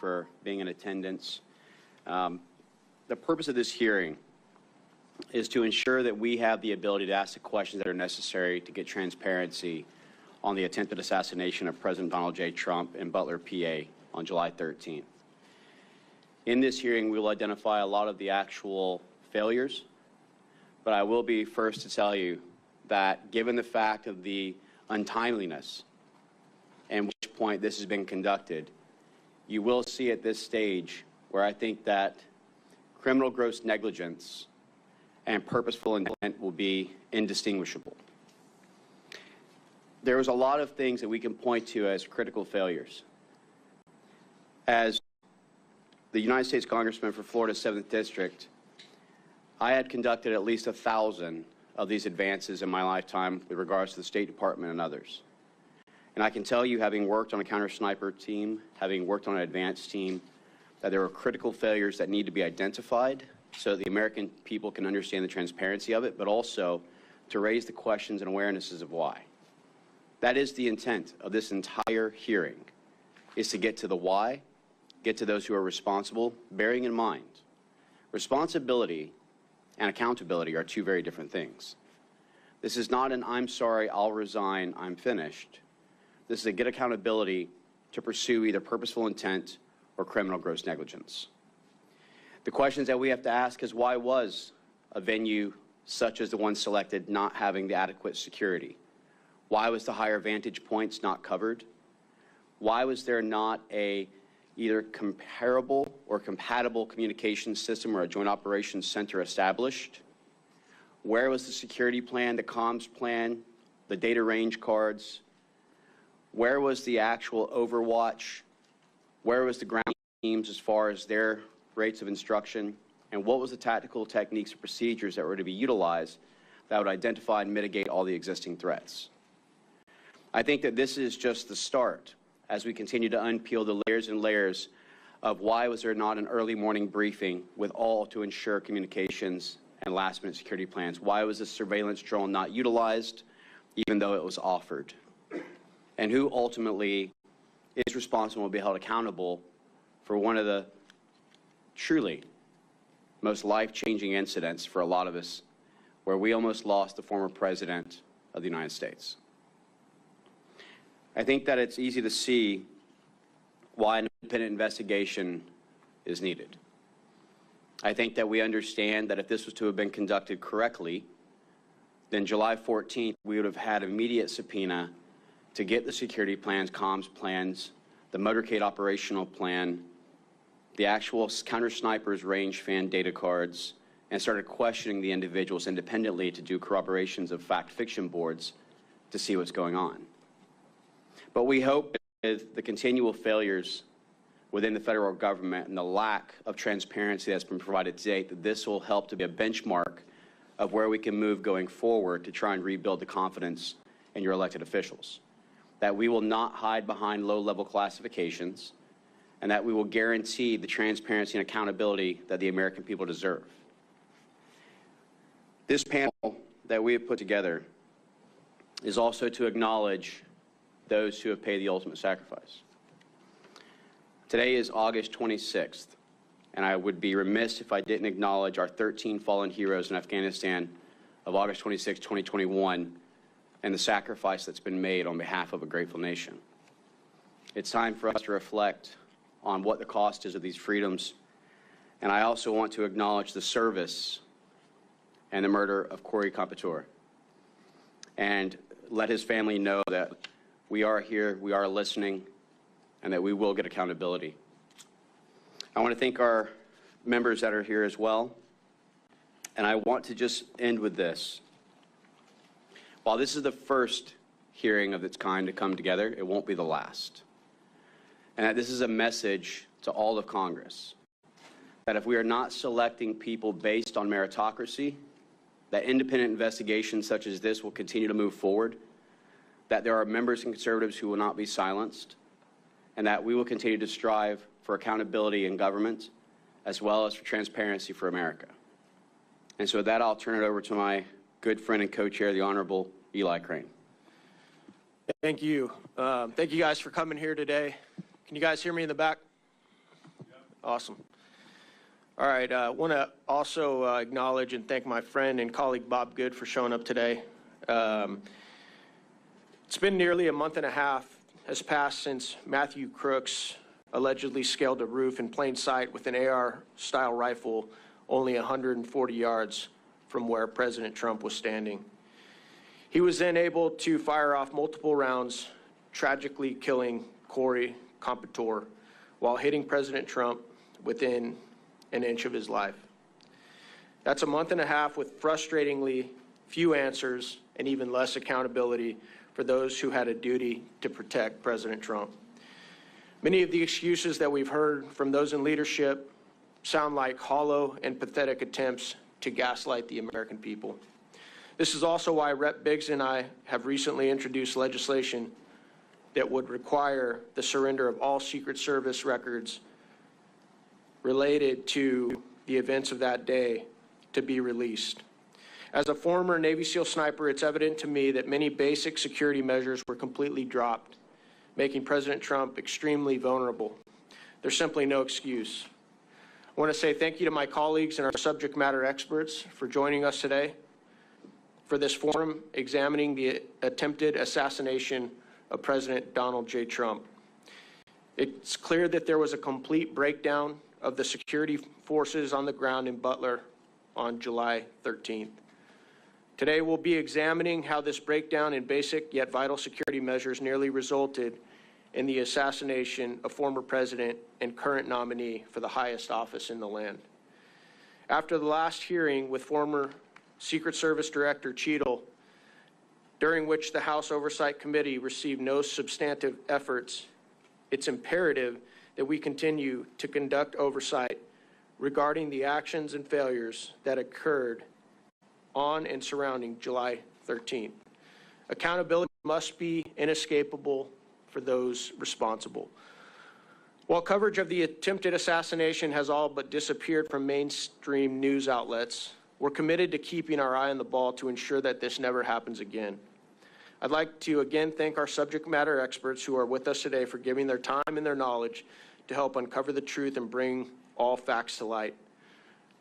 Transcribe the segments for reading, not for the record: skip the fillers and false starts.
for being in attendance. The purpose of this hearing is to ensure that we have the ability to ask the questions that are necessary to get transparency on the attempted assassination of President Donald J. Trump in Butler, PA on July 13th. In this hearing, we will identify a lot of the actual failures, but I will be first to tell you that given the fact of the untimeliness and which point this has been conducted, you will see at this stage where I think that criminal gross negligence and purposeful intent will be indistinguishable. There was a lot of things that we can point to as critical failures. As the United States Congressman for Florida's 7th District, I had conducted at least 1,000 of these advances in my lifetime with regards to the State Department and others. And I can tell you, having worked on a counter-sniper team, having worked on an advance team, that there are critical failures that need to be identified so that the American people can understand the transparency of it, but also to raise the questions and awarenesses of why. That is the intent of this entire hearing, is to get to the why, get to those who are responsible, bearing in mind, responsibility and accountability are two very different things. This is not an I'm sorry, I'll resign, I'm finished. This is a get accountability to pursue either purposeful intent or criminal gross negligence. The questions that we have to ask is, why was a venue such as the one selected not having the adequate security? Why was the higher vantage points not covered? Why was there not a either comparable or compatible communications system or a joint operations center established? Where was the security plan, the comms plan, the data range cards? Where was the actual overwatch? Where was the ground teams as far as their rates of instruction? And what was the tactical techniques and procedures that were to be utilized that would identify and mitigate all the existing threats? I think that this is just the start as we continue to unpeel the layers and layers of why was there not an early morning briefing with all to ensure communications and last-minute security plans? Why was the surveillance drone not utilized, even though it was offered? And who ultimately is responsible and will be held accountable for one of the truly most life-changing incidents for a lot of us, where we almost lost the former president of the United States? I think that it's easy to see why an independent investigation is needed. I think that we understand that if this was to have been conducted correctly, then July 14th, we would have had immediate subpoena to get the security plans, comms plans, the motorcade operational plan, the actual counter-snipers range fan data cards, and started questioning the individuals independently to do corroborations of fact-fiction boards to see what's going on. But we hope with the continual failures within the federal government and the lack of transparency that's been provided to date, that this will help to be a benchmark of where we can move going forward to try and rebuild the confidence in your elected officials. That we will not hide behind low-level classifications, and that we will guarantee the transparency and accountability that the American people deserve. This panel that we have put together is also to acknowledge those who have paid the ultimate sacrifice. Today is August 26th, and I would be remiss if I didn't acknowledge our 13 fallen heroes in Afghanistan of August 26, 2021, and the sacrifice that's been made on behalf of a grateful nation. It's time for us to reflect on what the cost is of these freedoms, and I also want to acknowledge the service and the murder of Corey Competore, and let his family know that we are here, we are listening, and that we will get accountability. I want to thank our members that are here as well, and I want to just end with this. While this is the first hearing of its kind to come together, it won't be the last. And that this is a message to all of Congress, that if we are not selecting people based on meritocracy, that independent investigations such as this will continue to move forward, that there are members and conservatives who will not be silenced, and that we will continue to strive for accountability in government as well as for transparency for America. And so with that, I'll turn it over to my good friend and co-chair, the Honorable Eli Crane. Thank you. Thank you guys for coming here today. Can you guys hear me in the back? Awesome. All right, I want to also acknowledge and thank my friend and colleague Bob Good for showing up today. It's been nearly a month and a half has passed since Matthew Crooks allegedly scaled a roof in plain sight with an AR-style rifle only 140 yards from where President Trump was standing. He was then able to fire off multiple rounds, tragically killing Corey Competore while hitting President Trump within an inch of his life. That's a month and a half with frustratingly few answers and even less accountability for those who had a duty to protect President Trump. Many of the excuses that we've heard from those in leadership sound like hollow and pathetic attempts to gaslight the American people. This is also why Rep. Biggs and I have recently introduced legislation that would require the surrender of all Secret Service records related to the events of that day to be released. As a former Navy SEAL sniper, it's evident to me that many basic security measures were completely dropped, making President Trump extremely vulnerable. There's simply no excuse. I want to say thank you to my colleagues and our subject matter experts for joining us today for this forum examining the attempted assassination of President Donald J. Trump. It's clear that there was a complete breakdown of the security forces on the ground in Butler on July 13th. Today we'll be examining how this breakdown in basic yet vital security measures nearly resulted in the assassination of former president and current nominee for the highest office in the land. After the last hearing with former Secret Service Director Cheadle, during which the House Oversight Committee received no substantive efforts, it's imperative that we continue to conduct oversight regarding the actions and failures that occurred on and surrounding July 13th. Accountability must be inescapable for those responsible. While coverage of the attempted assassination has all but disappeared from mainstream news outlets, we're committed to keeping our eye on the ball to ensure that this never happens again. I'd like to again thank our subject matter experts who are with us today for giving their time and their knowledge to help uncover the truth and bring all facts to light.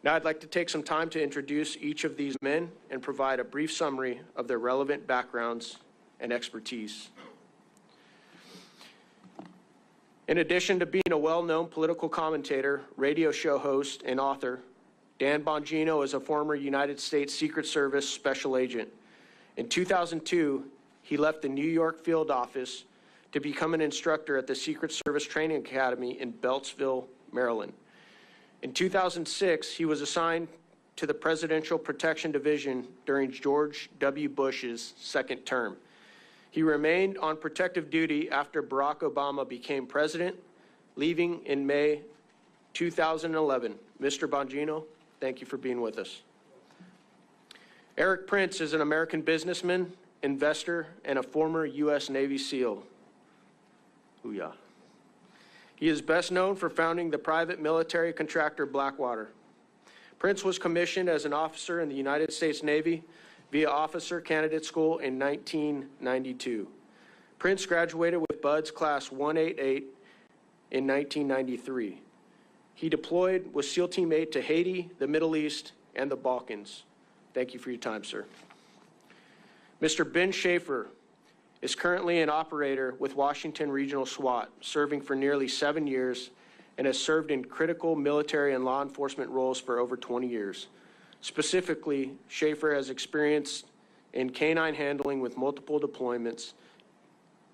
Now I'd like to take some time to introduce each of these men and provide a brief summary of their relevant backgrounds and expertise. In addition to being a well-known political commentator, radio show host, and author, Dan Bongino is a former United States Secret Service special agent. In 2002, he left the New York field office to become an instructor at the Secret Service Training Academy in Beltsville, Maryland. In 2006, he was assigned to the Presidential Protection Division during George W. Bush's second term. He remained on protective duty after Barack Obama became president, leaving in May 2011. Mr. Bongino, thank you for being with us. Eric Prince is an American businessman, investor, and a former U.S. Navy SEAL. Hoo-yah. He is best known for founding the private military contractor Blackwater. Prince was commissioned as an officer in the United States Navy via Officer Candidate School in 1992. Prince graduated with Buds Class 188 in 1993. He deployed with SEAL Team 8 to Haiti, the Middle East, and the Balkans. Thank you for your time, sir. Mr. Ben Schaefer is currently an operator with Washington Regional SWAT, serving for nearly 7 years, and has served in critical military and law enforcement roles for over 20 years. Specifically, Schaefer has experience in canine handling with multiple deployments,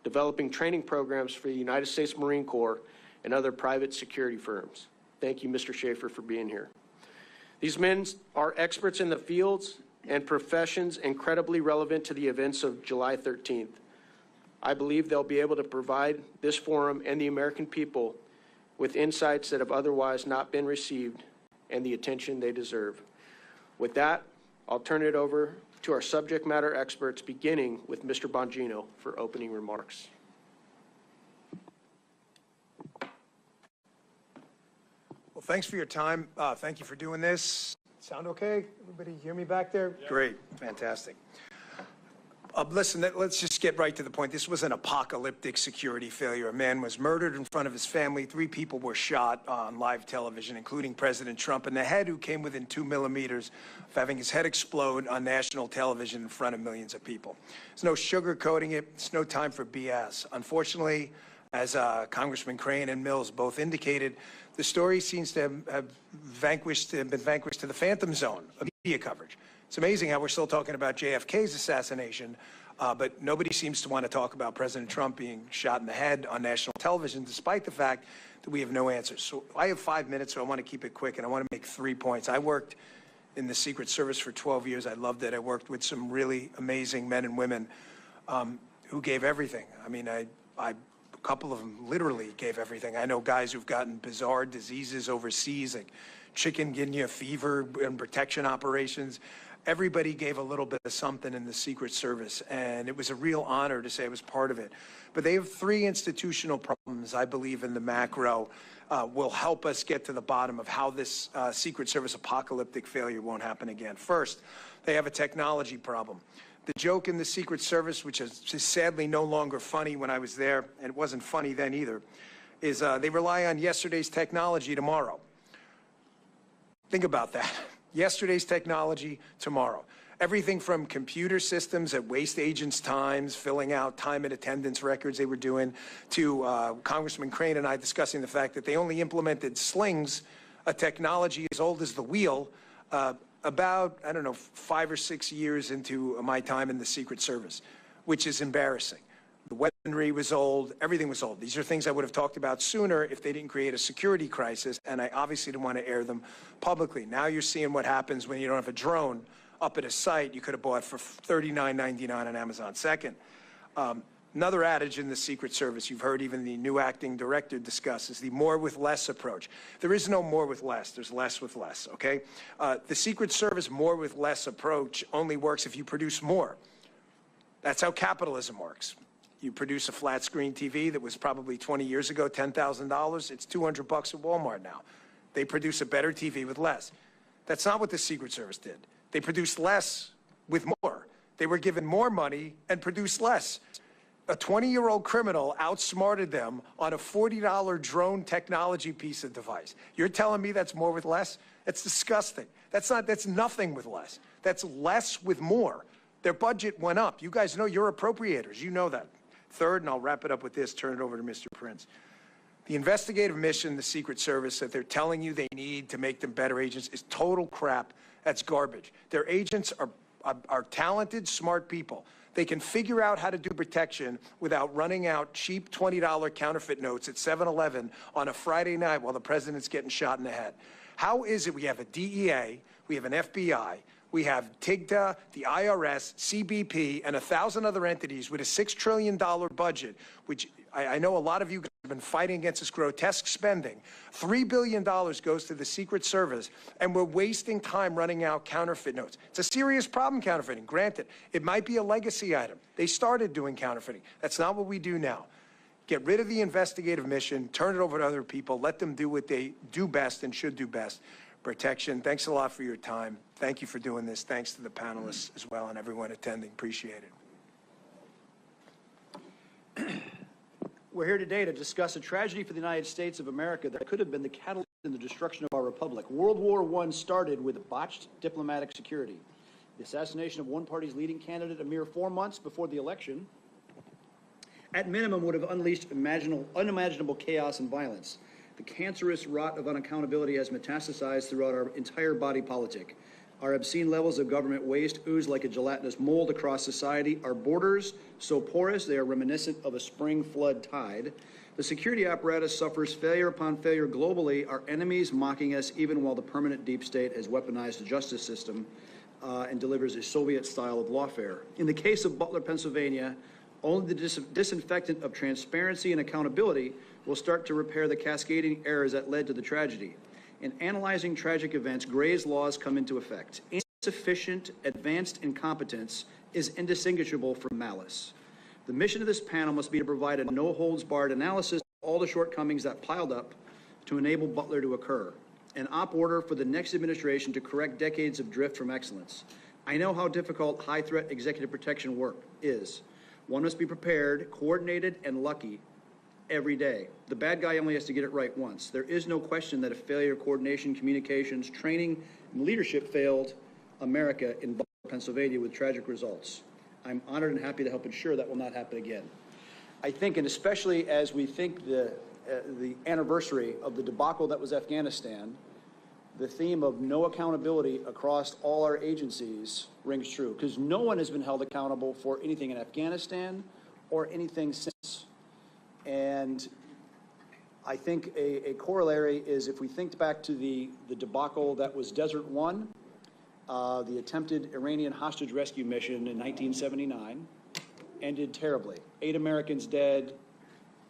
developing training programs for the United States Marine Corps and other private security firms. Thank you, Mr. Schaefer, for being here. These men are experts in the fields and professions incredibly relevant to the events of July 13th. I believe they'll be able to provide this forum and the American people with insights that have otherwise not been received and the attention they deserve. With that, I'll turn it over to our subject matter experts, beginning with Mr. Bongino for opening remarks. Well, thanks for your time. Thank you for doing this. Sound okay? Everybody hear me back there? Yeah. Great, fantastic. Listen, let's just get right to the point. This was an apocalyptic security failure. A man was murdered in front of his family. 3 people were shot on live television, including President Trump in the head, who came within 2 millimeters of having his head explode on national television in front of millions of people. There's no sugarcoating it. It's no time for BS. Unfortunately, as Congressman Crane and Mills both indicated, the story seems to have been vanquished to the phantom zone of media coverage. It's amazing how we're still talking about JFK's assassination, but nobody seems to want to talk about President Trump being shot in the head on national television, despite the fact that we have no answers. So I have 5 minutes, so I want to keep it quick, and I want to make 3 points. I worked in the Secret Service for 12 years. I loved it. I worked with some really amazing men and women who gave everything. I mean, a couple of them literally gave everything. I know guys who've gotten bizarre diseases overseas, like chikungunya fever and protection operations. Everybody gave a little bit of something in the Secret Service, and it was a real honor to say I was part of it. But they have 3 institutional problems, I believe, in the macro will help us get to the bottom of how this Secret Service apocalyptic failure won't happen again. First, they have a technology problem. The joke in the Secret Service, which is sadly no longer funny when I was there, and it wasn't funny then either, is they rely on yesterday's technology tomorrow. Think about that. Yesterday's technology tomorrow. Everything from computer systems that waste agents' times, filling out time and attendance records they were doing, to Congressman Crane and I discussing the fact that they only implemented slings, a technology as old as the wheel, about, I don't know, 5 or 6 years into my time in the Secret Service, which is embarrassing. The weaponry was old, everything was old. These are things I would have talked about sooner if they didn't create a security crisis, and I obviously didn't want to air them publicly. Now you're seeing what happens when you don't have a drone up at a site you could have bought for $39.99 on Amazon. Second, another adage in the Secret Service, you've heard even the new acting director discuss, is the more with less approach. There is no more with less, there's less with less, okay? The Secret Service more with less approach only works if you produce more. That's how capitalism works. You produce a flat screen TV that was probably 20 years ago, $10,000. It's $200 at Walmart now. They produce a better TV with less. That's not what the Secret Service did. They produced less with more. They were given more money and produced less. A 20-year-old criminal outsmarted them on a $40 drone technology piece of device. You're telling me that's more with less? That's disgusting. That's nothing with less. That's less with more. Their budget went up. You guys know, you're appropriators. You know that. Third, and I'll wrap it up with this, turn it over to Mr. Prince. The investigative mission, the Secret Service, that they're telling you they need to make them better agents is total crap. That's garbage. Their agents are talented, smart people. They can figure out how to do protection without running out cheap $20 counterfeit notes at 7-Eleven on a Friday night while the president's getting shot in the head. How is it we have a DEA, we have an FBI, we have TIGTA, the IRS, CBP, and 1,000 other entities with a $6 trillion budget, which I know a lot of you guys have been fighting against this grotesque spending. $3 billion goes to the Secret Service, and we're wasting time running out counterfeit notes. It's a serious problem, counterfeiting. Granted, it might be a legacy item. They started doing counterfeiting. That's not what we do now. Get rid of the investigative mission, turn it over to other people, let them do what they do best and should do best. Protection. Thanks a lot for your time. Thank you for doing this. Thanks to the panelists as well and everyone attending. Appreciate it. We're here today to discuss a tragedy for the United States of America that could have been the catalyst in the destruction of our republic. World War I started with botched diplomatic security. The assassination of one party's leading candidate a mere 4 months before the election, at minimum, would have unleashed unimaginable chaos and violence. The cancerous rot of unaccountability has metastasized throughout our entire body politic. Our obscene levels of government waste ooze like a gelatinous mold across society. Our borders, so porous they are reminiscent of a spring flood tide. The security apparatus suffers failure upon failure globally. Our enemies mocking us even while the permanent deep state has weaponized the justice system and delivers a Soviet style of lawfare. In the case of Butler, Pennsylvania, only the disinfectant of transparency and accountability will start to repair the cascading errors that led to the tragedy. In analyzing tragic events, Gray's laws come into effect. Insufficient advanced incompetence is indistinguishable from malice. The mission of this panel must be to provide a no-holds-barred analysis of all the shortcomings that piled up to enable Butler to occur, an op order for the next administration to correct decades of drift from excellence. I know how difficult high-threat executive protection work is. One must be prepared, coordinated, and lucky every day. The bad guy only has to get it right once. There is no question that a failure of coordination, communications, training, and leadership failed America in Pennsylvania with tragic results. I'm honored and happy to help ensure that will not happen again. I think, and especially as we think the anniversary of the debacle that was Afghanistan, the theme of no accountability across all our agencies rings true, because no one has been held accountable for anything in Afghanistan or anything since. And I think a corollary is, if we think back to the debacle that was Desert One, the attempted Iranian hostage rescue mission in 1979, ended terribly. 8 Americans dead,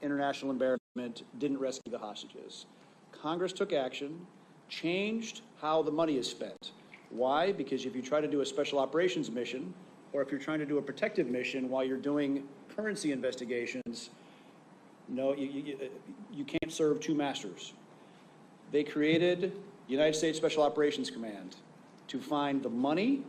international embarrassment, didn't rescue the hostages. Congress took action, changed how the money is spent. Why? Because if you try to do a special operations mission, or if you're trying to do a protective mission while you're doing currency investigations, no, you can't serve two masters. They created the United States Special Operations Command to find the money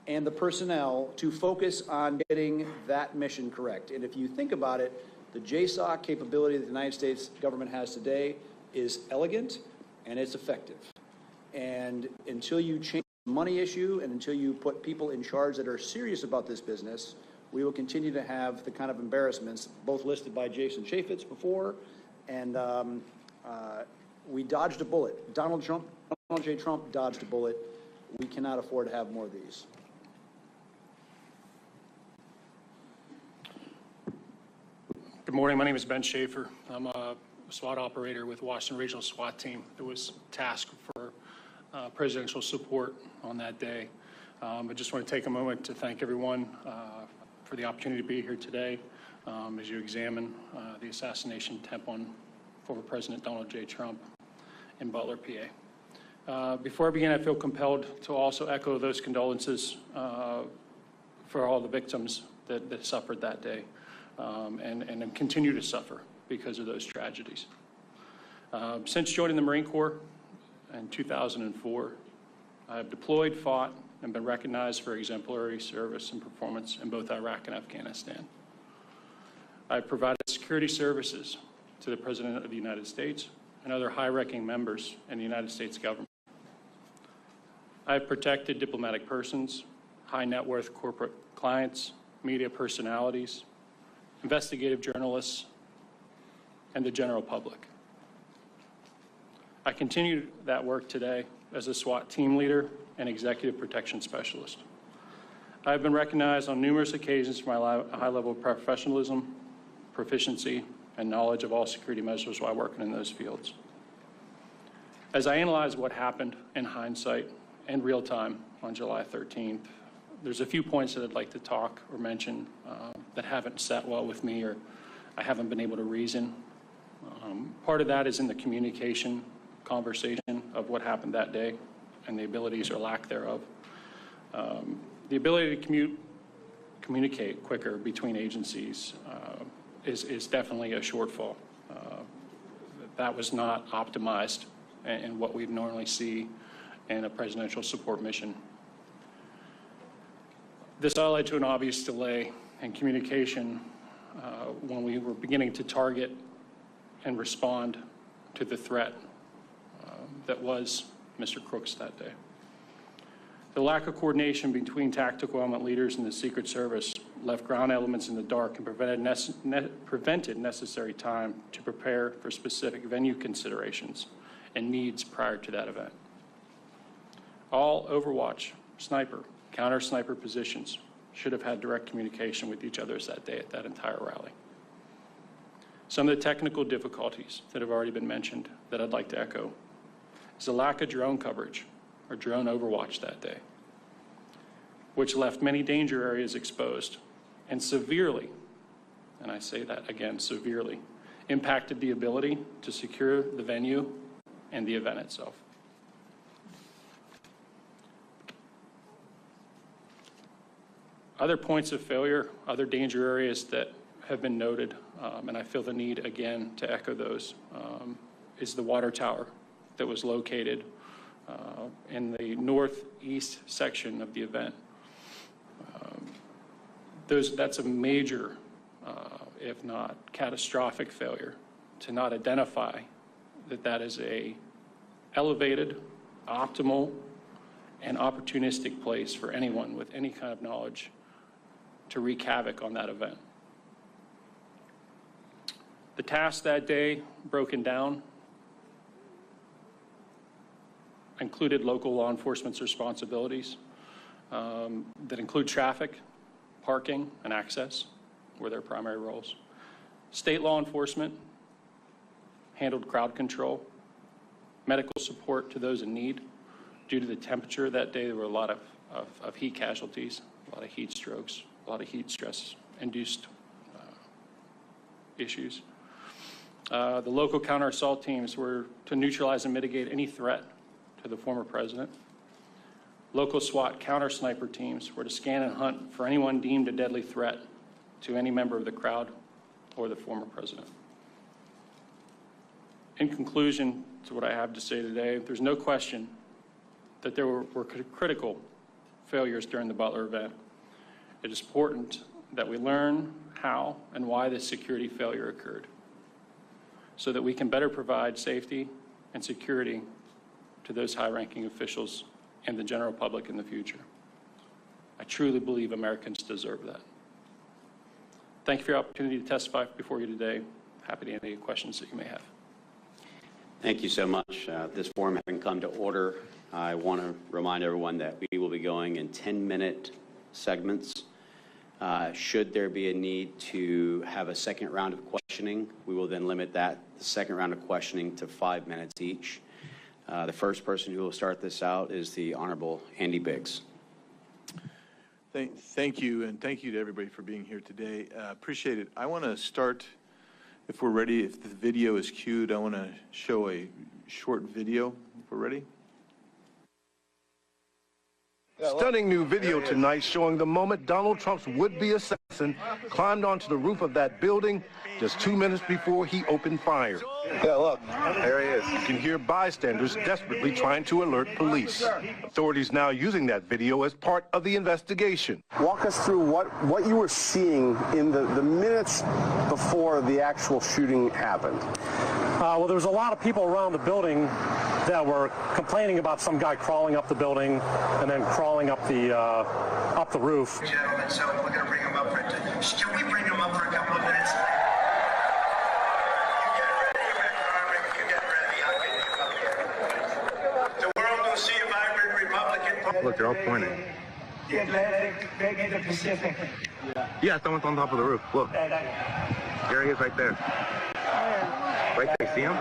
and the personnel to focus on getting that mission correct. And if you think about it, the JSOC capability that the United States government has today is elegant and it's effective. And until you change the money issue and until you put people in charge that are serious about this business, we will continue to have the kind of embarrassments, both listed by Jason Chaffetz before, and we dodged a bullet. Donald J. Trump dodged a bullet. We cannot afford to have more of these. Good morning. My name is Ben Schaefer. I'm a SWAT operator with Washington Regional SWAT Team that was tasked for presidential support on that day. I just want to take a moment to thank everyone for the opportunity to be here today as you examine the assassination attempt on former President Donald J. Trump in Butler, PA. Before I begin, I feel compelled to also echo those condolences for all the victims that suffered that day and continue to suffer because of those tragedies. Since joining the Marine Corps in 2004, I have deployed, fought, and been recognized for exemplary service and performance in both Iraq and Afghanistan. I've provided security services to the President of the United States and other high-ranking members in the United States government. I've protected diplomatic persons, high-net-worth corporate clients, media personalities, investigative journalists, and the general public. I continue that work today as a SWAT team leader and executive protection specialist. I have been recognized on numerous occasions for my high level of professionalism, proficiency, and knowledge of all security measures while working in those fields. As I analyze what happened in hindsight and real time on July 13th, there's a few points that I'd like to talk or mention that haven't sat well with me or I haven't been able to reason. Part of that is in the communication conversation of what happened that day and the abilities or lack thereof. The ability to communicate quicker between agencies is definitely a shortfall. That was not optimized in what we normally see in a presidential support mission. This all led to an obvious delay in communication when we were beginning to target and respond to the threat that was Mr. Crooks that day. The lack of coordination between tactical element leaders and the Secret Service left ground elements in the dark and prevented necessary time to prepare for specific venue considerations and needs prior to that event. All Overwatch, sniper, counter-sniper positions should have had direct communication with each other that day at that entire rally. Some of the technical difficulties that have already been mentioned that I'd like to echo is the lack of drone coverage or drone overwatch that day, which left many danger areas exposed and severely, and I say that again, severely, impacted the ability to secure the venue and the event itself. Other points of failure, other danger areas that have been noted, and I feel the need again to echo those, is the water tower that was located in the northeast section of the event. That's a major, if not catastrophic failure to not identify that is a elevated, optimal, and opportunistic place for anyone with any kind of knowledge to wreak havoc on that event. The task that day, broken down, included local law enforcement's responsibilities that include traffic, parking, and access were their primary roles. State law enforcement handled crowd control, medical support to those in need. Due to the temperature that day, there were a lot of heat casualties, a lot of heat strokes, a lot of heat stress-induced issues. The local counter-assault teams were to neutralize and mitigate any threat to the former president. Local SWAT counter-sniper teams were to scan and hunt for anyone deemed a deadly threat to any member of the crowd or the former president. In conclusion to what I have to say today, there's no question that there were critical failures during the Butler event. It is important that we learn how and why this security failure occurred so that we can better provide safety and security to those high-ranking officials and the general public in the future. I truly believe Americans deserve that. Thank you for your opportunity to testify before you today. Happy to answer any questions that you may have. Thank you so much. This forum having come to order, I want to remind everyone that we will be going in 10-minute segments. Should there be a need to have a second round of questioning, we will then limit the second round of questioning to 5 minutes each. The first person who will start this out is the Honorable Andy Biggs. Thank you, and thank you to everybody for being here today. Appreciate it. I want to start, if we're ready, if the video is queued, I want to show a short video, if we're ready. Stunning new video tonight showing the moment Donald Trump's would-be assassin climbed onto the roof of that building just 2 minutes before he opened fire. Yeah, look, there he is. You can hear bystanders desperately trying to alert police. Authorities now using that video as part of the investigation. Walk us through what you were seeing in the minutes before the actual shooting happened. Well, there was a lot of people around the building that were complaining about some guy crawling up the building and then crawling up the roof. Gentlemen, so we're going to bring him up for it. Can we bring him up for a couple of minutes? You get ready. I'll get you up here. The world will see a vibrant Republican. Look, they're all pointing. The Atlantic, maybe the Pacific. Yeah, someone's on top of the roof. Look. There he is right there. Right there, see him?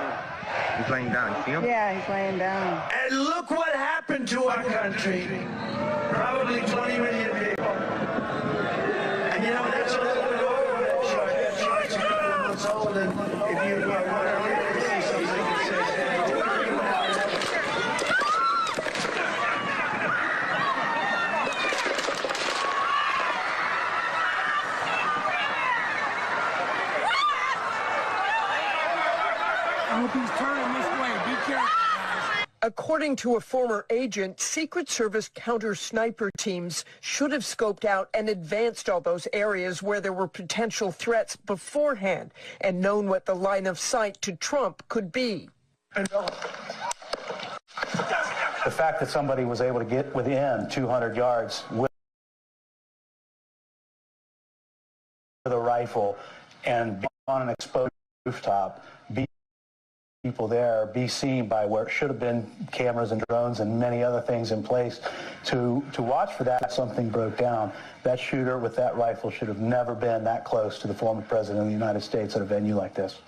He's laying down. You see him? Yeah, he's laying down. And look what happened to our country. Probably 20 million people. And you know, that's a little bit over that chart. That chart's a couple of months old, and if you want to really see something, it says According to a former agent, Secret Service counter-sniper teams should have scoped out and advanced all those areas where there were potential threats beforehand and known what the line of sight to Trump could be. The fact that somebody was able to get within 200 yards with a rifle and be on an exposed rooftop, be people there, be seen by where it should have been cameras and drones and many other things in place to watch for that, something broke down. That shooter with that rifle should have never been that close to the former president of the United States at a venue like this.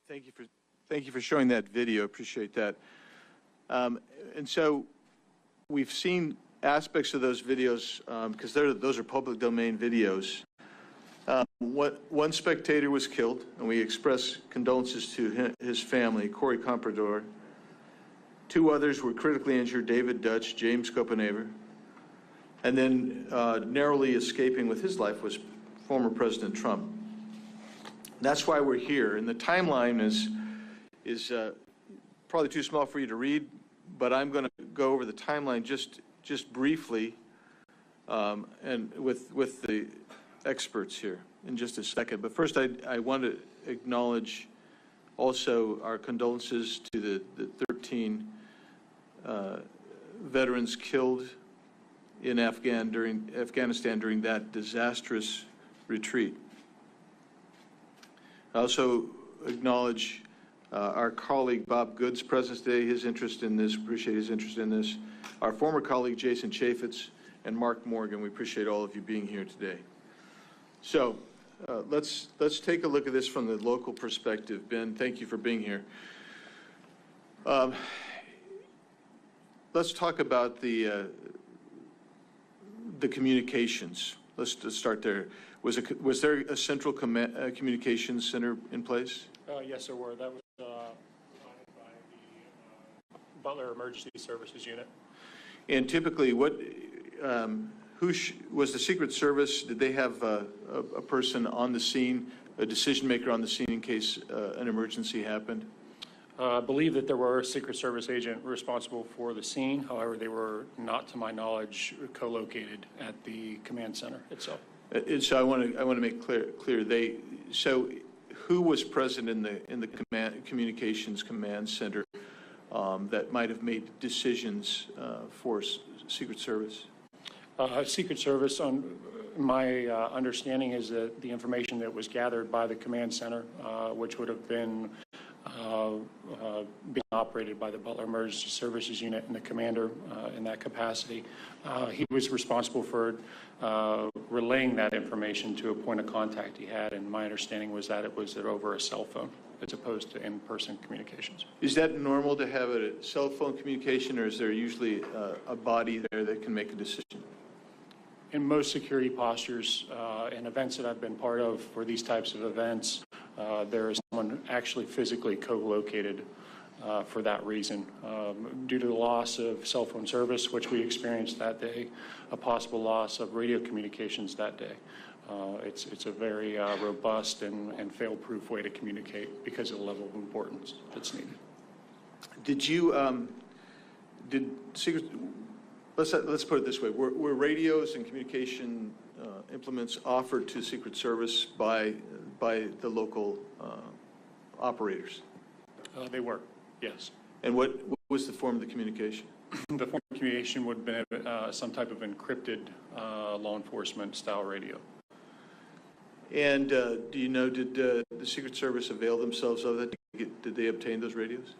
Thank you for showing that video. Appreciate that. And so we've seen aspects of those videos because those are public domain videos. One spectator was killed, and we express condolences to his family, Corey Comprador. 2 others were critically injured, David Dutch, James Copenhaver. And then narrowly escaping with his life was former President Trump. That's why we're here. And the timeline is probably too small for you to read, but I'm going to go over the timeline just briefly. and with the experts here in just a second. But first, I want to acknowledge also our condolences to the 13 veterans killed in Afghanistan during that disastrous retreat. I also acknowledge our colleague Bob Good's presence today, his interest in this, appreciate his interest in this. Our former colleague Jason Chaffetz and Mark Morgan, we appreciate all of you being here today. So let's take a look at this from the local perspective. Ben, thank you for being here. Let's talk about the communications. Let's start there. Was there a central communications center in place? Yes, there were. That was provided by the Butler Emergency Services Unit. And typically, what, was the Secret Service, did they have a person on the scene, a decision maker on the scene in case an emergency happened? I believe that there were a Secret Service agent responsible for the scene. However, they were not, to my knowledge, co-located at the command center itself. And so I want to make clear. So who was present in the communications command center that might have made decisions for Secret Service? Secret Service, my understanding is that the information that was gathered by the command center, which would have been being operated by the Butler Emergency Services Unit and the commander in that capacity, he was responsible for relaying that information to a point of contact he had, and my understanding was that it was over a cell phone as opposed to in-person communications. Is that normal to have a cell phone communication, or is there usually a body there that can make a decision? In most security postures and events that I've been part of for these types of events, there is someone actually physically co-located for that reason. Due to the loss of cell phone service, which we experienced that day, a possible loss of radio communications that day. It's a very robust and fail-proof way to communicate because of the level of importance that's needed. Did you, let's put it this way, were radios and communication implements offered to Secret Service by the local operators? They were, yes. And what was the form of the communication? The form of communication would have been some type of encrypted law enforcement style radio. And do you know, did the Secret Service avail themselves of that? Did they obtain those radios?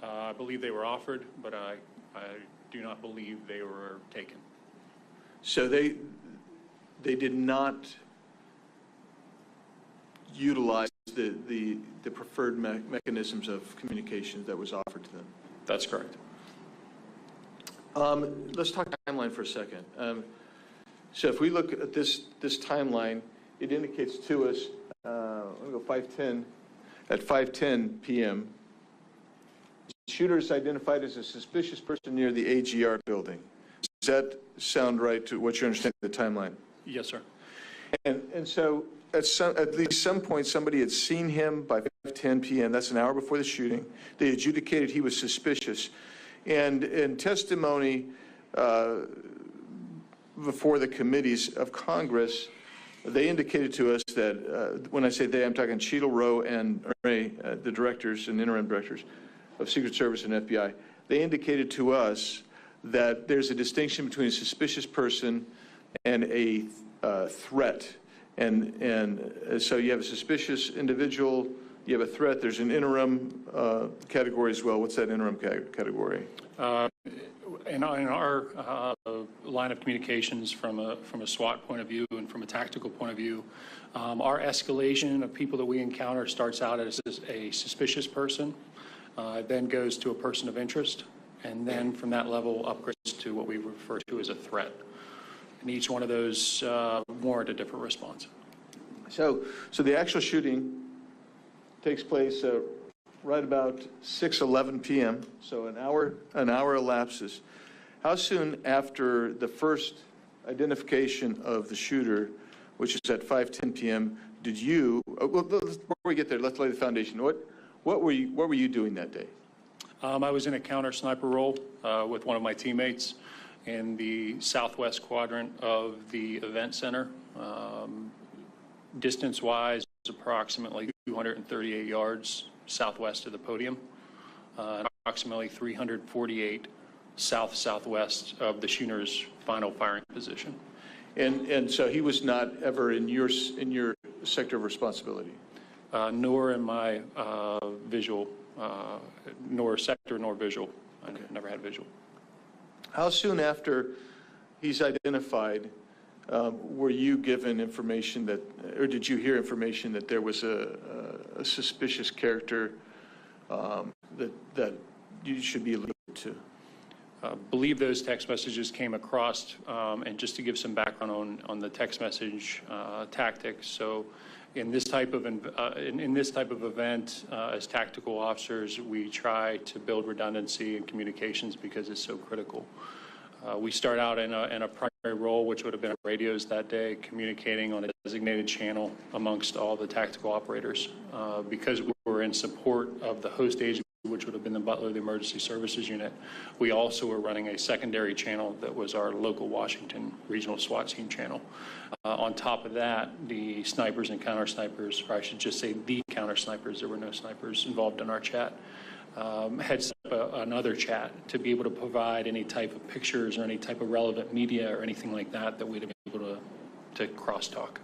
I believe they were offered, but I do not believe they were taken. So they did not utilize the preferred mechanisms of communication that was offered to them? That's correct. Let's talk timeline for a second. So if we look at this timeline, it indicates to us, let me go 5:10, at 5:10 p.m., the shooter is identified as a suspicious person near the AGR building. Does that sound right to what you understand of the timeline? Yes, sir. And so at least some point, somebody had seen him by 5:10 p.m. That's an hour before the shooting. They adjudicated he was suspicious. And in testimony before the committees of Congress, they indicated to us that, when I say they, I'm talking Cheadle, Rowe, and Ray, the directors and interim directors of Secret Service and FBI. They indicated to us that there's a distinction between a suspicious person and a threat. And so you have a suspicious individual, you have a threat, there's an interim category as well. What's that interim category? In our line of communications from a SWAT point of view and from a tactical point of view, our escalation of people that we encounter starts out as a suspicious person, then goes to a person of interest, and then from that level upgrades to what we refer to as a threat. And each one of those warrant a different response. So the actual shooting takes place right about 6:11 p.m. So an hour elapses. How soon after the first identification of the shooter, which is at 5:10 p.m., did you? Well, before we get there, let's lay the foundation. What were you doing that day? I was in a counter sniper role with one of my teammates, in the southwest quadrant of the event center. Distance-wise, it's approximately 238 yards southwest of the podium, and approximately 348 south-southwest of the shooter's final firing position. And so he was not ever in your sector of responsibility? Nor in my visual, nor sector, nor visual. I never had visual. How soon after he's identified were you given information that, or did you hear information that there was a suspicious character that you should be alerted to? Believe those text messages came across, and just to give some background on the text message tactics. So in this type of event, as tactical officers, we try to build redundancy in communications because it's so critical. We start out in a primary role, which would have been radios that day, communicating on a designated channel amongst all the tactical operators. Because we were in support of the host agency, which would have been the Butler, the Emergency Services Unit, we also were running a secondary channel that was our local Washington Regional SWAT Team channel. On top of that, the snipers and counter snipers, or I should just say the counter snipers, there were no snipers involved in our chat, had set up another chat to be able to provide any type of pictures or any type of relevant media or anything like that that we'd be able to crosstalk.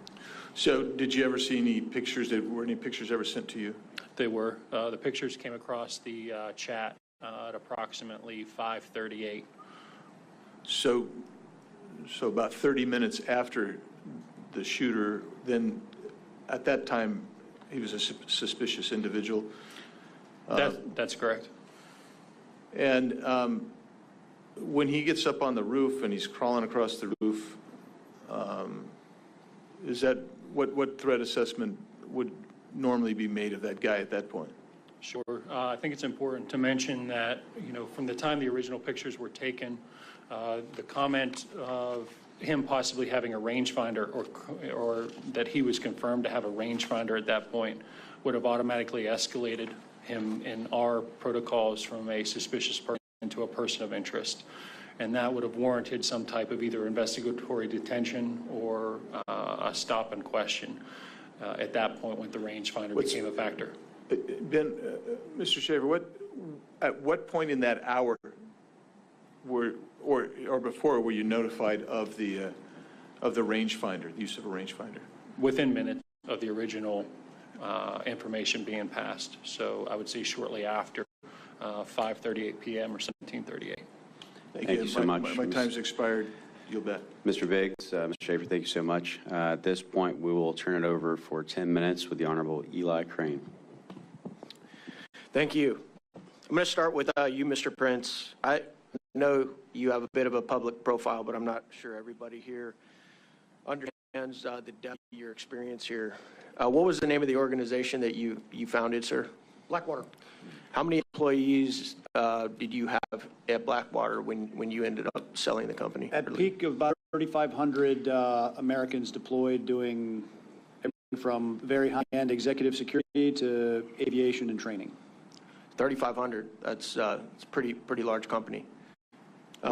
So did you ever see any pictures? Were any pictures ever sent to you? They were. The pictures came across the chat at approximately 5:38. So about 30 minutes after the shooter, then at that time he was a suspicious individual. That's correct. And when he gets up on the roof and he's crawling across the roof, is that what threat assessment would normally be made of that guy at that point? Sure. I think it's important to mention that, from the time the original pictures were taken, the comment of him possibly having a rangefinder or that he was confirmed to have a rangefinder at that point would have automatically escalated him in our protocols from a suspicious person to a person of interest. And that would have warranted some type of either investigatory detention or a stop and question at that point when the rangefinder became a factor. Ben, Mr. Shaver, at what point in that hour or before were you notified of the rangefinder, the use of a rangefinder? Within minutes of the original information being passed. So I would say shortly after 5:38 p.m. or 17:38. Thank you so much. My time's expired. You'll bet. Mr. Biggs, Mr. Schaefer, thank you so much. At this point, we will turn it over for 10 minutes with the Honorable Eli Crane. Thank you. I'm going to start with you, Mr. Prince. I know you have a bit of a public profile, but I'm not sure everybody here understands the depth of your experience here. What was the name of the organization that you founded, sir? Blackwater. How many employees did you have at Blackwater when you ended up selling the company? At peak of about 3,500 Americans deployed, doing everything from very high-end executive security to aviation and training. 3,500. That's a pretty large company.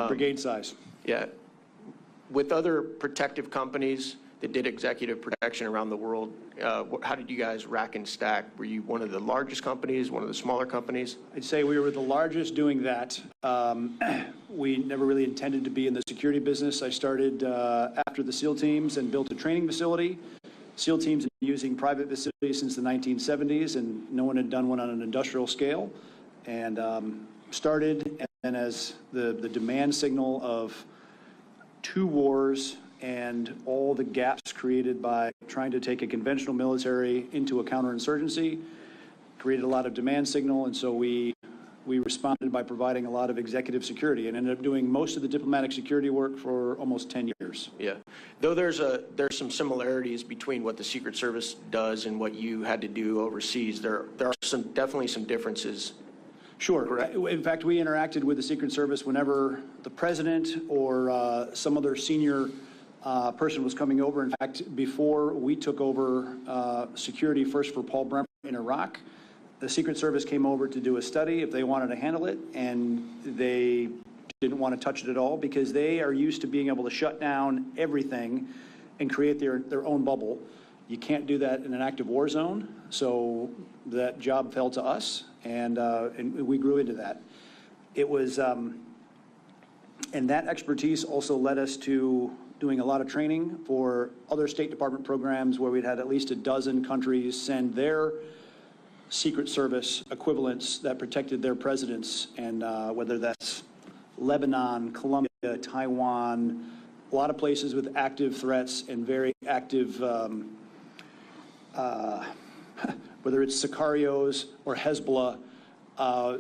Brigade size. Yeah. With other protective companies that did executive protection around the world, how did you guys rack and stack? Were you one of the largest companies, one of the smaller companies? I'd say we were the largest doing that. We never really intended to be in the security business. I started after the SEAL teams and built a training facility. SEAL teams have been using private facilities since the 1970s, and no one had done one on an industrial scale. And started, and then as the demand signal of two wars and all the gaps created by trying to take a conventional military into a counterinsurgency created a lot of demand signal, and so we responded by providing a lot of executive security and ended up doing most of the diplomatic security work for almost 10 years. Yeah. Though there's some similarities between what the Secret Service does and what you had to do overseas, there are definitely some differences. Sure. Correct. In fact, we interacted with the Secret Service whenever the president or some other senior person was coming over. In fact, before we took over security first for Paul Bremer in Iraq, the Secret Service came over to do a study if they wanted to handle it, and they didn't want to touch it at all because they are used to being able to shut down everything and create their own bubble. You can't do that in an active war zone, so that job fell to us, and we grew into that. It was, and that expertise also led us to doing a lot of training for other State Department programs where we'd had at least a dozen countries send their Secret Service equivalents that protected their presidents, and whether that's Lebanon, Colombia, Taiwan, a lot of places with active threats and very active, whether it's Sicarios or Hezbollah,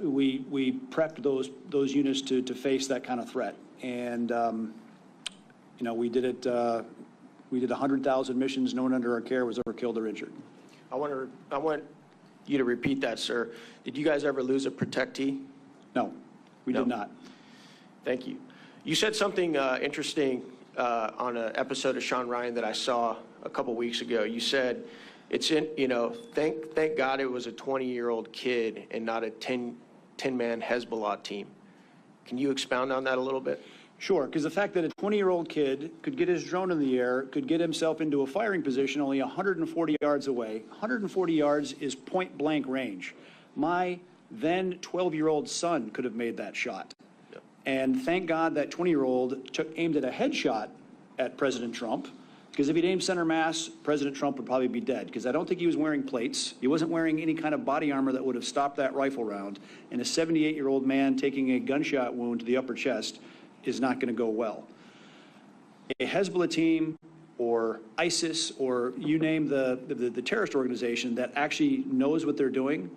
we prepped those units to face that kind of threat. And, you know, we did it, we did 100,000 missions. No one under our care was ever killed or injured. I want you to repeat that, sir. Did you guys ever lose a protectee? No, we did not. Thank you. You said something interesting on an episode of Sean Ryan that I saw a couple weeks ago. You said, it's in, you know, thank God it was a 20-year-old kid and not a 10-man Hezbollah team. Can you expound on that a little bit? Sure, because the fact that a 20-year-old kid could get his drone in the air, could get himself into a firing position only 140 yards away. 140 yards is point-blank range. My then 12-year-old son could have made that shot. Yeah. And thank God that 20-year-old aimed at a headshot at President Trump, because if he'd aimed center mass, President Trump would probably be dead, because I don't think he was wearing plates. He wasn't wearing any kind of body armor that would have stopped that rifle round. And a 78-year-old man taking a gunshot wound to the upper chest is not going to go well. A Hezbollah team or ISIS or you name the terrorist organization that actually knows what they're doing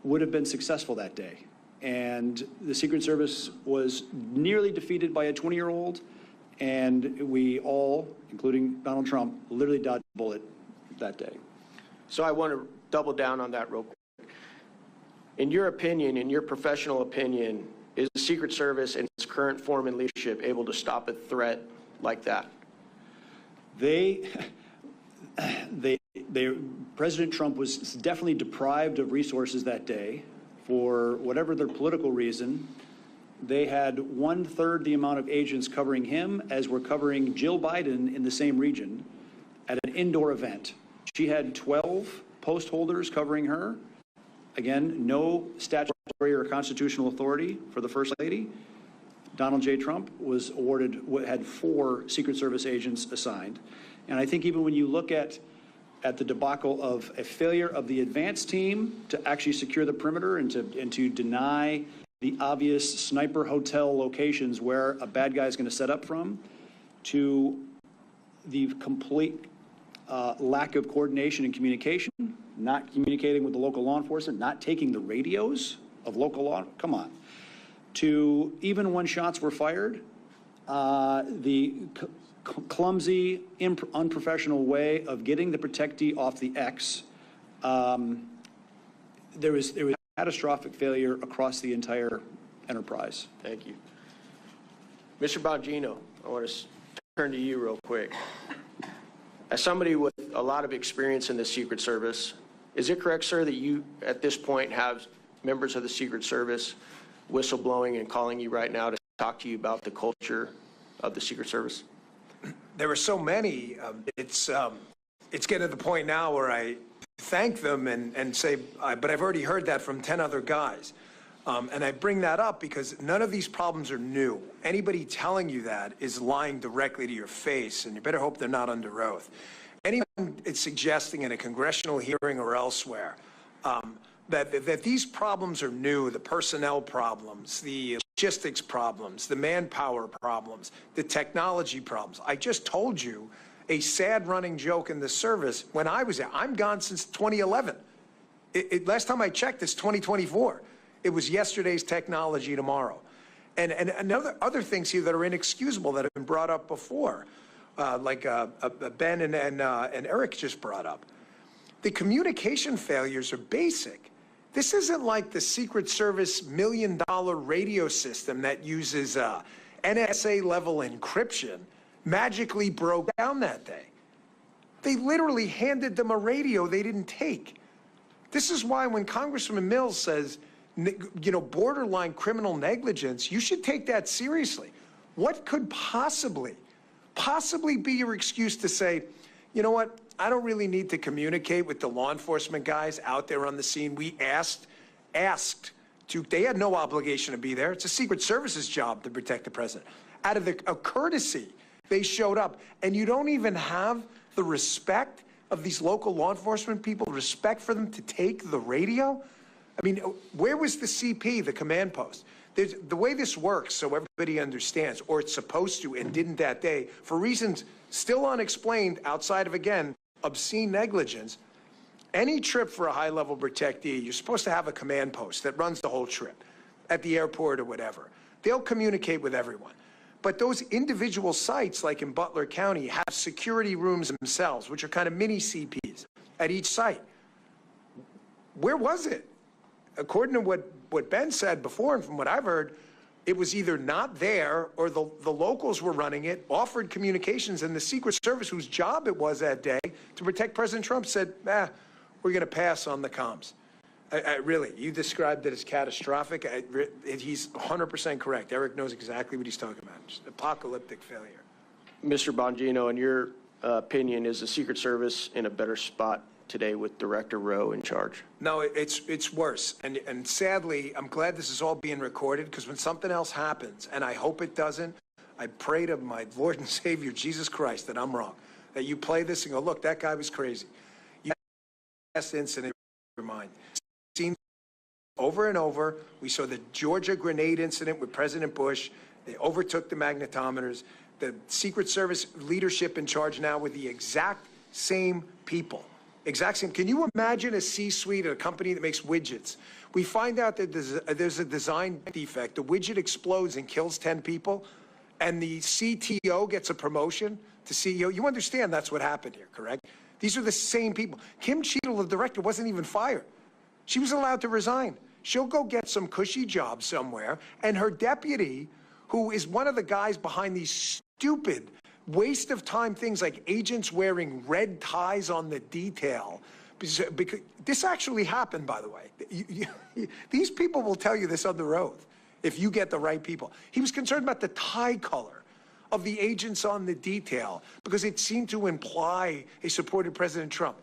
would have been successful that day. And the Secret Service was nearly defeated by a 20-year-old, and we all, including Donald Trump, literally dodged a bullet that day. So I want to double down on that real quick. In your opinion, in your professional opinion, is the Secret Service in its current form and leadership able to stop a threat like that? President Trump was definitely deprived of resources that day for whatever their political reason. They had 1/3 the amount of agents covering him as were covering Jill Biden in the same region at an indoor event. She had 12 post holders covering her. Again, no statutory or constitutional authority for the First Lady. Donald J. Trump was awarded, had 4 Secret Service agents assigned. And I think even when you look at the debacle of a failure of the advance team to actually secure the perimeter and to deny the obvious sniper hotel locations where a bad guy is going to set up from, to the complete lack of coordination and communication, not communicating with the local law enforcement, not taking the radios of local law, come on, to even when shots were fired, the clumsy, unprofessional way of getting the protectee off the X. There was catastrophic failure across the entire enterprise. Thank you. Mr. Bongino, I want to turn to you real quick. As somebody with a lot of experience in the Secret Service, is it correct, sir, that you at this point have members of the Secret Service whistleblowing and calling you right now to talk to you about the culture of the Secret Service? There are so many. It's getting to the point now where I thank them and say, but I've already heard that from 10 other guys. And I bring that up because none of these problems are new. Anybody telling you that is lying directly to your face, and you better hope they're not under oath. Anyone is suggesting in a congressional hearing or elsewhere that these problems are new, the personnel problems, the logistics problems, the manpower problems, the technology problems. I just told you a sad running joke in the service when I was there. I'm gone since 2011. Last time I checked, it's 2024. It was yesterday's technology tomorrow. And other things here that are inexcusable that have been brought up before, like Ben and Eric just brought up. The communication failures are basic. This isn't like the Secret Service $1 million radio system that uses NSA-level encryption magically broke down that day. They literally handed them a radio they didn't take. This is why when Congressman Mills says borderline criminal negligence, you should take that seriously. What could possibly be your excuse to say, you know what, I don't really need to communicate with the law enforcement guys out there on the scene. We asked to, they had no obligation to be there. It's a Secret Service's job to protect the president. Out of a courtesy, they showed up. And you don't even have the respect of these local law enforcement people, respect for them to take the radio? I mean, where was the CP, the command post? The way this works, so everybody understands, or it's supposed to and didn't that day, for reasons still unexplained outside of, again, obscene negligence, any trip for a high-level protectee, you're supposed to have a command post that runs the whole trip at the airport or whatever. They'll communicate with everyone. But those individual sites, like in Butler County, have security rooms themselves, which are kind of mini CPs at each site. Where was it? According to what Ben said before, and from what I've heard, it was either not there or the locals were running it, offered communications, and the Secret Service, whose job it was that day to protect President Trump, said, we're going to pass on the comms. Really, you described it as catastrophic. He's 100% correct. Eric knows exactly what he's talking about. Just apocalyptic failure. Mr. Bongino, in your opinion, is the Secret Service in a better spot today with Director Rowe in charge? No, it's worse. And sadly, I'm glad this is all being recorded, because when something else happens, and I hope it doesn't, I pray to my Lord and Savior, Jesus Christ, that I'm wrong. That you play this and go, look, that guy was crazy. Last incident in your mind. Seen over and over. We saw the Georgia grenade incident with President Bush. They overtook the magnetometers. The Secret Service leadership in charge now with the exact same people. Exact same. Can you imagine a C-suite at a company that makes widgets? We find out that there's a design defect. The widget explodes and kills 10 people, and the CTO gets a promotion to CEO. You understand that's what happened here, correct? These are the same people. Kim Cheadle, the director, wasn't even fired. She was allowed to resign. She'll go get some cushy job somewhere, and her deputy, who is one of the guys behind these stupid waste of time things like agents wearing red ties on the detail, because this actually happened, by the way. These people will tell you this under oath if you get the right people. He was concerned about the tie color of the agents on the detail because it seemed to imply he supported President Trump.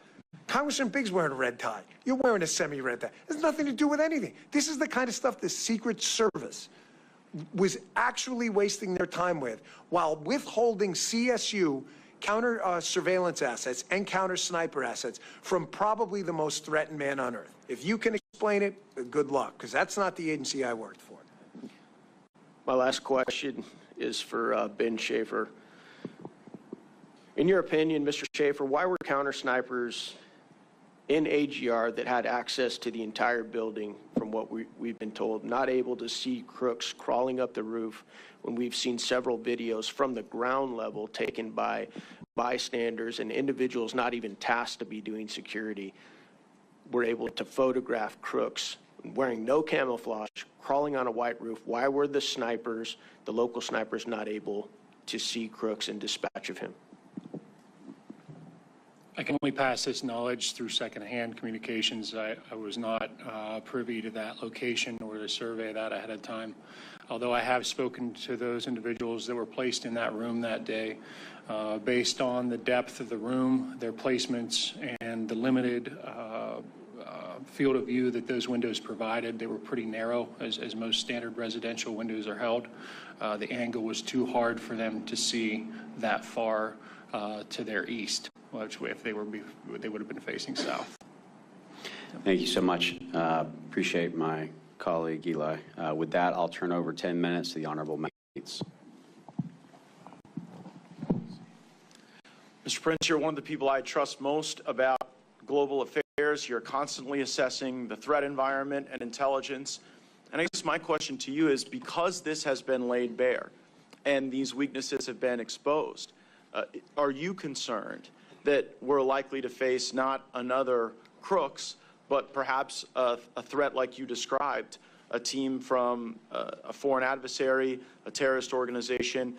Congressman Biggs wearing a red tie. You're wearing a semi-red tie. It has nothing to do with anything. This is the kind of stuff the Secret Service was actually wasting their time with while withholding CSU counter surveillance assets and counter sniper assets from probably the most threatened man on earth. If you can explain it, good luck, because that's not the agency I worked for. My last question is for Ben Schaefer. In your opinion, Mr. Schaefer, why were counter snipers in AGR that had access to the entire building, from what we've been told, not able to see crooks crawling up the roof when we've seen several videos from the ground level taken by bystanders and individuals not even tasked to be doing security were able to photograph crooks wearing no camouflage, crawling on a white roof? Why were the snipers, the local snipers, not able to see crooks and dispatch of him? I can only pass this knowledge through secondhand communications. I was not privy to that location or to survey that ahead of time. Although I have spoken to those individuals that were placed in that room that day, based on the depth of the room, their placements, and the limited field of view that those windows provided. They were pretty narrow, as most standard residential windows are held. The angle was too hard for them to see that far to their east, which if they would have been facing south. Thank you so much. Appreciate my colleague Eli. With that, I'll turn over 10 minutes to the Honorable Mates. Mr. Prince, you're one of the people I trust most about global affairs. You're constantly assessing the threat environment and intelligence. And I guess my question to you is, because this has been laid bare and these weaknesses have been exposed, are you concerned that we're likely to face not another Crooks, but perhaps a threat like you described, a team from a foreign adversary, a terrorist organization,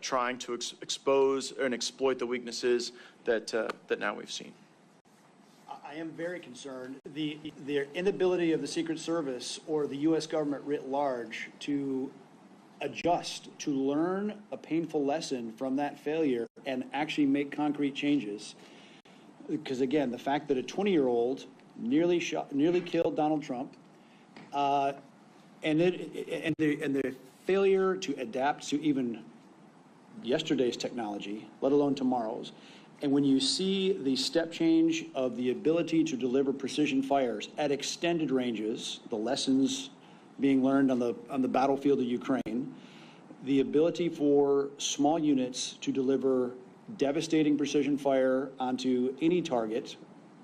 trying to expose and exploit the weaknesses that now we've seen? I I am very concerned. The inability of the Secret Service or the U.S. government writ large to adjust, to learn a painful lesson from that failure and actually make concrete changes. Because again, the fact that a 20-year-old nearly killed Donald Trump, and the failure to adapt to even yesterday's technology, let alone tomorrow's. And when you see the step change of the ability to deliver precision fires at extended ranges, the lessons being learned on the battlefield of Ukraine, the ability for small units to deliver devastating precision fire onto any target,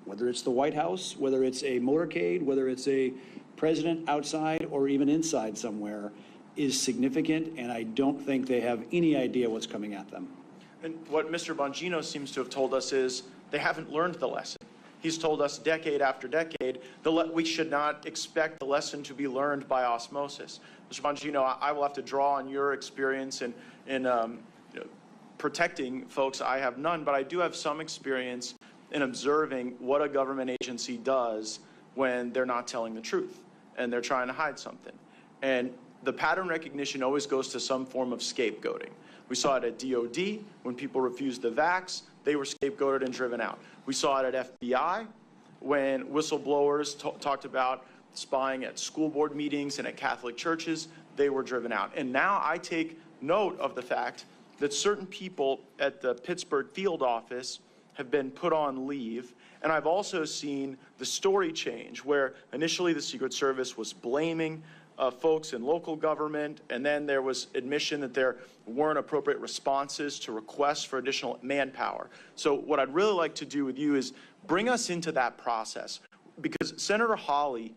whether it's the White House, whether it's a motorcade, whether it's a president outside or even inside somewhere, is significant, and I don't think they have any idea what's coming at them. And what Mr. Bongino seems to have told us is they haven't learned the lesson. He's told us decade after decade we should not expect the lesson to be learned by osmosis. Mr. Bongino, I will have to draw on your experience in protecting folks. I have none, but I do have some experience in observing what a government agency does when they're not telling the truth and they're trying to hide something. And the pattern recognition always goes to some form of scapegoating. We saw it at DOD when people refused the vax, they were scapegoated and driven out. We saw it at FBI when whistleblowers talked about spying at school board meetings and at Catholic churches, they were driven out. And now I take note of the fact that certain people at the Pittsburgh field office have been put on leave. And I've also seen the story change where initially the Secret Service was blaming folks in local government, and then there was admission that there weren't appropriate responses to requests for additional manpower. So what I'd really like to do with you is bring us into that process, because Senator Hawley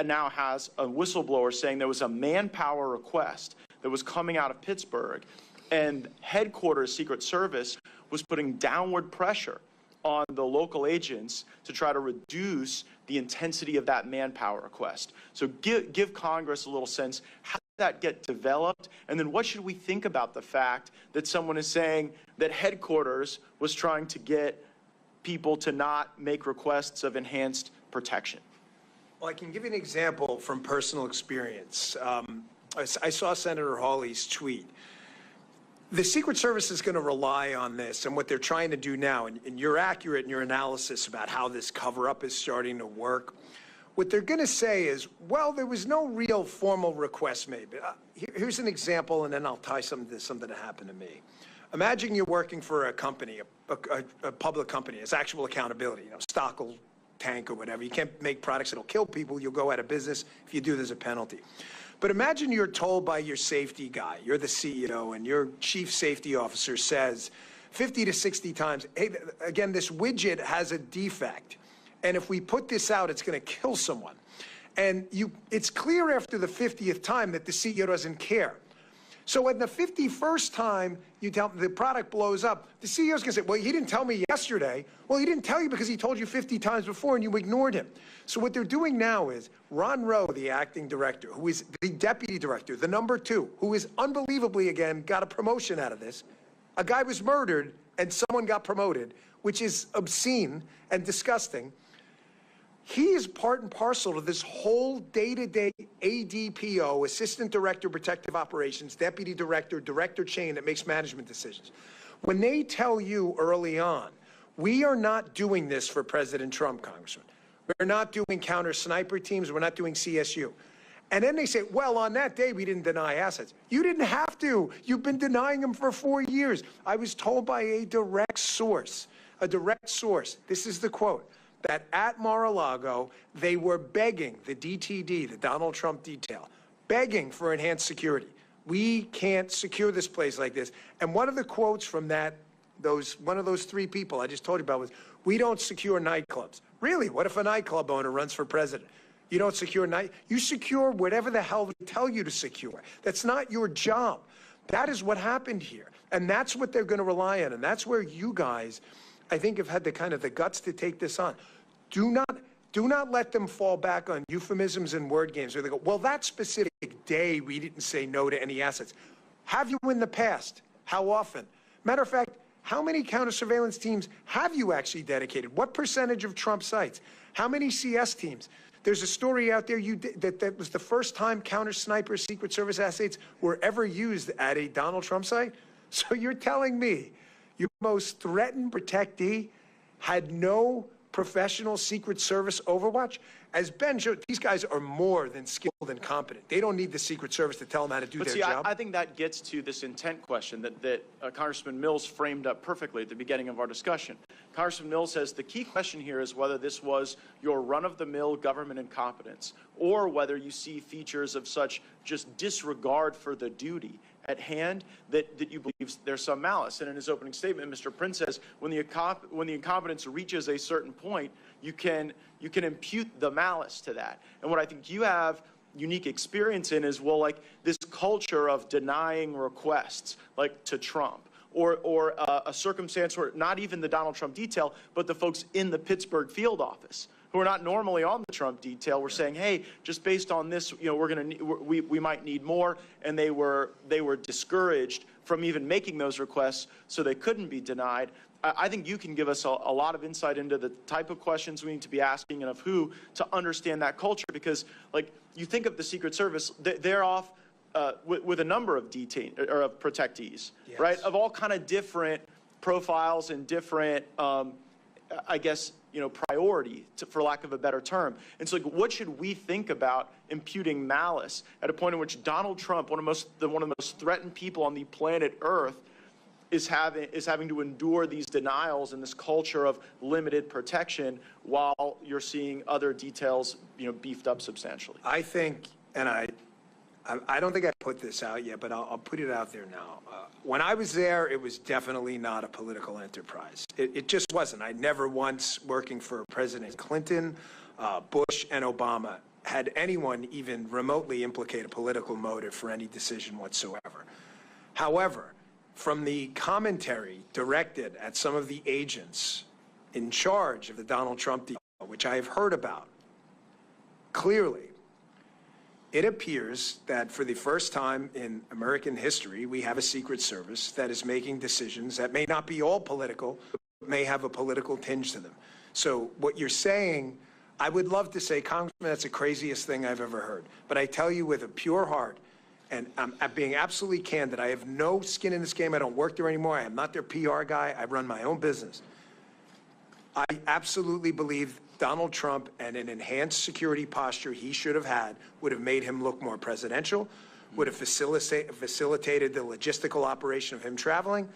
now has a whistleblower saying there was a manpower request that was coming out of Pittsburgh, and headquarters Secret Service was putting downward pressure on the local agents to try to reduce the intensity of that manpower request. So give Congress a little sense, how did that get developed? And then what should we think about the fact that someone is saying that headquarters was trying to get people to not make requests of enhanced protection? Well, I can give you an example from personal experience. I saw Senator Hawley's tweet. The Secret Service is going to rely on this and what they're trying to do now, and you're accurate in your analysis about how this cover-up is starting to work. What they're going to say is, well, there was no real formal request made. But here's an example, and then I'll tie something to something that happened to me. Imagine you're working for a company, a public company. It's actual accountability. Stock will tank or whatever. You can't make products that'll kill people. You'll go out of business. If you do, there's a penalty. But imagine you're told by your safety guy, you're the CEO, and your chief safety officer says 50 to 60 times, hey, again, this widget has a defect, and if we put this out, it's going to kill someone. And it's clear after the 50th time that the CEO doesn't care. So at the 51st time you tell the product blows up, the CEO's going to say, well, he didn't tell me yesterday. Well, he didn't tell you because he told you 50 times before and you ignored him. So what they're doing now is Ron Rowe, the acting director, who is the deputy director, the number 2, who is unbelievably, again, got a promotion out of this. A guy was murdered and someone got promoted, which is obscene and disgusting. He is part and parcel to this whole day-to-day ADPO, Assistant Director, Protective Operations, Deputy Director, Director chain that makes management decisions. When they tell you early on, we are not doing this for President Trump, Congressman. We're not doing counter-sniper teams. We're not doing CSU. And then they say, well, on that day, we didn't deny assets. You didn't have to. You've been denying them for 4 years. I was told by a direct source, this is the quote, that at Mar-a-Lago, they were begging the DTD, the Donald Trump detail, begging for enhanced security. We can't secure this place like this. And one of the quotes from one of those 3 people I just told you about was, we don't secure nightclubs. Really? What if a nightclub owner runs for president? You don't secure you secure whatever the hell they tell you to secure. That's not your job. That is what happened here. And that's what they're going to rely on. And that's where you guys, I think, have had the guts to take this on. Do not let them fall back on euphemisms and word games where they go, well, that specific day we didn't say no to any assets. Have you in the past? How often? Matter of fact, How many counter-surveillance teams have you actually dedicated? What percentage of Trump sites? How many CS teams? There's a story out there that was the first time counter-sniper Secret Service assets were ever used at a Donald Trump site. So you're telling me your most threatened protectee had no professional Secret Service overwatch? As Ben showed, these guys are more than skilled and competent. They don't need the Secret Service to tell them how to do their job. I think that gets to this intent question that Congressman Mills framed up perfectly at the beginning of our discussion. Congressman Mills says the key question here is whether this was your run-of-the-mill government incompetence or whether you see features of such just disregard for the duty at hand that you believe there's some malice. And in his opening statement, Mr. Prince says when the incompetence reaches a certain point, you can impute the malice to that. And what I think you have unique experience in is, well, like this culture of denying requests, like to Trump, or a circumstance where not even the Donald Trump detail, but the folks in the Pittsburgh field office who are not normally on the Trump detail were saying, hey, just based on this, you know, we might need more, and they were discouraged from even making those requests, so they couldn't be denied. I think you can give us a lot of insight into the type of questions we need to be asking and of who to understand that culture, because, like, you think of the Secret Service, they're off with a number of protectees, yes, right, of all kind of different profiles and different, I guess, you know, priority, for lack of a better term. And so, like, what should we think about imputing malice at a point in which Donald Trump, one of the most threatened people on the planet Earth, is having to endure these denials and this culture of limited protection while you're seeing other details, you know, beefed up substantially? I think, and I don't think I put this out yet, but I'll put it out there now. When I was there, it was definitely not a political enterprise. It just wasn't. I never once, working for President Clinton, Bush, and Obama, had anyone even remotely implicate a political motive for any decision whatsoever. However, from the commentary directed at some of the agents in charge of the Donald Trump deal, which I have heard about, clearly, it appears that for the first time in American history, we have a Secret Service that is making decisions that may not be all political, but may have a political tinge to them. So what you're saying, I would love to say, Congressman, that's the craziest thing I've ever heard. But I tell you with a pure heart, and I'm being absolutely candid, I have no skin in this game. I don't work there anymore. I am not their PR guy. I run my own business. I absolutely believe Donald Trump and an enhanced security posture he should have had would have made him look more presidential, would have facilitated the logistical operation of him traveling.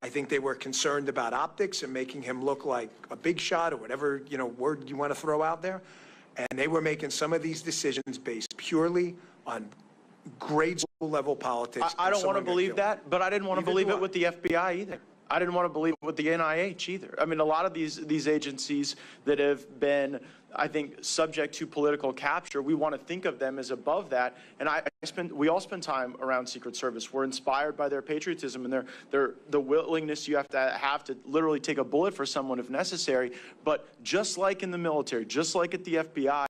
I think they were concerned about optics and making him look like a big shot or whatever, you know, word you want to throw out there. And they were making some of these decisions based purely on grade school level politics. I don't want to believe that, but I didn't want to believe it with the FBI either. I didn't want to believe it with the NIH either. I mean, a lot of these agencies that have been, I think, subject to political capture, we want to think of them as above that. And we all spend time around Secret Service. We're inspired by their patriotism and the willingness you have to literally take a bullet for someone if necessary. But just like in the military, just like at the FBI,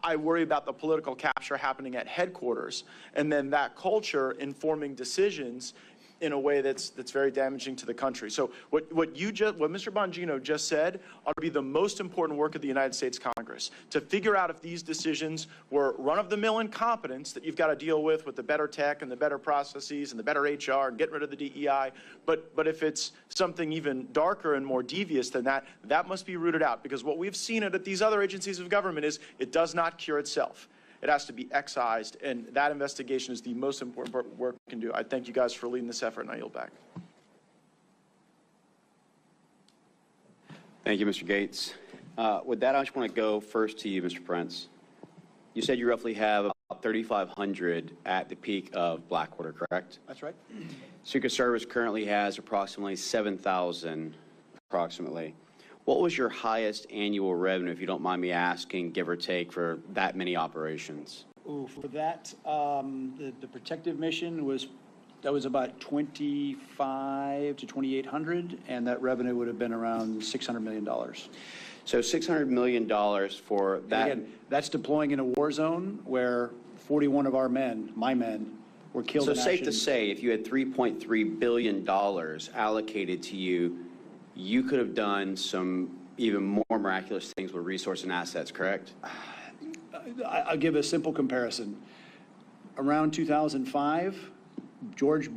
I worry about the political capture happening at headquarters, and then that culture informing decisions in a way that's very damaging to the country. So what Mr. Bongino just said ought to be the most important work of the United States Congress, to figure out if these decisions were run-of-the-mill incompetence that you've got to deal with the better tech and the better processes and the better HR and getting rid of the DEI. But if it's something even darker and more devious than that, that must be rooted out, because what we've seen at these other agencies of government is it does not cure itself. It has to be excised, and that investigation is the most important work we can do. I thank you guys for leading this effort, and I yield back. Thank you, Mr. Gates. With that, I just want to go first to you, Mr. Prince. You said you roughly have about 3,500 at the peak of Blackwater, correct? That's right. Secret Service currently has approximately 7,000, approximately. What was your highest annual revenue, if you don't mind me asking, give or take, for that many operations? Ooh, for that, the protective mission was about 2,500 to 2,800, and that revenue would have been around $600 million. So $600 million for that. Again, that's deploying in a war zone where 41 of our men, my men, were killed So in safe action. to say, if you had $3.3 billion allocated to you, you could have done some even more miraculous things with resource and assets, correct? I'll give a simple comparison. Around 2005, George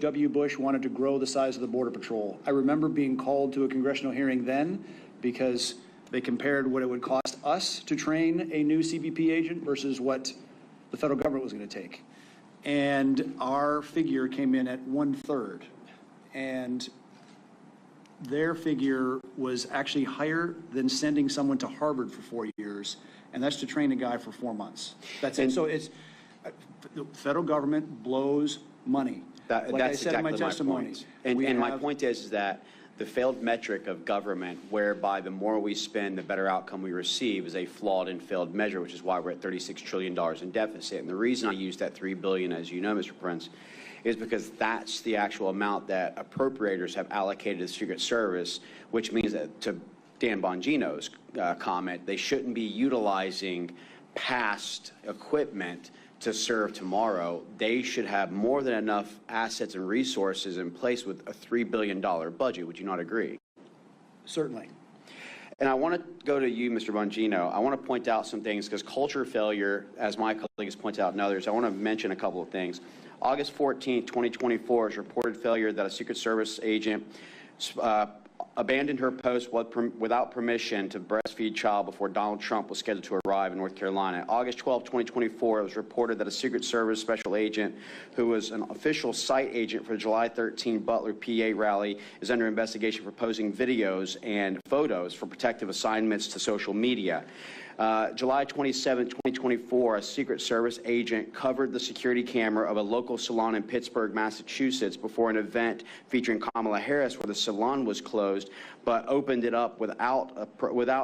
W. Bush wanted to grow the size of the Border Patrol. I remember being called to a congressional hearing then because they compared what it would cost us to train a new CBP agent versus what the federal government was going to take. And our figure came in at 1/3. And their figure was actually higher than sending someone to Harvard for 4 years, and that's to train a guy for 4 months. That's it. So it's, the federal government blows money. Like I said in my testimony. And my point is that the failed metric of government, whereby the more we spend, the better outcome we receive, is a flawed and failed measure, which is why we're at $36 trillion in deficit. And the reason I use that $3 billion, as you know, Mr. Prince, is because that's the actual amount that appropriators have allocated to the Secret Service, which means that, to Dan Bongino's comment, they shouldn't be utilizing past equipment to serve tomorrow. They should have more than enough assets and resources in place with a $3 billion budget. Would you not agree? Certainly. And I want to go to you, Mr. Bongino. I want to point out some things because culture failure, as my colleagues point out and others, I want to mention a couple of things. August 14, 2024 is reported failure that a Secret Service agent abandoned her post without permission to breastfeed child before Donald Trump was scheduled to arrive in North Carolina. August 12, 2024, it was reported that a Secret Service special agent who was an official site agent for the July 13 Butler PA rally is under investigation for posting videos and photos for protective assignments to social media. July 27, 2024, a Secret Service agent covered the security camera of a local salon in Pittsburgh, Massachusetts, before an event featuring Kamala Harris where the salon was closed, but opened it up without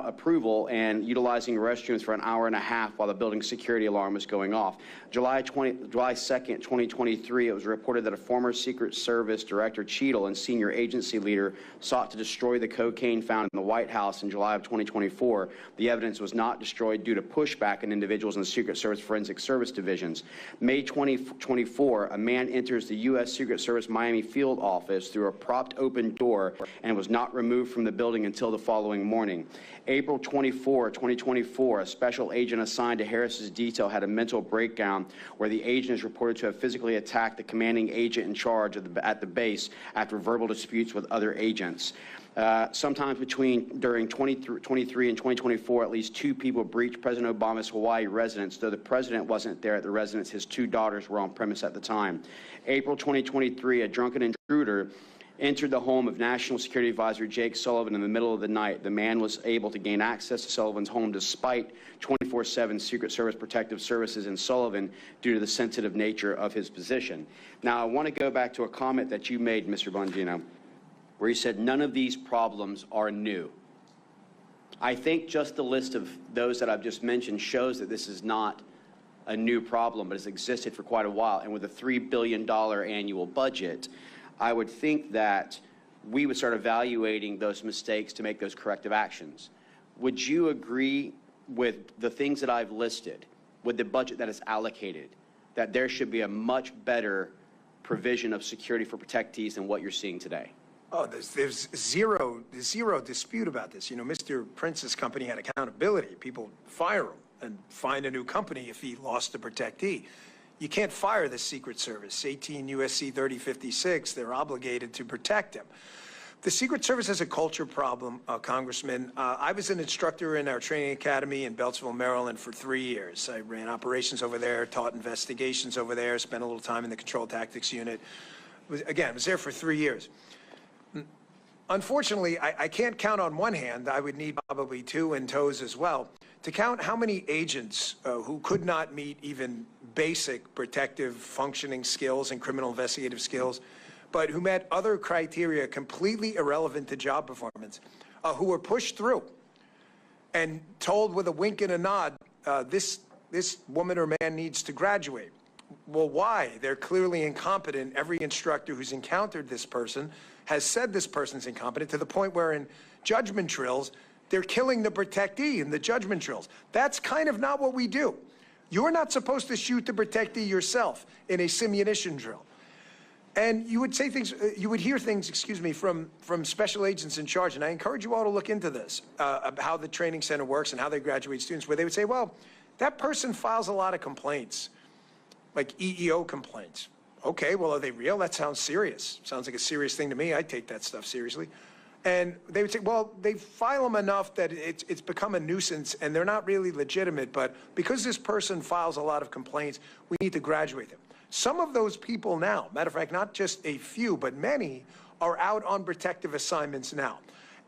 approval and utilizing restrooms for an hour and a half while the building's security alarm was going off. July 2nd, 2023, it was reported that a former Secret Service Director Cheadle and senior agency leader sought to destroy the cocaine found in the White House in July of 2024. The evidence was not destroyed due to pushback in individuals in the Secret Service Forensic Service divisions. May 2024, a man enters the U.S. Secret Service Miami field office through a propped open door and was not removed from the building until the following morning. April 24, 2024, a special agent assigned to Harris's detail had a mental breakdown where the agent is reported to have physically attacked the commanding agent in charge at the base after verbal disputes with other agents. Sometimes during 2023 and 2024, at least 2 people breached President Obama's Hawaii residence. Though the president wasn't there at the residence, his 2 daughters were on premise at the time. April 2023, a drunken intruder entered the home of National Security Advisor Jake Sullivan in the middle of the night. The man was able to gain access to Sullivan's home despite 24/7 Secret Service protective services in Sullivan due to the sensitive nature of his position. Now, I want to go back to a comment that you made, Mr. Bongino, where you said none of these problems are new. I think just the list of those that I've just mentioned shows that this is not a new problem, but it's existed for quite a while. And with a $3 billion annual budget, I would think that we would start evaluating those mistakes to make those corrective actions. Would you agree with the things that I've listed, with the budget that is allocated, that there should be a much better provision of security for protectees than what you're seeing today? Oh, there's zero dispute about this. You know, Mr. Prince's company had accountability. People fire him and find a new company if he lost a protectee. You can't fire the Secret Service. 18 U.S.C. 3056, they're obligated to protect him. The Secret Service has a culture problem, Congressman. I was an instructor in our training academy in Beltsville, Maryland for 3 years. I ran operations over there, taught investigations over there, spent a little time in the Control Tactics Unit. Again, I was there for 3 years. Unfortunately, I can't count on one hand, I would need probably 2 and toes as well, to count how many agents who could not meet even basic protective functioning skills and criminal investigative skills, but who met other criteria completely irrelevant to job performance, who were pushed through and told with a wink and a nod, this woman or man needs to graduate. Well, why? They're clearly incompetent. Every instructor who's encountered this person has said this person's incompetent, to the point where in judgment drills, they're killing the protectee in the judgment drills. That's kind of not what we do. You're not supposed to shoot the protectee yourself in a simunition drill. And you would say things, you would hear things, excuse me, from special agents in charge, and I encourage you all to look into this, how the training center works and how they graduate students, where they would say, well, that person files a lot of complaints, like EEO complaints. Okay, well, are they real? That sounds serious. Sounds like a serious thing to me. I take that stuff seriously. And they would say, well, they file them enough that it's become a nuisance and they're not really legitimate, but because this person files a lot of complaints, we need to graduate them. Some of those people now, matter of fact, not just a few, but many, are out on protective assignments now.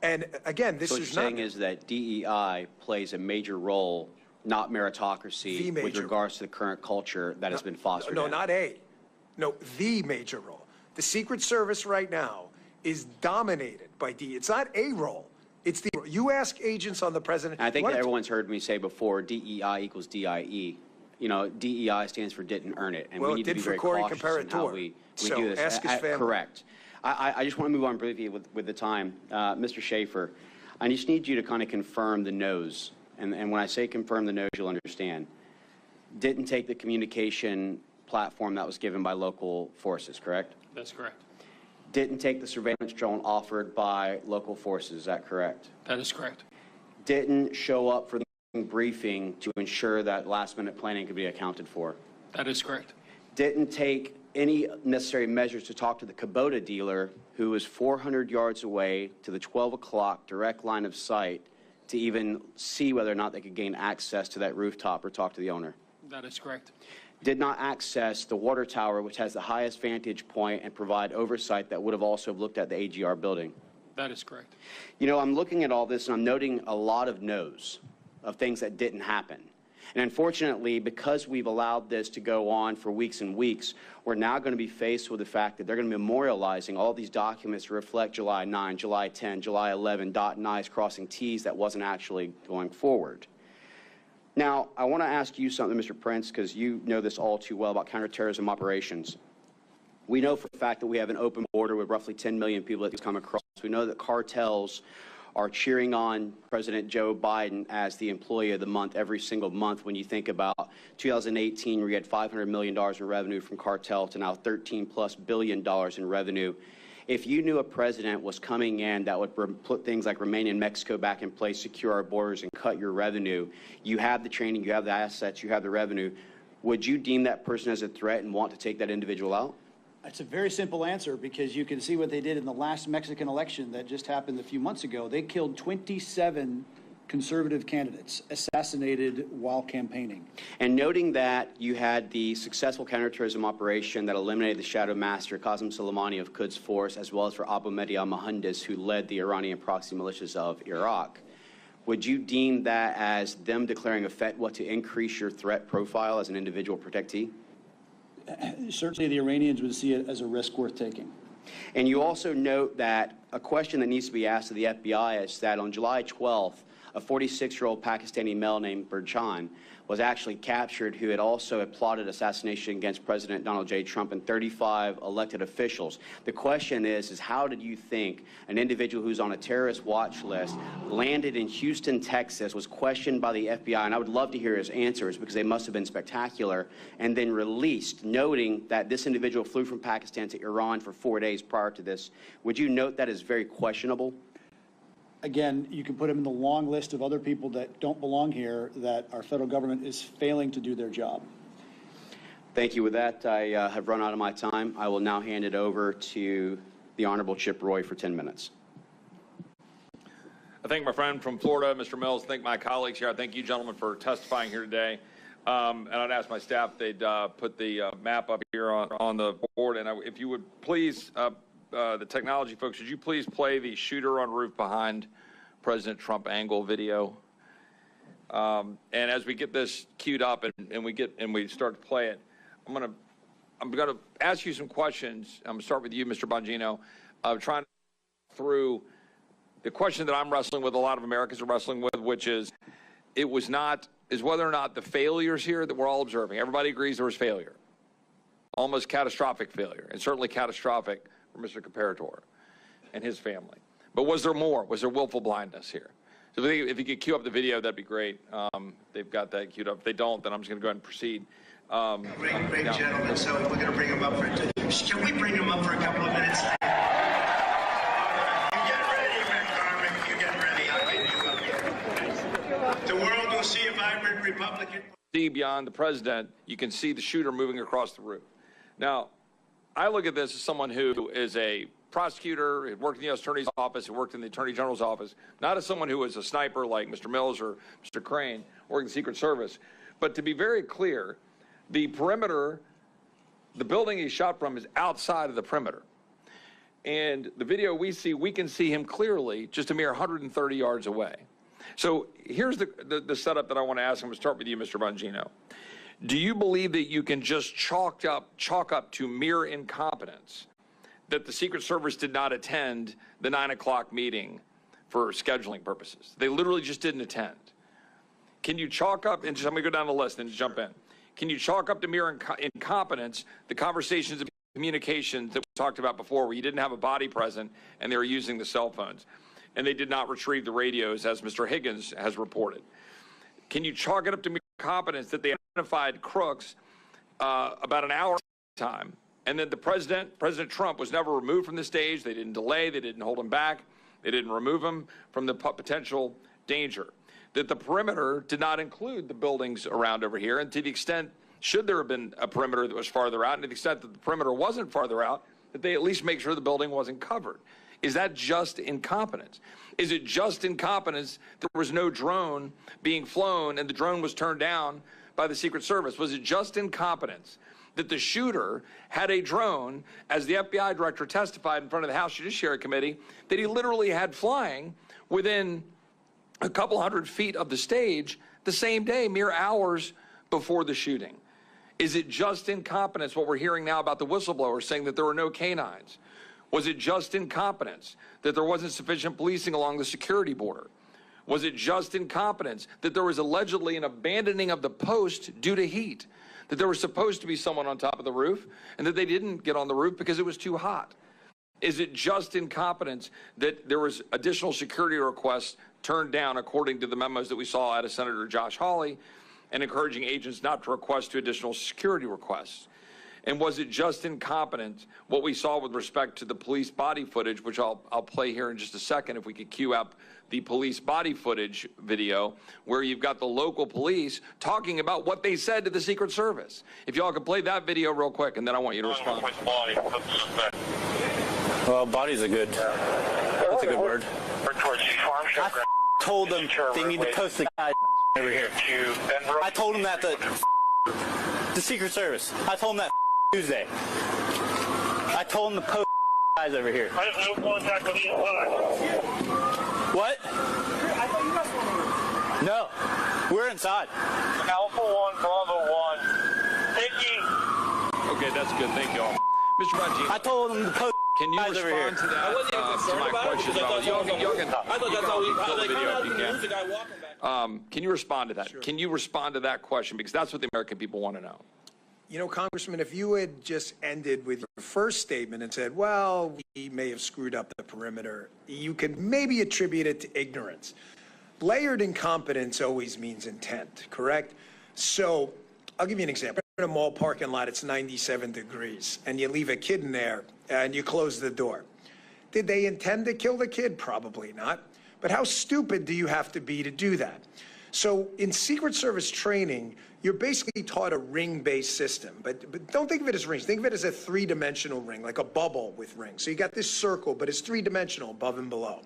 And again, this so what is you're not... saying is that DEI plays a major role, not meritocracy, with regards to the current culture that has been fostered. No, not a. No, the major role. The Secret Service right now is dominated by DEI. It's not a role. It's the... You ask agents on the president... And I think that everyone's heard me say before, DEI equals DIE. You know, DEI stands for didn't earn it, and well, we need to be very cautious in how we do this. Ask his family. Correct. I just want to move on briefly with the time. Mr. Schaefer, I just need you to kind of confirm the no's. And when I say confirm the no's, you'll understand. Didn't take the communication platform that was given by local forces, correct? That's correct. Didn't take the surveillance drone offered by local forces, is that correct? That is correct. Didn't show up for the briefing to ensure that last-minute planning could be accounted for. That is correct. Didn't take any necessary measures to talk to the Kubota dealer, who was 400 yards away to the 12 o'clock direct line of sight to even see whether or not they could gain access to that rooftop or talk to the owner. That is correct. Did not access the water tower, which has the highest vantage point, and provide oversight that would have also looked at the AGR building. That is correct. You know, I'm looking at all this and I'm noting a lot of no's, of things that didn't happen. And unfortunately, because we've allowed this to go on for weeks and weeks, we're now going to be faced with the fact that they're going to be memorializing all these documents to reflect July 9, July 10, July 11, dotting I's, crossing T's that wasn't actually going forward. Now, I want to ask you something, Mr. Prince, because you know this all too well about counterterrorism operations. We know for a fact that we have an open border with roughly 10 million people that come across. We know that cartels are cheering on President Joe Biden as the employee of the month every single month when you think about 2018, where you had $500 million in revenue from cartel to now $13+ billion in revenue. If you knew a president was coming in that would put things like remain in Mexico back in place, secure our borders, and cut your revenue, you have the training, you have the assets, you have the revenue, would you deem that person as a threat and want to take that individual out? It's a very simple answer, because you can see what they did in the last Mexican election that just happened a few months ago. They killed 27 conservative candidates, assassinated while campaigning. And noting that you had the successful counterterrorism operation that eliminated the shadow master, Qasem Soleimani of Quds Force, as well as for Abu Mahdi al-Mohandes, who led the Iranian proxy militias of Iraq, would you deem that as them declaring a fatwa to increase your threat profile as an individual protectee? Certainly the Iranians would see it as a risk worth taking. And you also note that a question that needs to be asked of the FBI is that on July 12th, a 46-year-old Pakistani male named Burchan was actually captured, who had also plotted assassination against President Donald J. Trump and 35 elected officials. The question is how did you think an individual who's on a terrorist watch list, landed in Houston, Texas, was questioned by the FBI, and I would love to hear his answers because they must have been spectacular, and then released, noting that this individual flew from Pakistan to Iran for 4 days prior to this. Would you note that as very questionable? Again, you can put them in the long list of other people that don't belong here, that our federal government is failing to do their job. Thank you. With that, I have run out of my time. I will now hand it over to the Honorable Chip Roy for 10 minutes. I thank my friend from Florida, Mr. Mills. Thank my colleagues here. I thank you, gentlemen, for testifying here today. And I'd ask my staff they'd put the map up here on the board. And if you would please, the technology folks, would you please play the shooter on roof behind President Trump angle video? And as we get this queued up and we start to play it, I'm gonna ask you some questions. I'm gonna start with you, Mr. Bongino, trying through the question that I'm wrestling with, a lot of Americans are wrestling with, which is whether or not the failures here that we're all observing. Everybody agrees there was failure, almost catastrophic failure, and certainly catastrophic for Mr. Comparator and his family. But was there more? Was there willful blindness here? So if you could cue up the video, that'd be great. They've got that queued up. If they don't, then I'm just going to go ahead and proceed. Great gentlemen. So we're going to bring him up for. Can we bring him up for a couple of minutes? You get ready, McCormick. You get ready. I'll get you up here. The world will see a vibrant Republican. See beyond the president, you can see the shooter moving across the roof. Now, I look at this as someone who is a prosecutor, who worked in the U.S. Attorney's Office, who worked in the Attorney General's office, not as someone who was a sniper like Mr. Mills or Mr. Crane, or the Secret Service. But to be very clear, the perimeter, the building he shot from is outside of the perimeter. And the video we see, we can see him clearly just a mere 130 yards away. So here's the setup that I want to ask. I'm going to start with you, Mr. Bongino. Do you believe that you can just chalk up to mere incompetence that the Secret Service did not attend the 9 o'clock meeting for scheduling purposes? They literally just didn't attend. Can you chalk up, and just, I'm going to go down the list and just jump in. Can you chalk up to mere incompetence the conversations and communications that we talked about before, where you didn't have a body present and they were using the cell phones, and they did not retrieve the radios, as Mr. Higgins has reported? Can you chalk it up to mere incompetence that they identified crooks about an hour time, and then President Trump was never removed from the stage? They didn't delay, they didn't hold him back, they didn't remove him from the potential danger. That the perimeter did not include the buildings around over here, and to the extent, should there have been a perimeter that was farther out, and to the extent that the perimeter wasn't farther out, that they at least make sure the building wasn't covered. Is that just incompetence? Is it just incompetence that there was no drone being flown and the drone was turned down by the Secret Service? Was it just incompetence that the shooter had a drone, as the FBI director testified in front of the House Judiciary Committee, that he literally had flying within a couple hundred feet of the stage the same day, mere hours before the shooting? Is it just incompetence, what we're hearing now about the whistleblower saying that there were no canines? Was it just incompetence that there wasn't sufficient policing along the security border? Was it just incompetence that there was allegedly an abandoning of the post due to heat? That there was supposed to be someone on top of the roof and that they didn't get on the roof because it was too hot? Is it just incompetence that there was additional security requests turned down, according to the memos that we saw out of Senator Josh Hawley, and encouraging agents not to request additional security requests? And was it just incompetence what we saw with respect to the police body footage, which I'll play here in just a second, if we could cue up the police body footage video, where you've got the local police talking about what they said to the Secret Service? If y'all could play that video real quick, and then I want you to respond. Well, bodies are good. That's a good word. I told them they need to post the guy over here. I told them that the Secret Service. I told them that Tuesday. I told them to post guys over here. I have no contact with the inside. What? I thought you guys were. No, we're inside. Alpha 1, Bravo 1. Thank you. Okay, that's good. Thank you all. Mr. Bongino, I told them to post. Can you respond to that? I wasn't even concerned about it because I thought that's how we walking back. Can you respond to that? Sure. Can you respond to that question? Because that's what the American people want to know. You know, Congressman, if you had just ended with your first statement and said, well, we may have screwed up the perimeter, you could maybe attribute it to ignorance. Layered incompetence always means intent, correct? So I'll give you an example. In a mall parking lot, it's 97 degrees, and you leave a kid in there, and you close the door. Did they intend to kill the kid? Probably not. But how stupid do you have to be to do that? So in Secret Service training, you're basically taught a ring-based system. But don't think of it as rings. Think of it as a three-dimensional ring, like a bubble with rings. So you got this circle, but it's three-dimensional above and below.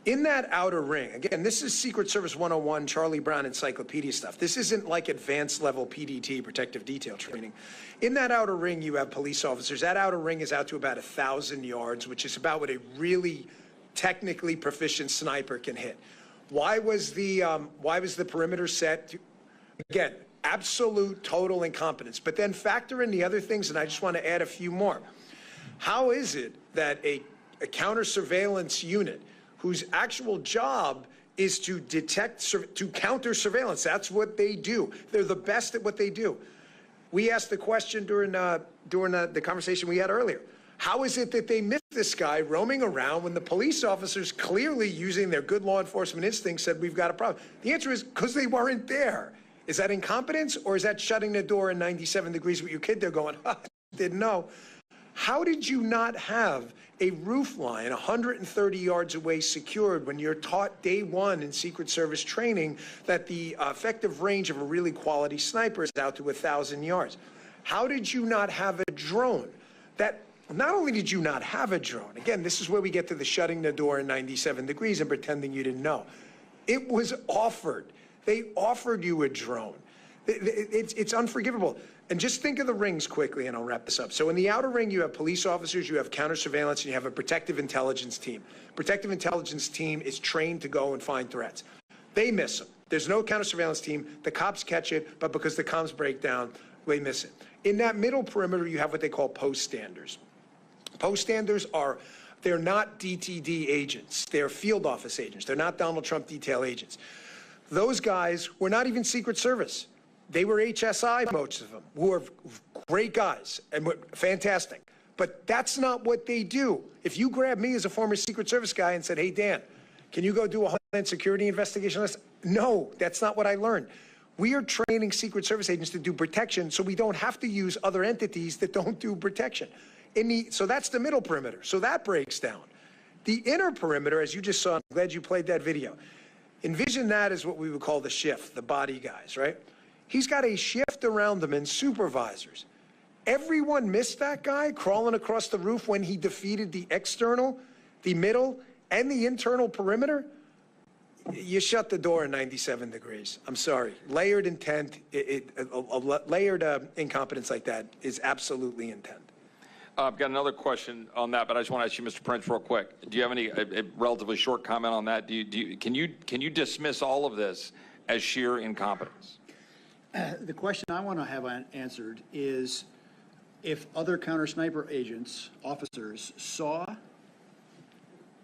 In that outer ring, again, this is Secret Service 101, Charlie Brown encyclopedia stuff. This isn't like advanced level PDT, protective detail training. In that outer ring, you have police officers. That outer ring is out to about 1,000 yards, which is about what a really technically proficient sniper can hit. Why was the perimeter set to, again, absolute total incompetence? But then factor in the other things, and I just want to add a few more. How is it that a counter surveillance unit whose actual job is to detect, to counter surveillance, that's what they do. They're the best at what they do. We asked the question during the conversation we had earlier. How is it that they missed this guy roaming around when the police officers, clearly using their good law enforcement instincts, said we've got a problem? The answer is because they weren't there. Is that incompetence, or is that shutting the door in 97 degrees with your kid there going, didn't know? How did you not have a roof line 130 yards away secured when you're taught day one in Secret Service training that the effective range of a really quality sniper is out to 1,000 yards? How did you not have a drone? That not only did you not have a drone, again, this is where we get to the shutting the door in 97 degrees and pretending you didn't know. It was offered. They offered you a drone. It's unforgivable. And just think of the rings quickly, and I'll wrap this up. So in the outer ring, you have police officers, you have counter surveillance, and you have a protective intelligence team. Protective intelligence team is trained to go and find threats. They miss them. There's no counter surveillance team. The cops catch it, but because the comms break down, they miss it. In that middle perimeter, you have what they call post standers. Post standers they're not DTD agents. They're field office agents. They're not Donald Trump detail agents. Those guys were not even Secret Service. They were HSI, most of them, who are great guys and were fantastic. But that's not what they do. If you grab me as a former Secret Service guy and said, hey, Dan, can you go do a Homeland Security investigation on this? No, that's not what I learned. We are training Secret Service agents to do protection so we don't have to use other entities that don't do protection. So that's the middle perimeter. So that breaks down. The inner perimeter, as you just saw, I'm glad you played that video. Envision that as what we would call the shift, the body guys, right? He's got a shift around them and supervisors. Everyone missed that guy crawling across the roof when he defeated the external, the middle, and the internal perimeter. You shut the door in 97 degrees. I'm sorry. Layered intent, layered incompetence like that is absolutely intent. I've got another question on that, but I just want to ask you, Mr. Prince, real quick. Do you have a relatively short comment on that? Can you dismiss all of this as sheer incompetence? The question I want to have answered is if other counter sniper agents, officers, saw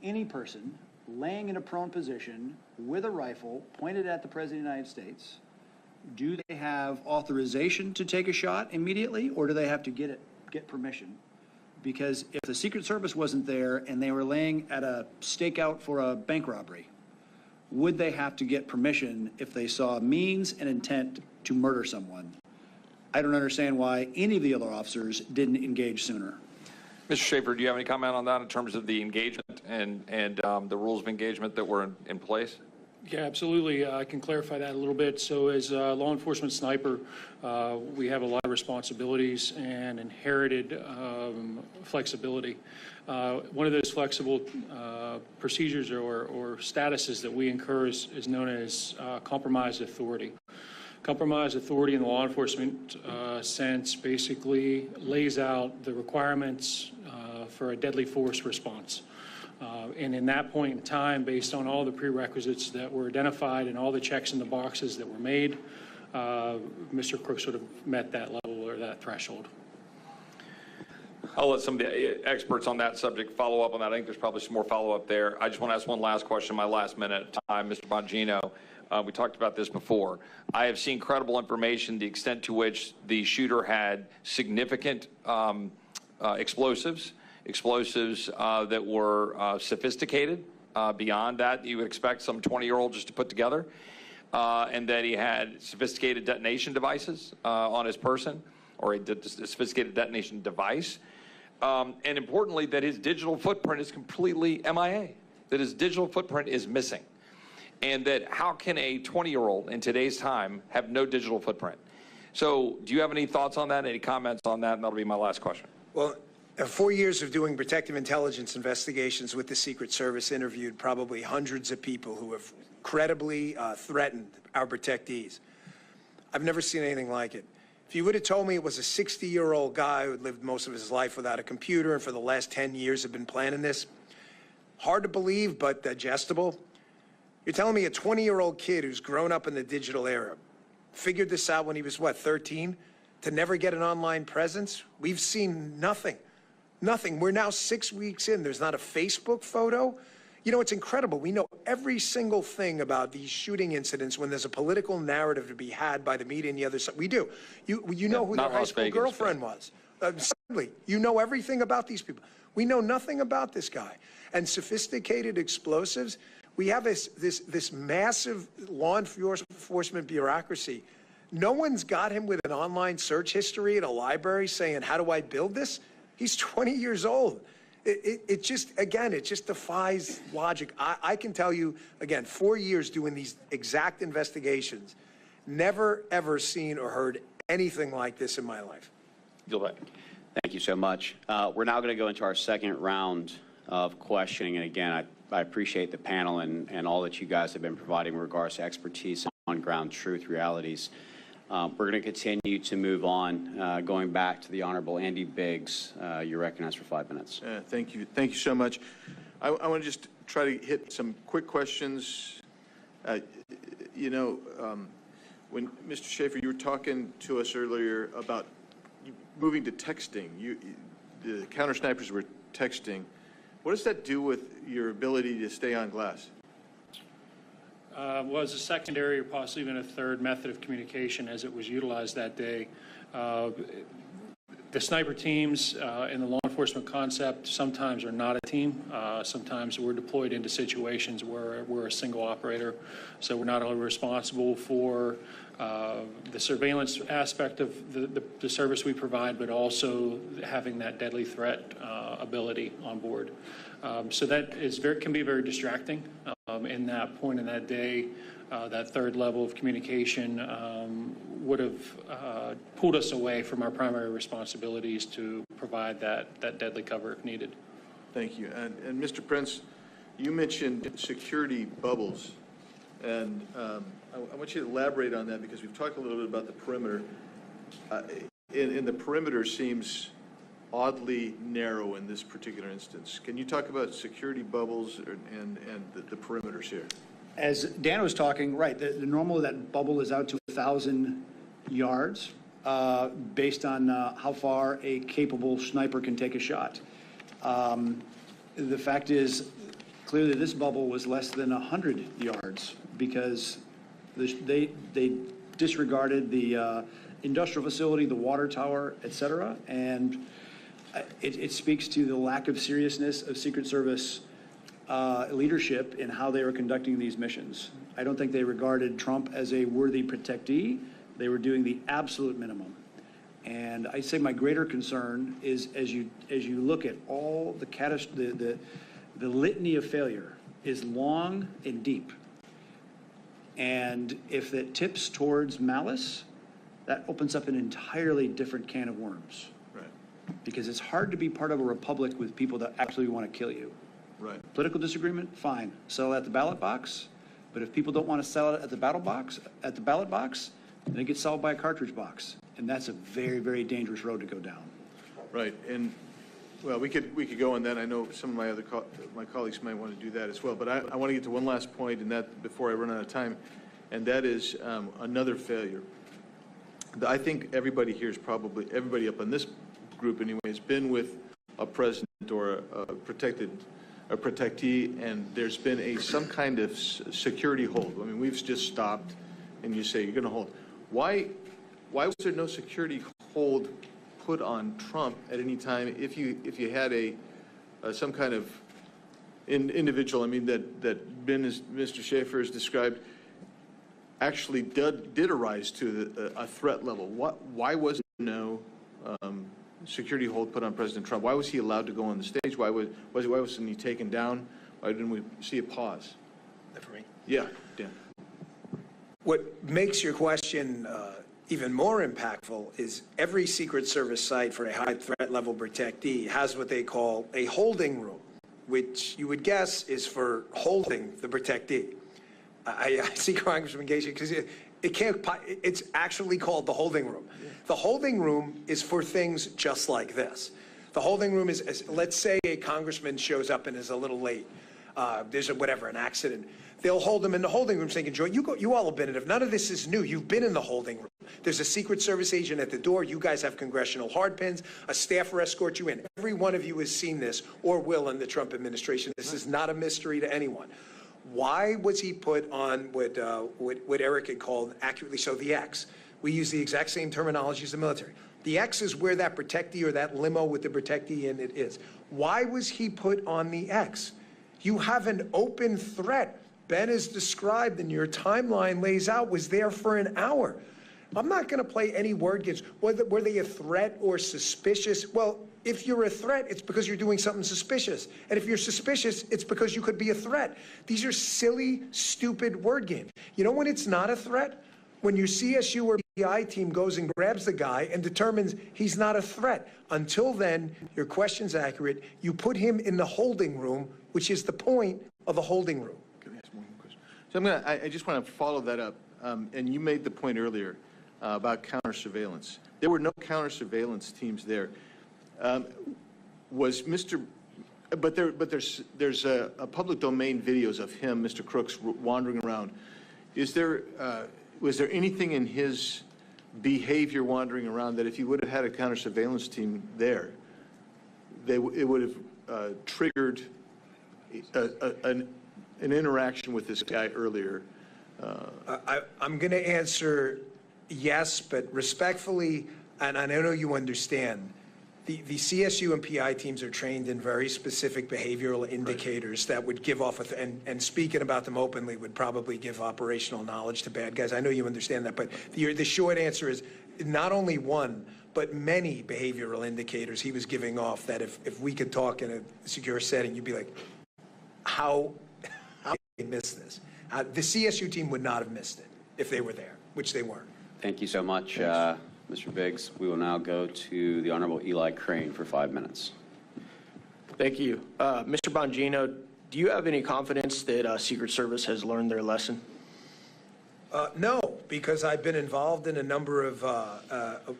any person laying in a prone position with a rifle pointed at the President of the United States, do they have authorization to take a shot immediately, or do they have to get permission? Because if the Secret Service wasn't there and they were laying at a stakeout for a bank robbery, would they have to get permission if they saw means and intent to murder someone? I don't understand why any of the other officers didn't engage sooner. Mr. Schaefer, do you have any comment on that in terms of the engagement and the rules of engagement that were in place? Yeah, absolutely. I can clarify that a little bit. So as a law enforcement sniper, we have a lot of responsibilities and inherited flexibility. One of those flexible procedures or statuses that we incur is known as compromised authority. Compromised authority in the law enforcement sense basically lays out the requirements for a deadly force response. And in that point in time, based on all the prerequisites that were identified and all the checks in the boxes that were made, Mr. Crook sort of met that level or that threshold. I'll let some of the experts on that subject follow up on that. I think there's probably some more follow up there. I just want to ask one last question, my last minute time, Mr. Bongino. We talked about this before. I have seen credible information, the extent to which the shooter had significant explosives that were sophisticated beyond that you would expect some 20-year-old just to put together, and that he had sophisticated detonation devices on his person, or a sophisticated detonation device, and importantly, that his digital footprint is completely MIA, that his digital footprint is missing, and that how can a 20-year-old in today's time have no digital footprint? So do you have any thoughts on that, any comments on that? And that'll be my last question. Well, 4 years of doing protective intelligence investigations with the Secret Service, interviewed probably hundreds of people who have credibly threatened our protectees. I've never seen anything like it. If you would have told me it was a 60-year-old guy who had lived most of his life without a computer and for the last 10 years had been planning this, hard to believe but digestible. You're telling me a 20-year-old kid who's grown up in the digital era figured this out when he was, what, 13? To never get an online presence? We've seen nothing. Nothing. We're now 6 weeks in. There's not a Facebook photo. You know, it's incredible. We know every single thing about these shooting incidents when there's a political narrative to be had by the media and the other side. We do. You know who their high school girlfriend was. Suddenly, you know everything about these people. We know nothing about this guy. And sophisticated explosives, we have this massive law enforcement bureaucracy. No one's got him with an online search history at a library saying, how do I build this? He's 20 years old. It just defies logic. I can tell you, again, 4 years doing these exact investigations, never, ever seen or heard anything like this in my life. Thank you so much. We're now going to go into our second round of questioning. And again, I appreciate the panel and all that you guys have been providing in regards to expertise on ground truth realities. We're going to continue to move on, going back to the Honorable Andy Biggs. You're recognized for 5 minutes. Thank you. Thank you so much. I want to just try to hit some quick questions. When Mr. Schaefer, you were talking to us earlier about moving to texting. The counter snipers were texting. What does that do with your ability to stay on glass? Was a secondary or possibly even a third method of communication as it was utilized that day. The sniper teams in the law enforcement concept sometimes are not a team. Sometimes we're deployed into situations where we're a single operator. So we're not only responsible for the surveillance aspect of the service we provide, but also having that deadly threat ability on board. So that can be very distracting in that point in that day. That third level of communication would have pulled us away from our primary responsibilities to provide that deadly cover if needed. Thank you. And Mr. Prince, you mentioned security bubbles. And I want you to elaborate on that because we've talked a little bit about the perimeter. And the perimeter seems oddly narrow in this particular instance. Can you talk about security bubbles and the perimeters here? As Dan was talking, right, the normal that bubble is out to 1,000 yards based on how far a capable sniper can take a shot. The fact is, clearly this bubble was less than 100 yards because they disregarded the industrial facility, the water tower, et cetera, and it speaks to the lack of seriousness of Secret Service leadership in how they were conducting these missions. I don't think they regarded Trump as a worthy protectee. They were doing the absolute minimum. And I say my greater concern is as you look at all the litany of failure is long and deep. And if it tips towards malice, that opens up an entirely different can of worms. Right. Because it's hard to be part of a republic with people that absolutely want to kill you. Right. Political disagreement, fine. Sell it at the ballot box. But if people don't want to sell it at the ballot box, then it gets sold by a cartridge box. And that's a very, very dangerous road to go down. Right. And well, we could go on that. I know some of my colleagues might want to do that as well. But I want to get to one last point, and that before I run out of time, and that is another failure. I think everybody here is probably everybody up in this group anyway has been with a president or a protectee, and there's been some kind of security hold. I mean, we've just stopped, and you say you're going to hold. Why was there no security hold put on Trump at any time if you had some kind of individual? I mean, that Mr. Schaefer has described actually did arise to a threat level. Why was there no security hold put on President Trump? Why was he allowed to go on the stage? Why wasn't he taken down? Why didn't we see a pause? For me? Yeah, Dan. What makes your question even more impactful is every Secret Service site for a high threat level protectee has what they call a holding room, which you would guess is for holding the protectee. I see Congressman Gacy because it's actually called the holding room. Yeah. The holding room is for things just like this. The holding room is let's say a congressman shows up and is a little late. There's an accident. They'll hold him in the holding room saying, "Enjoy." You all have been in it. None of this is new. You've been in the holding room. There's a Secret Service agent at the door. You guys have congressional hardpins. A staffer escorts you in. Every one of you has seen this or will in the Trump administration. This is not a mystery to anyone. Why was he put on what Eric had called accurately so the X? We use the exact same terminology as the military. The X is where that protectee or that limo with the protectee in it is. Why was he put on the X? You have an open threat. Ben is described and your timeline lays out was there for an hour. I'm not going to play any word games. Were they a threat or suspicious? Well, if you're a threat, it's because you're doing something suspicious. And if you're suspicious, it's because you could be a threat. These are silly, stupid word games. You know when it's not a threat? When your CSU or PI team goes and grabs the guy and determines he's not a threat. Until then, your question's accurate. You put him in the holding room, which is the point of a holding room. Can I ask one more question? So I just want to follow that up. And you made the point earlier about counter surveillance. There were no counter surveillance teams there. But there's a public domain videos of him, Mr. Crooks, wandering around. Was there anything in his behavior wandering around that if you would have had a counter surveillance team there, it would have triggered an interaction with this guy earlier? I'm going to answer yes, but respectfully, and I know you understand, the CSU and PI teams are trained in very specific behavioral indicators that would give off, and speaking about them openly would probably give operational knowledge to bad guys. I know you understand that, but the short answer is not only one, but many behavioral indicators he was giving off that if we could talk in a secure setting, you'd be like, how did they miss this? The CSU team would not have missed it if they were there, which they weren't. Thank you so much, Mr. Biggs. We will now go to the Honorable Eli Crane for 5 minutes. Thank you. Mr. Bongino, do you have any confidence that Secret Service has learned their lesson? No, because I've been involved in a number of,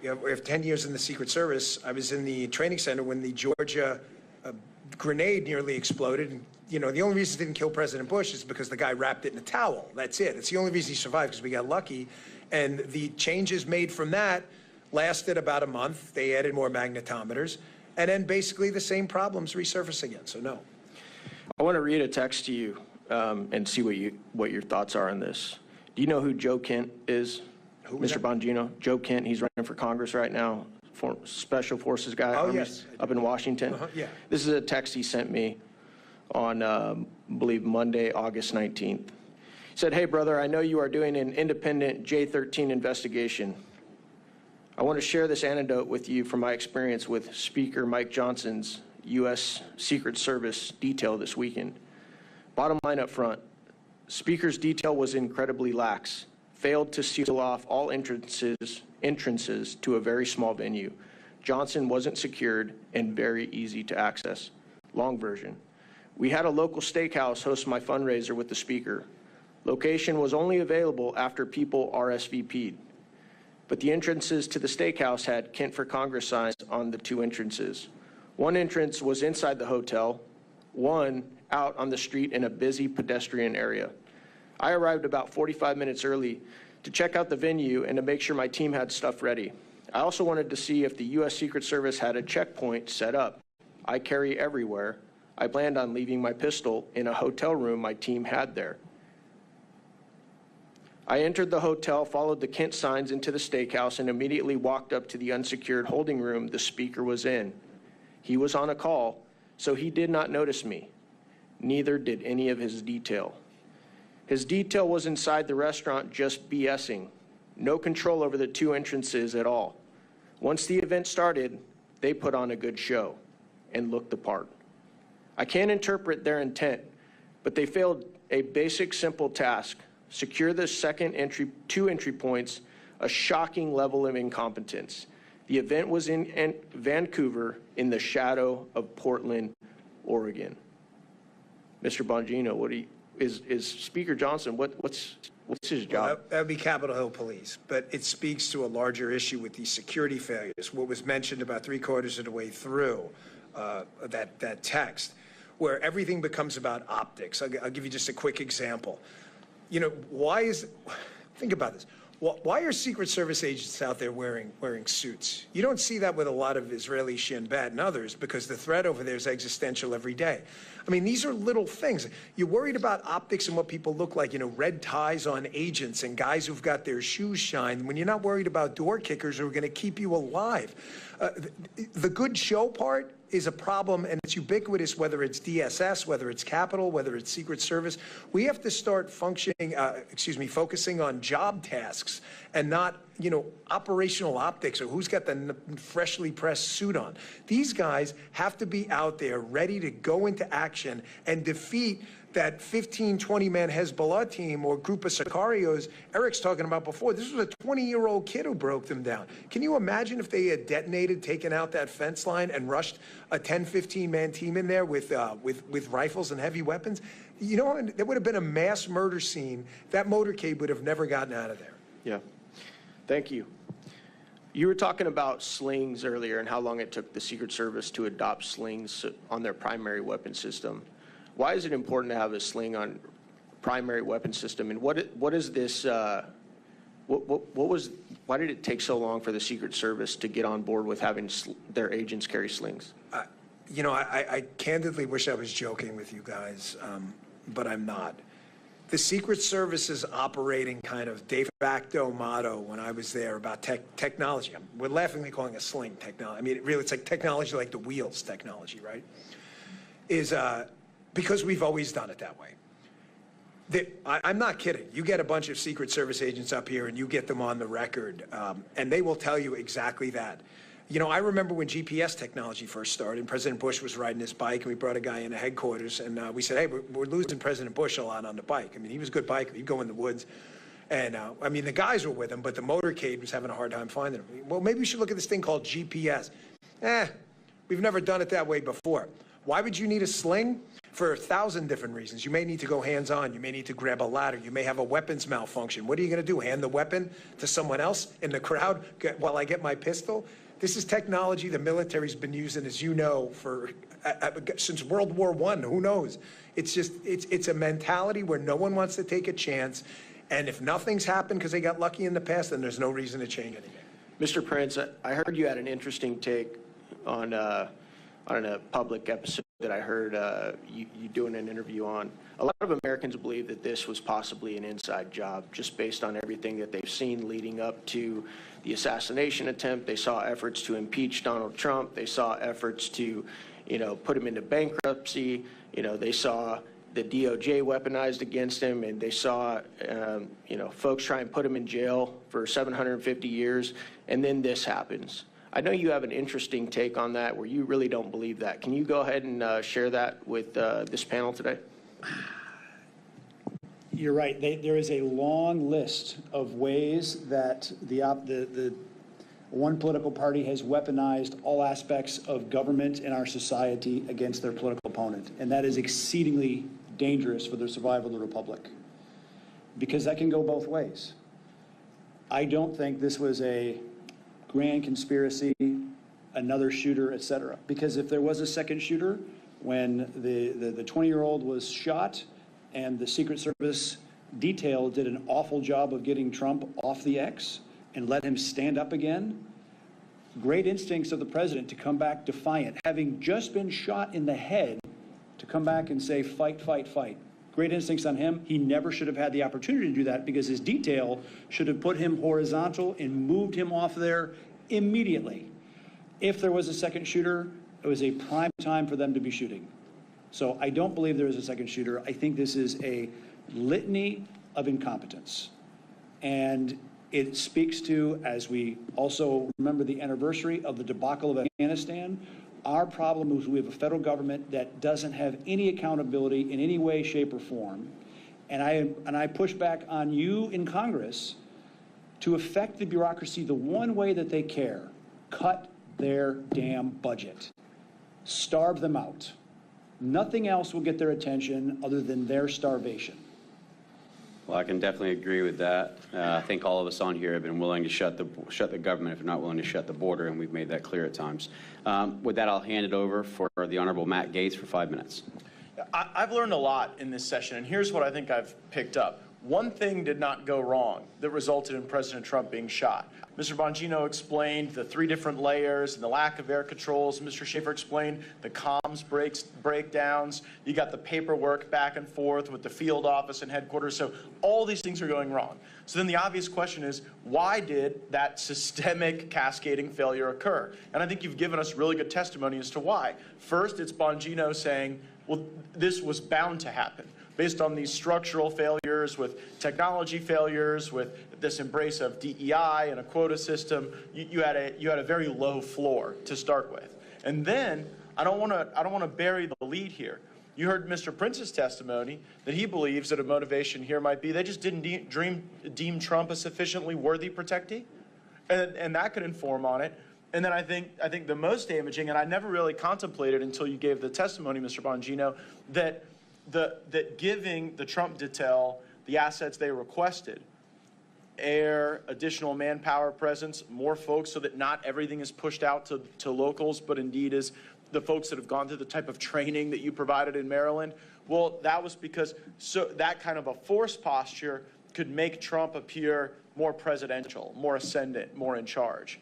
we have 10 years in the Secret Service. I was in the training center when the Georgia grenade nearly exploded. And, you know, the only reason it didn't kill President Bush is because the guy wrapped it in a towel. That's it. It's the only reason he survived, because we got lucky. And the changes made from that lasted about a month. They added more magnetometers. And then basically the same problems resurface again. So no. I want to read a text to you and see what your thoughts are on this. Do you know who Joe Kent is? Mr. Bongino? Joe Kent, he's running for Congress right now, Special Forces guy. Oh, yes. Up in Washington. Yeah. This is a text he sent me on, I believe, Monday, August 19th. He said, "Hey, brother, I know you are doing an independent J13 investigation. I want to share this anecdote with you from my experience with Speaker Mike Johnson's U.S. Secret Service detail this weekend. Bottom line up front, Speaker's detail was incredibly lax, failed to seal off all entrances to a very small venue. Johnson wasn't secured and very easy to access. Long version. We had a local steakhouse host my fundraiser with the Speaker. Location was only available after people RSVP'd. But the entrances to the steakhouse had Kent for Congress signs on the two entrances. One entrance was inside the hotel, one out on the street in a busy pedestrian area. I arrived about 45 minutes early to check out the venue and to make sure my team had stuff ready. I also wanted to see if the U.S. Secret Service had a checkpoint set up. I carry everywhere. I planned on leaving my pistol in a hotel room my team had there. I entered the hotel, followed the Kent signs into the steakhouse, and immediately walked up to the unsecured holding room the Speaker was in. He was on a call, so he did not notice me. Neither did any of his detail. His detail was inside the restaurant just BSing. No control over the two entrances at all. Once the event started, they put on a good show and looked the part. I can't interpret their intent, but they failed a basic, simple task. Secure the two entry points, a shocking level of incompetence. The event was in Vancouver in the shadow of Portland, Oregon. Mr. Bongino, is Speaker Johnson, what's his job? Well, that would be Capitol Hill Police, but it speaks to a larger issue with these security failures. What was mentioned about 3/4 of the way through that text, where everything becomes about optics. I'll give you just a quick example. You know, think about this. Why are Secret Service agents out there wearing suits? You don't see that with a lot of Israeli Shin Bet and others because the threat over there is existential every day. I mean, these are little things. You're worried about optics and what people look like, you know, red ties on agents and guys who've got their shoes shined when you're not worried about door kickers who are going to keep you alive. The good show part is a problem, and it's ubiquitous, whether it's DSS, whether it's Capitol, whether it's Secret Service. We have to start focusing on job tasks and not, you know, operational optics or who's got the freshly pressed suit on. These guys have to be out there ready to go into action and defeat that 15, 20-man Hezbollah team or group of Sicarios Eric's talking about before. This was a 20-year-old kid who broke them down. Can you imagine if they had detonated, taken out that fence line, and rushed a 10, 15-man team in there with rifles and heavy weapons? You know, there would have been a mass murder scene. That motorcade would have never gotten out of there. Yeah. Thank you. You were talking about slings earlier and how long it took the Secret Service to adopt slings on their primary weapon system. Why is it important to have a sling on primary weapon system? And what is this? Why did it take so long for the Secret Service to get on board with having their agents carry slings? You know, I candidly wish I was joking with you guys, but I'm not. The Secret Service's operating kind of de facto motto when I was there about technology, we're laughingly calling it sling technology. I mean, it's like technology like the wheels technology, right? Is because we've always done it that way. I'm not kidding. You get a bunch of Secret Service agents up here and you get them on the record, and they will tell you exactly that. You know, I remember when GPS technology first started, and President Bush was riding his bike, and we brought a guy into headquarters, and we said, hey, we're losing President Bush a lot on the bike. I mean, he was a good biker. He'd go in the woods. And, I mean, the guys were with him, but the motorcade was having a hard time finding him. Well, maybe we should look at this thing called GPS. We've never done it that way before. Why would you need a sling? For 1,000 different reasons. You may need to go hands-on. You may need to grab a ladder. You may have a weapons malfunction. What are you going to do, hand the weapon to someone else in the crowd while I get my pistol? This is technology the military's been using, as you know, since World War I. Who knows? It's just, it's a mentality where no one wants to take a chance. And if nothing's happened because they got lucky in the past, then there's no reason to change anything. Mr. Prince, I heard you had an interesting take on a public episode that I heard you doing an interview on. A lot of Americans believe that this was possibly an inside job, just based on everything that they've seen leading up to the assassination attempt. They saw efforts to impeach Donald Trump. They saw efforts to, you know, put him into bankruptcy. You know, they saw the DOJ weaponized against him, and they saw, you know, folks try and put him in jail for 750 years, and then this happens. I know you have an interesting take on that where you really don't believe that. Can you go ahead and share that with this panel today? You're right. There is a long list of ways that the one political party has weaponized all aspects of government in our society against their political opponent. And that is exceedingly dangerous for the survival of the republic, because that can go both ways. I don't think this was a grand conspiracy, another shooter, et cetera. Because if there was a second shooter, when the 20-year-old was shot and the Secret Service detail did an awful job of getting Trump off the X and let him stand up again, great instincts of the president to come back defiant, having just been shot in the head, to come back and say, fight, fight, fight. Great instincts on him. He never should have had the opportunity to do that, because his detail should have put him horizontal and moved him off there immediately. If there was a second shooter, it was a prime time for them to be shooting. So I don't believe there is a second shooter. I think this is a litany of incompetence. And it speaks to, as we also remember the anniversary of the debacle of Afghanistan, our problem is we have a federal government that doesn't have any accountability in any way, shape, or form. And I push back on you in Congress to affect the bureaucracy the one way that they care: cut their damn budget. Starve them out. Nothing else will get their attention other than their starvation. Well, I can definitely agree with that. I think all of us on here have been willing to shut the government if they're not willing to shut the border, and we've made that clear at times. With that, I'll hand it over for the Honorable Matt Gaetz for 5 minutes. I've learned a lot in this session, and here's what I think I've picked up. one thing did not go wrong that resulted in President Trump being shot. Mr. Bongino explained the 3 different layers and the lack of air controls. Mr. Schaefer explained the comms breakdowns. You got the paperwork back and forth with the field office and headquarters. So all these things are going wrong. So then the obvious question is, why did that systemic cascading failure occur? And I think you've given us really good testimony as to why. First, it's Bongino saying, well, this was bound to happen, based on these structural failures, with technology failures, with this embrace of DEI and a quota system. You had a very low floor to start with. And then I don't want to bury the lead here. You heard Mr. Prince's testimony that he believes that a motivation here might be they just didn't deem Trump a sufficiently worthy protectee, and that could inform on it. And then I think the most damaging, and I never really contemplated until you gave the testimony, Mr. Bongino, that giving the Trump detail the assets they requested, air, additional manpower presence, more folks, so that not everything is pushed out to locals, but indeed is the folks that have gone through the type of training that you provided in Maryland. Well, that was because that kind of a force posture could make Trump appear more presidential, more ascendant, more in charge.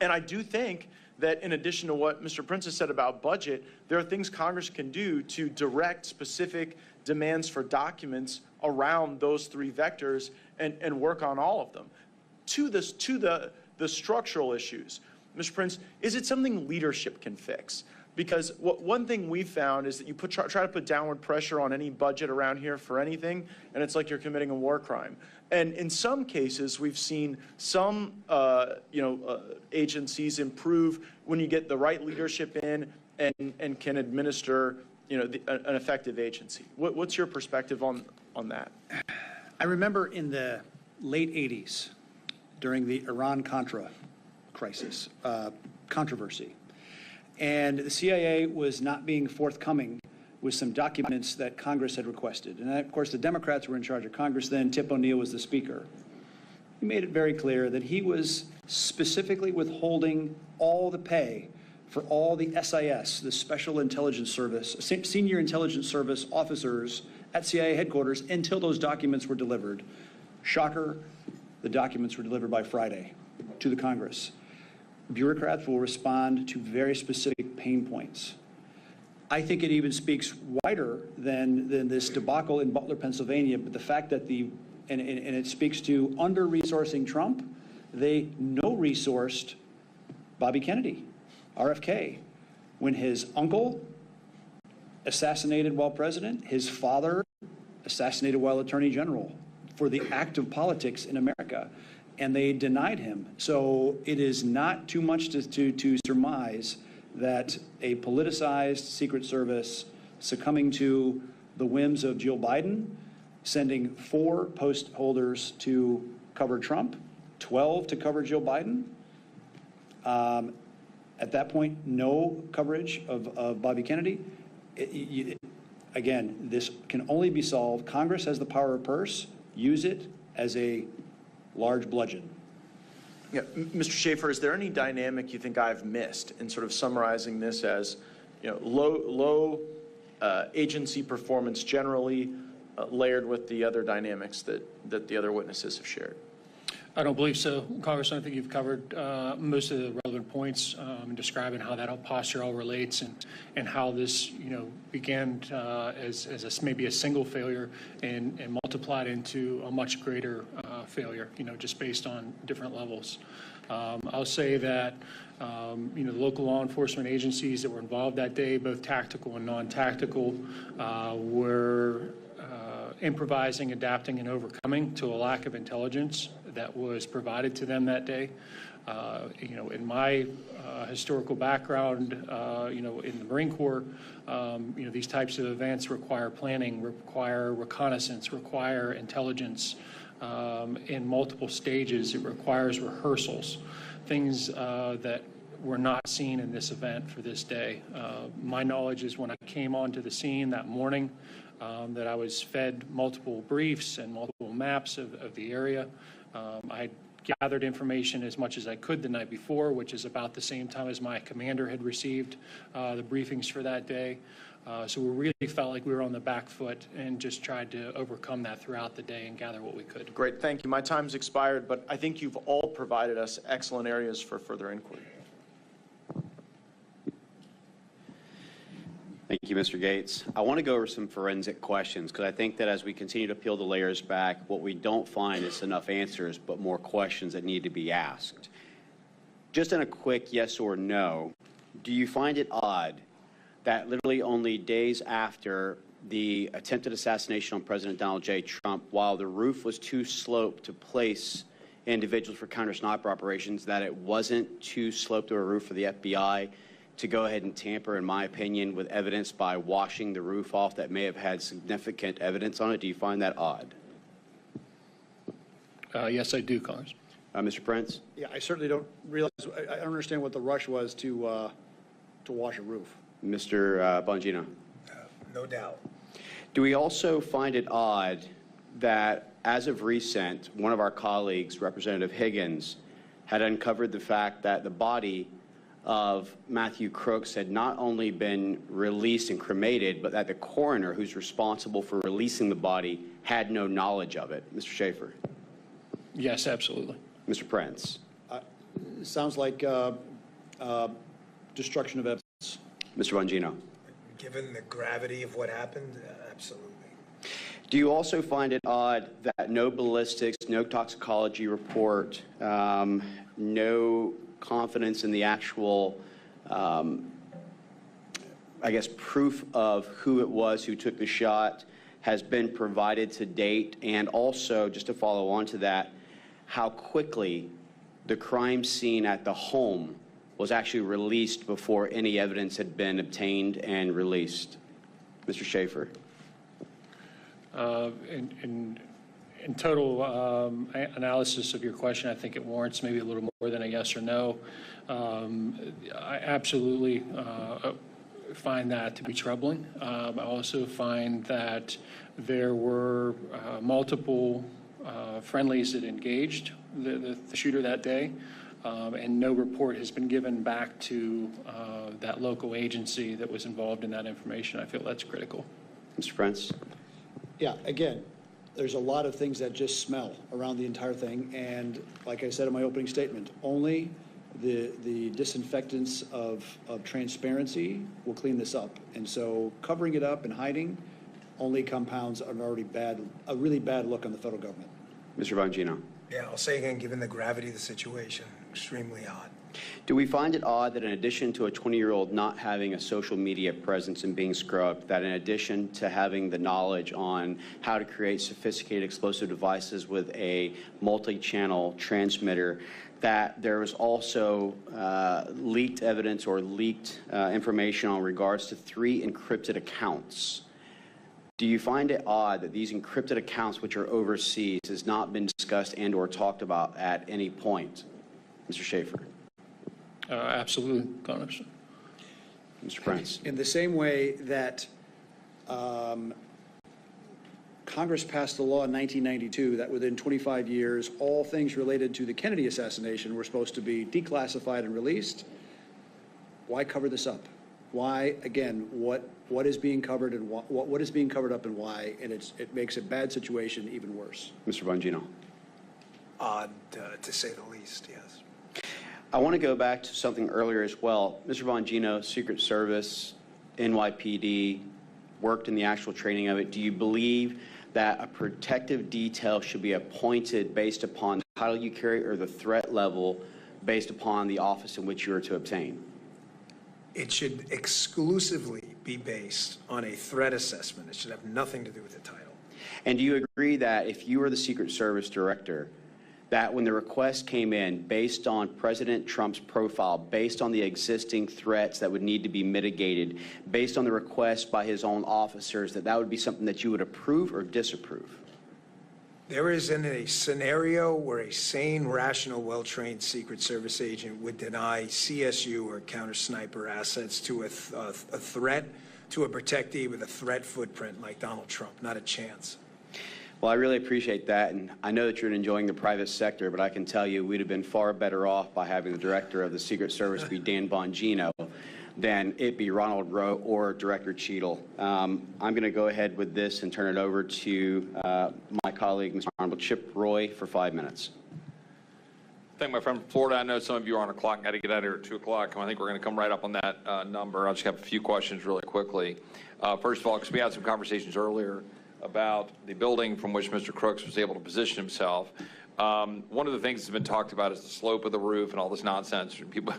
And I do think that in addition to what Mr. Prince has said about budget, there are things Congress can do to direct specific demands for documents around those 3 vectors and work on all of them. To the structural issues, Mr. Prince, is it something leadership can fix? Because one thing we've found is that you try to put downward pressure on any budget around here for anything, and it's like you're committing a war crime. And in some cases, we've seen some agencies improve when you get the right leadership in and can administer an effective agency. What's your perspective on that? I remember in the late 80s, during the Iran-Contra crisis, controversy, and the CIA was not being forthcoming with some documents that Congress had requested. And of course, the Democrats were in charge of Congress then. Tip O'Neill was the speaker. He made it very clear that he was specifically withholding all the pay for all the SIS, the Special Intelligence Service, Senior Intelligence Service officers at CIA headquarters until those documents were delivered. Shocker, the documents were delivered by Friday to the Congress. Bureaucrats will respond to very specific pain points. I think it even speaks wider than this debacle in Butler, Pennsylvania, but the fact that and it speaks to under-resourcing Trump. They no-resourced Bobby Kennedy, RFK, when his uncle assassinated while president, his father assassinated while attorney general, for the act of politics in America. And they denied him. So it is not too much to surmise that a politicized Secret Service succumbing to the whims of Jill Biden, sending 4 post holders to cover Trump, 12 to cover Jill Biden. At that point, no coverage of Bobby Kennedy. Again, this can only be solved. Congress has the power of purse. Use it as a large bludgeon. Yeah, Mr. Schaefer, is there any dynamic you think I've missed in sort of summarizing this as, low agency performance generally layered with the other dynamics that the other witnesses have shared? I don't believe so, Congressman. I think you've covered most of the relevant points in describing how that posture all relates and how this, began as maybe a single failure and multiplied into a much greater failure, just based on different levels. I'll say that, the local law enforcement agencies that were involved that day, both tactical and non-tactical, were improvising, adapting, and overcoming to a lack of intelligence that was provided to them that day. In my historical background, in the Marine Corps, these types of events require planning, require reconnaissance, require intelligence in multiple stages. It requires rehearsals, things that were not seen in this event for this day. My knowledge is when I came onto the scene that morning, that I was fed multiple briefs and multiple maps of the area. I gathered information as much as I could the night before, which is about the same time as my commander had received the briefings for that day. So we really felt like we were on the back foot and just tried to overcome that throughout the day and gather what we could. Great, thank you. My time's expired, but I think you've all provided us excellent areas for further inquiry. Thank you, Mr. Gates. I want to go over some forensic questions because I think that as we continue to peel the layers back, what we don't find is enough answers, but more questions that need to be asked. Just in a quick yes or no, do you find it odd that literally only days after the attempted assassination on President Donald J. Trump, while the roof was too sloped to place individuals for counter-sniper operations, that it wasn't too sloped to a roof for the FBI to go ahead and tamper, in my opinion, with evidence by washing the roof off that may have had significant evidence on it? Do you find that odd? Yes, I do, Congress. Mr. Prince? Yeah, I certainly don't realize, I don't understand what the rush was to wash a roof. Mr. Bongino? No doubt. Do we also find it odd that, as of recent, one of our colleagues, Representative Higgins, had uncovered the fact that the body of Matthew Crooks had not only been released and cremated, but that the coroner who's responsible for releasing the body had no knowledge of it? Mr. Schaefer? Yes, absolutely. Mr. Prince? Sounds like destruction of evidence. Mr. Bongino? Given the gravity of what happened, absolutely. Do you also find it odd that no ballistics, no toxicology report, no confidence in the actual, I guess, proof of who it was who took the shot has been provided to date? And also, just to follow on to that, how quickly the crime scene at the home was actually released before any evidence had been obtained and released? Mr. Schaefer? In total analysis of your question, I think it warrants maybe a little more than a yes or no. I absolutely find that to be troubling. I also find that there were multiple friendlies that engaged the shooter that day, and no report has been given back to that local agency that was involved in that information. I feel that's critical. Mr. Prince? Yeah, again, there's a lot of things that just smell around the entire thing, and like I said in my opening statement, only the disinfectants of transparency will clean this up. And so covering it up and hiding only compounds an already a really bad look on the federal government. Mr. Bongino? Yeah, I'll say again, given the gravity of the situation, extremely odd. Do we find it odd that in addition to a 20-year-old not having a social media presence and being scrubbed, that in addition to having the knowledge on how to create sophisticated explosive devices with a multi-channel transmitter, that there was also leaked evidence or leaked information on regards to 3 encrypted accounts? Do you find it odd that these encrypted accounts, which are overseas, has not been discussed and or talked about at any point? Mr. Schaefer? Absolutely, Congressman. Mr. Prince? In the same way that Congress passed a law in 1992 that within 25 years, all things related to the Kennedy assassination were supposed to be declassified and released, why cover this up? Why, again, what is being covered and what is being covered up and why? And it makes a bad situation even worse. Mr. Bongino? Odd, to say the least, yes. I want to go back to something earlier as well. Mr. Bongino, Secret Service, NYPD, worked in the actual training of it. Do you believe that a protective detail should be appointed based upon the title you carry or the threat level based upon the office in which you are to obtain? It should exclusively be based on a threat assessment. It should have nothing to do with the title. And do you agree that if you were the Secret Service director, that when the request came in based on President Trump's profile, based on the existing threats that would need to be mitigated, based on the request by his own officers, that would be something that you would approve or disapprove? There isn't a scenario where a sane, rational, well-trained Secret Service agent would deny CSU or counter-sniper assets to a threat, to a protectee with a threat footprint like Donald Trump. Not a chance. Well, I really appreciate that, and I know that you're enjoying the private sector, but I can tell you we'd have been far better off by having the director of the Secret Service be Dan Bongino than it be Ronald Rowe or Director Cheadle. I'm going to go ahead with this and turn it over to my colleague, Mr. Honorable Chip Roy, for 5 minutes. Thank my friend from Florida. I know some of you are on a clock. Got to get out of here at 2 o'clock. I think we're going to come right up on that number. I'll just have a few questions really quickly. First of all, because we had some conversations earlier about the building from which Mr. Crooks was able to position himself. One of the things that's been talked about is the slope of the roof and all this nonsense. People,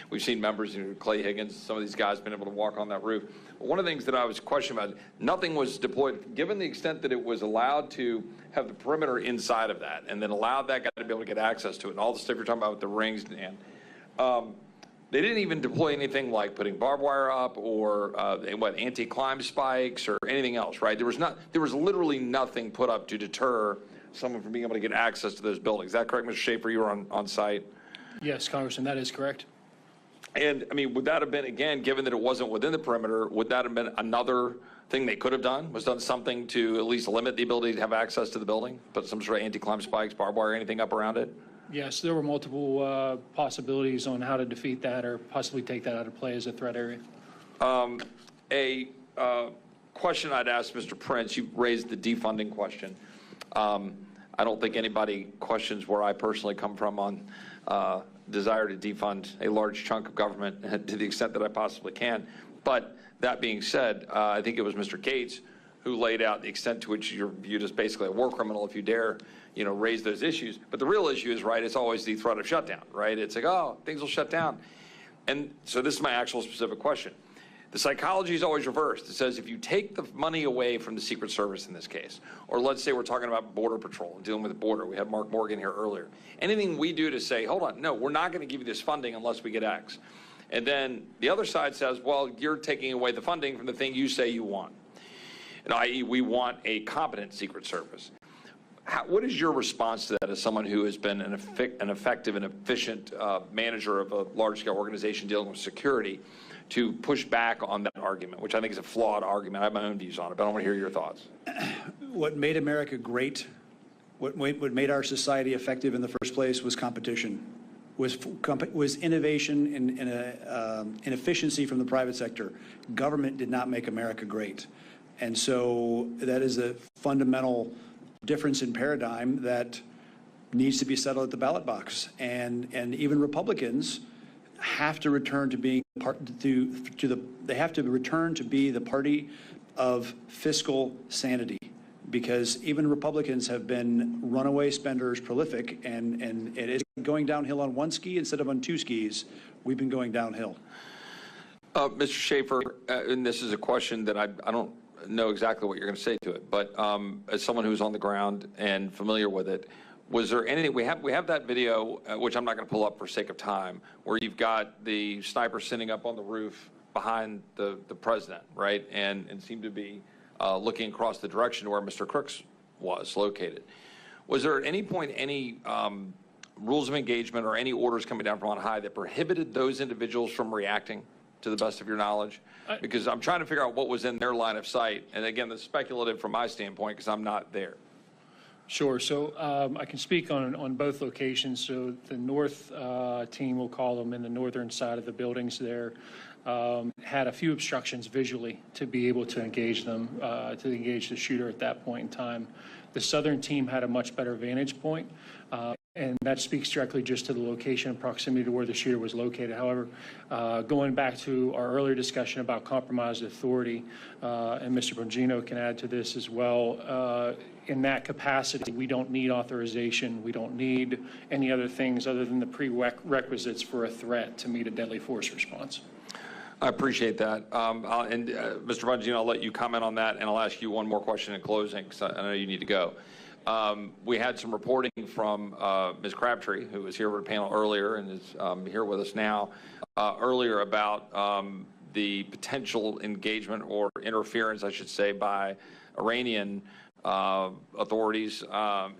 we've seen members, Clay Higgins, some of these guys been able to walk on that roof. One of the things that I was questioning about, nothing was deployed, given the extent that it was allowed to have the perimeter inside of that, and then allowed that guy to be able to get access to it, and all the stuff you're talking about with the rings, and they didn't even deploy anything like putting barbed wire up or anti-climb spikes or anything else, right? There was literally nothing put up to deter someone from being able to get access to those buildings. Is that correct, Mr. Schaefer? You were on site? Yes, Congressman, that is correct. And I mean, would that have been, again, given that it wasn't within the perimeter, would that have been another thing they could have done? Was done something to at least limit the ability to have access to the building? Put some sort of anti-climb spikes, barbed wire, anything up around it? Yes, there were multiple possibilities on how to defeat that or possibly take that out of play as a threat area. A question I'd ask Mr. Prince, you raised the defunding question. I don't think anybody questions where I personally come from on desire to defund a large chunk of government to the extent that I possibly can. But that being said, I think it was Mr. Gates who laid out the extent to which you're viewed as basically a war criminal if you dare, raise those issues. But the real issue is, right, it's always the threat of shutdown, right? It's like, oh, things will shut down. And so this is my actual specific question. The psychology is always reversed. It says if you take the money away from the Secret Service in this case, or let's say we're talking about Border Patrol and dealing with the border. We had Mark Morgan here earlier. Anything we do to say, hold on, no, we're not going to give you this funding unless we get X. And then the other side says, well, you're taking away the funding from the thing you say you want. And i.e., we want a competent Secret Service. What is your response to that as someone who has been an effective and efficient manager of a large-scale organization dealing with security, to push back on that argument, which I think is a flawed argument? I have my own views on it, but I want to hear your thoughts. What made America great, what made our society effective in the first place was competition, was innovation and efficiency from the private sector. Government did not make America great. And so that is a fundamental difference in paradigm that needs to be settled at the ballot box. And even Republicans have to return to being they have to return to be the party of fiscal sanity, because even Republicans have been runaway spenders, prolific, and it is going downhill on one ski instead of on two skis. We've been going downhill. Mr. Schaefer, and this is a question that I don't know exactly what you're going to say to it, but as someone who's on the ground and familiar with it, was there anything, we have that video, which I'm not going to pull up for sake of time, where you've got the sniper sitting up on the roof behind the president, right, and seemed to be looking across the direction to where Mr. Crooks was located. Was there at any point any rules of engagement or any orders coming down from on high that prohibited those individuals from reacting, to the best of your knowledge? Because I'm trying to figure out what was in their line of sight. And again, that's speculative from my standpoint because I'm not there. Sure. So I can speak on both locations. So the north team, we'll call them, in the northern side of the buildings there, had a few obstructions visually to be able to engage them, to engage the shooter at that point in time. The southern team had a much better vantage point, and that speaks directly just to the location and proximity to where the shooter was located. However, going back to our earlier discussion about compromised authority, and Mr. Bongino can add to this as well, in that capacity, we don't need authorization. We don't need any other things other than the prerequisites for a threat to meet a deadly force response. I appreciate that. Mr. Bongino, I'll let you comment on that, and I'll ask you one more question in closing, because I know you need to go. We had some reporting from Ms. Crabtree, who was here with the panel earlier and is here with us now, earlier about the potential engagement or interference, I should say, by Iranian authorities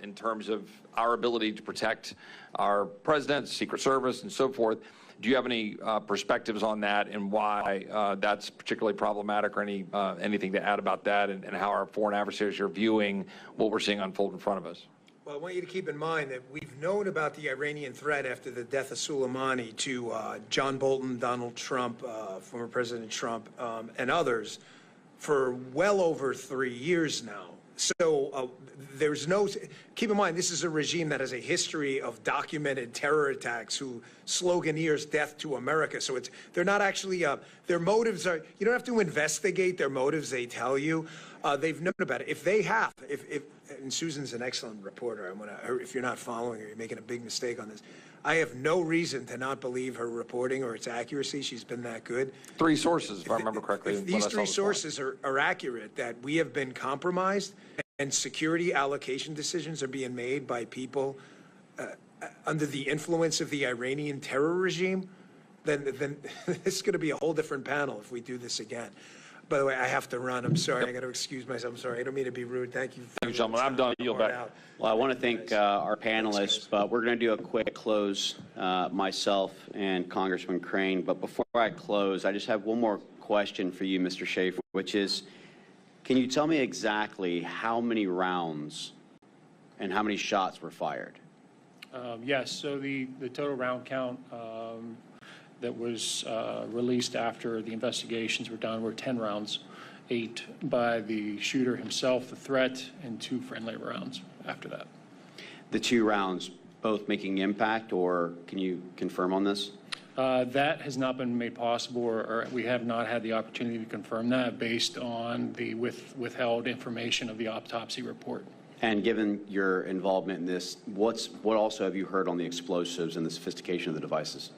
in terms of our ability to protect our president, Secret Service, and so forth. Do you have any perspectives on that and why that's particularly problematic, or anything to add about that, and how our foreign adversaries are viewing what we're seeing unfold in front of us? Well, I want you to keep in mind that we've known about the Iranian threat after the death of Soleimani to John Bolton, Donald Trump, former President Trump, and others for well over 3 years now. So there's no, keep in mind, this is a regime that has a history of documented terror attacks who sloganeers death to America. So they're not actually, their motives are, you don't have to investigate their motives, they tell you. They've known about it. If they have, and Susan's an excellent reporter, if you're not following her, you're making a big mistake on this. I have no reason to not believe her reporting or its accuracy. She's been that good. 3 sources, if I remember correctly. If these 3 sources are accurate, that we have been compromised and security allocation decisions are being made by people under the influence of the Iranian terror regime, then this is going to be a whole different panel if we do this again. By the way, I have to run. I'm sorry. I got to excuse myself. I'm sorry. I don't mean to be rude. Thank you. Thank you, gentlemen. I'm done. Yield back. Well, I want to thank our panelists, but we're going to do a quick close, myself and Congressman Crane. But before I close, I just have one more question for you, Mr. Schaefer, which is, can you tell me exactly how many rounds and how many shots were fired? Yes. So the total round count that was released after the investigations were done were 10 rounds, 8 by the shooter himself, the threat, and 2 friendly rounds after that. The 2 rounds both making impact, or can you confirm on this? That has not been made possible, or we have not had the opportunity to confirm that based on the withheld information of the autopsy report. And given your involvement in this, what also have you heard on the explosives and the sophistication of the devices?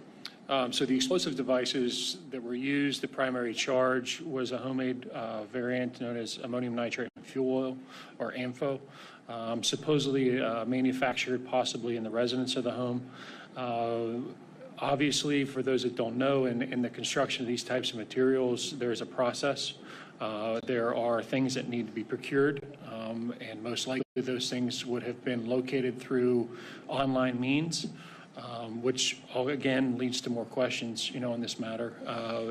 So the explosive devices that were used, the primary charge was a homemade variant known as ammonium nitrate fuel oil, or AMFO, supposedly manufactured possibly in the residence of the home. Obviously, for those that don't know, in the construction of these types of materials, there's a process. There are things that need to be procured, and most likely those things would have been located through online means. Which again leads to more questions, in this matter.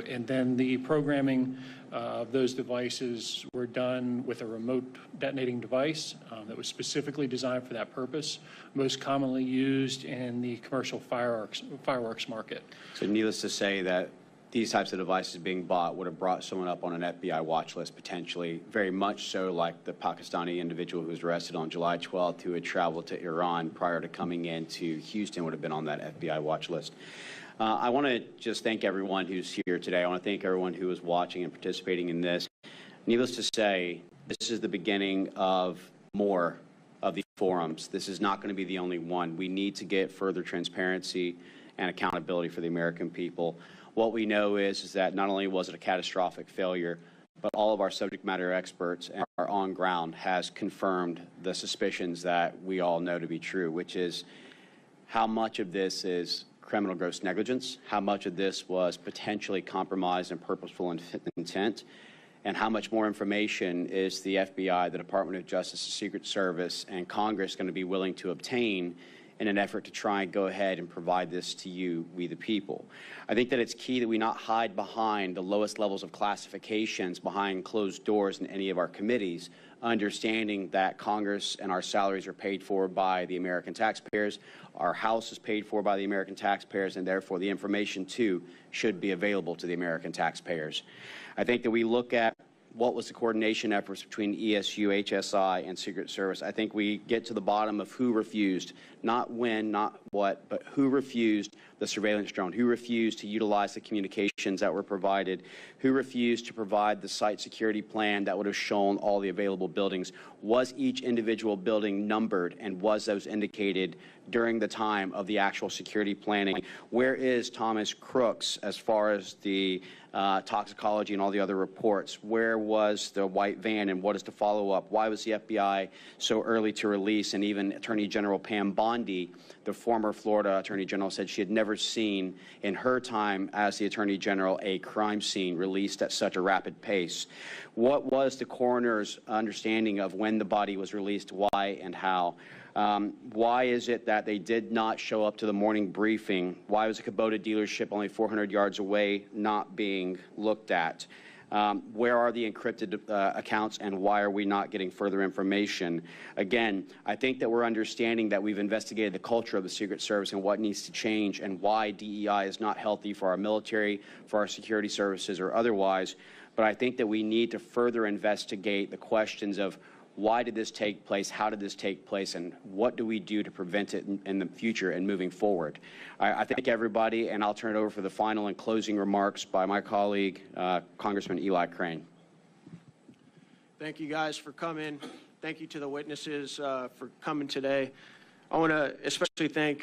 And then the programming of those devices were done with a remote detonating device that was specifically designed for that purpose, most commonly used in the commercial fireworks market. So needless to say that these types of devices being bought would have brought someone up on an FBI watch list, potentially, very much so like the Pakistani individual who was arrested on July 12th, who had traveled to Iran prior to coming into Houston, would have been on that FBI watch list. I want to just thank everyone who's here today. I want to thank everyone who is watching and participating in this. Needless to say, this is the beginning of more of these forums. This is not going to be the only one. We need to get further transparency and accountability for the American people. What we know is that not only was it a catastrophic failure, but all of our subject matter experts and our on ground has confirmed the suspicions that we all know to be true, which is how much of this is criminal gross negligence, how much of this was potentially compromised and purposeful intent, and how much more information is the FBI, the Department of Justice, the Secret Service, and Congress going to be willing to obtain in an effort to try and go ahead and provide this to you, we the people. I think that it's key that we not hide behind the lowest levels of classifications behind closed doors in any of our committees, understanding that Congress and our salaries are paid for by the American taxpayers, our House is paid for by the American taxpayers, and therefore the information too should be available to the American taxpayers. I think that we look at what was the coordination efforts between ESU, HSI, and Secret Service. I think we get to the bottom of who refused, not when, not what, but who refused the surveillance drone, who refused to utilize the communications that were provided, who refused to provide the site security plan that would have shown all the available buildings. Was each individual building numbered, and was those indicated during the time of the actual security planning? Where is Thomas Crooks as far as the toxicology and all the other reports? Where was the white van, and what is the follow-up? Why was the FBI so early to release? And even Attorney General Pam Bondi, the former Florida Attorney General, said she had never seen in her time as the Attorney General a crime scene released at such a rapid pace. What was the coroner's understanding of when the body was released, why and how? Why is it that they did not show up to the morning briefing? Why was a Kubota dealership only 400 yards away not being looked at? Where are the encrypted accounts, and why are we not getting further information? Again, I think that we're understanding that we've investigated the culture of the Secret Service and what needs to change and why DEI is not healthy for our military, for our security services, or otherwise. But I think that we need to further investigate the questions of why did this take place, how did this take place, and what do we do to prevent it in the future and moving forward? I thank everybody, and I'll turn it over for the final and closing remarks by my colleague, Congressman Eli Crane. Thank you guys for coming. Thank you to the witnesses for coming today. I want to especially thank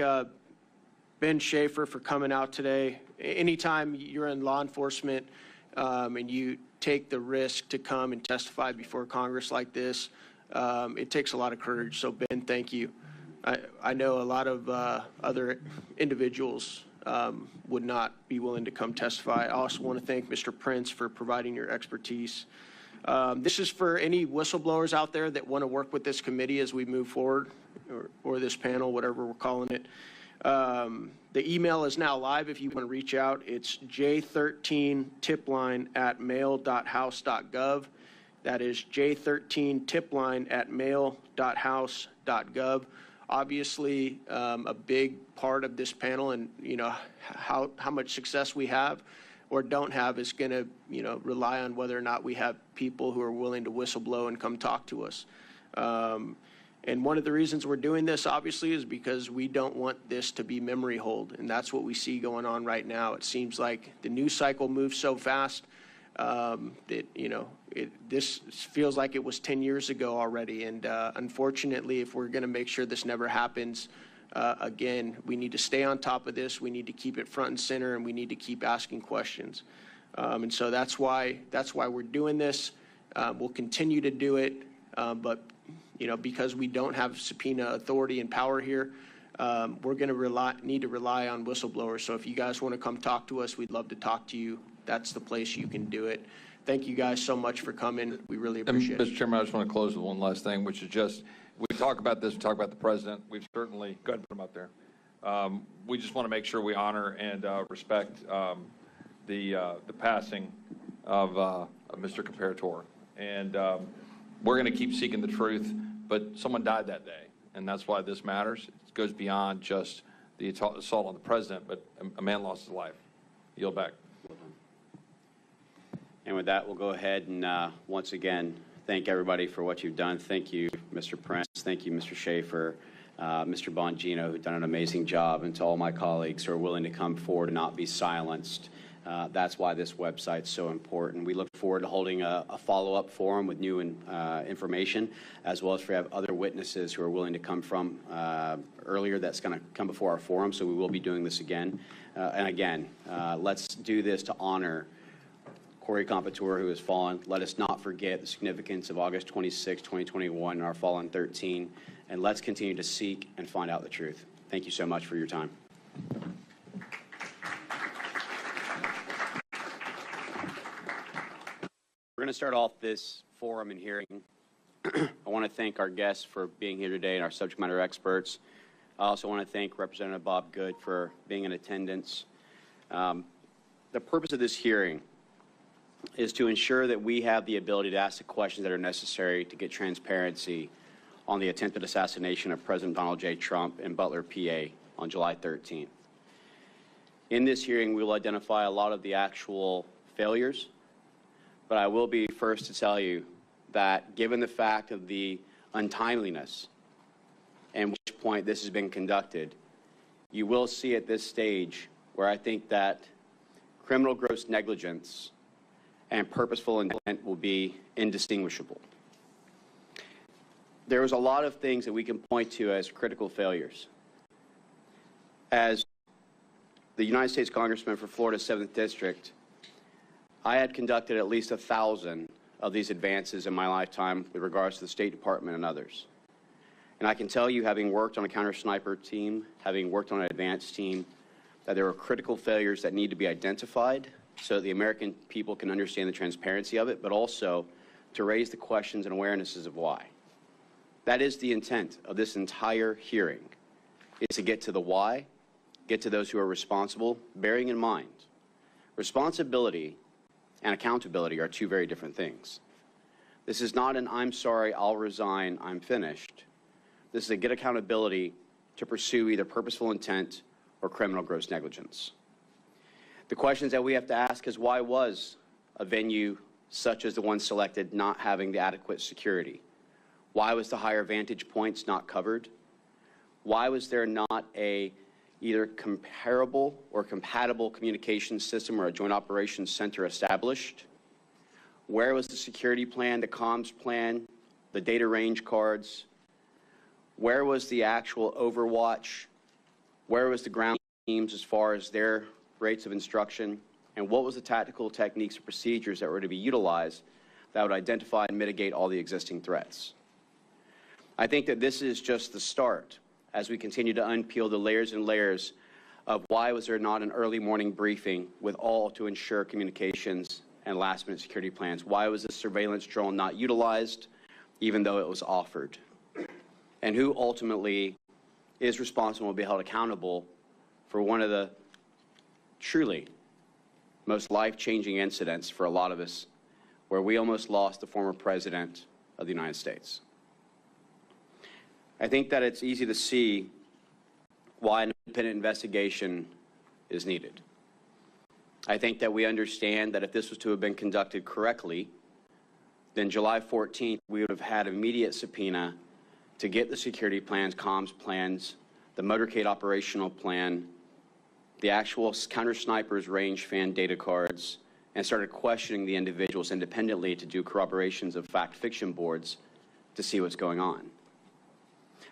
Ben Schaefer for coming out today. Anytime you're in law enforcement and you take the risk to come and testify before Congress like this, it takes a lot of courage. So, Ben, thank you. I know a lot of other individuals would not be willing to come testify. I also want to thank Mr. Prince for providing your expertise. This is for any whistleblowers out there that want to work with this committee as we move forward, or this panel, whatever we're calling it. The email is now live if you want to reach out. It's j13tipline@mail.house.gov. That is j13tipline@mail.house.gov. Obviously, a big part of this panel and, how much success we have or don't have is going to, rely on whether or not we have people who are willing to whistleblow and come talk to us. And one of the reasons we're doing this, obviously, is because we don't want this to be memory hold, and that's what we see going on right now. It seems like the news cycle moves so fast that, this feels like it was 10 years ago already. And unfortunately, if we're going to make sure this never happens again, we need to stay on top of this. We need to keep it front and center, and we need to keep asking questions. And so that's why we're doing this. We'll continue to do it, but because we don't have subpoena authority and power here, we're going to need to rely on whistleblowers. So if you guys want to come talk to us, we'd love to talk to you. That's the place you can do it. Thank you guys so much for coming. We really appreciate it. Mr. Chairman, I just want to close with one last thing, which is just, we talk about this, we talk about the president. We've certainly, go ahead and put him up there. We just want to make sure we honor and respect the passing of Mr. Comparator. And we're going to keep seeking the truth, but someone died that day, and that's why this matters. It goes beyond just the assault on the president, but a man lost his life. Yield back. And with that, we'll go ahead and once again thank everybody for what you've done. Thank you, Mr. Prince. Thank you, Mr. Schaefer, Mr. Bongino, who've done an amazing job, and to all my colleagues who are willing to come forward and not be silenced. That's why this website's so important. We look forward to holding a follow-up forum with new information, as well as if we have other witnesses who are willing to come from earlier that's going to come before our forum, so we will be doing this again. And again, let's do this to honor Corey Comparator, who has fallen. Let us not forget the significance of August 26, 2021, and our fallen 13, and let's continue to seek and find out the truth. Thank you so much for your time. We're going to start off this forum and hearing. I want to thank our guests for being here today and our subject matter experts. I also want to thank Representative Bob Good for being in attendance. The purpose of this hearing is to ensure that we have the ability to ask the questions that are necessary to get transparency on the attempted assassination of President Donald J. Trump in Butler, PA on July 13th. In this hearing, we will identify a lot of the actual failures, but I will be first to tell you that given the fact of the untimeliness and which point this has been conducted, you will see at this stage where I think that criminal gross negligence and purposeful intent will be indistinguishable. There was a lot of things that we can point to as critical failures. As the United States Congressman for Florida's 7th District, I had conducted at least 1,000 of these advances in my lifetime with regards to the State Department and others. And I can tell you, having worked on a counter-sniper team, having worked on an advance team, that there are critical failures that need to be identified so that the American people can understand the transparency of it, but also to raise the questions and awarenesses of why. That is the intent of this entire hearing, is to get to the why, get to those who are responsible, bearing in mind, responsibility and accountability are two very different things. This is not an I'm sorry, I'll resign, I'm finished. This is a get accountability to pursue either purposeful intent or criminal gross negligence. The questions that we have to ask is, why was a venue such as the one selected not having the adequate security? Why was the higher vantage points not covered? Why was there not a either comparable or compatible communication system or a joint operations center established? Where was the security plan, the comms plan, the data range cards? Where was the actual overwatch? Where was the ground teams as far as their rates of instruction? And what was the tactical techniques and procedures that were to be utilized that would identify and mitigate all the existing threats? I think that this is just the start as we continue to unpeel the layers and layers of why was there not an early morning briefing with all to ensure communications and last-minute security plans? Why was the surveillance drone not utilized, even though it was offered? And who ultimately is responsible and will be held accountable for one of the truly most life-changing incidents for a lot of us, where we almost lost the former president of the United States? I think that it's easy to see why an independent investigation is needed. I think that we understand that if this was to have been conducted correctly, then July 14th, we would have had immediate subpoena to get the security plans, comms plans, the motorcade operational plan, the actual counter-snipers range fan data cards, and started questioning the individuals independently to do corroborations of fact-fiction boards to see what's going on.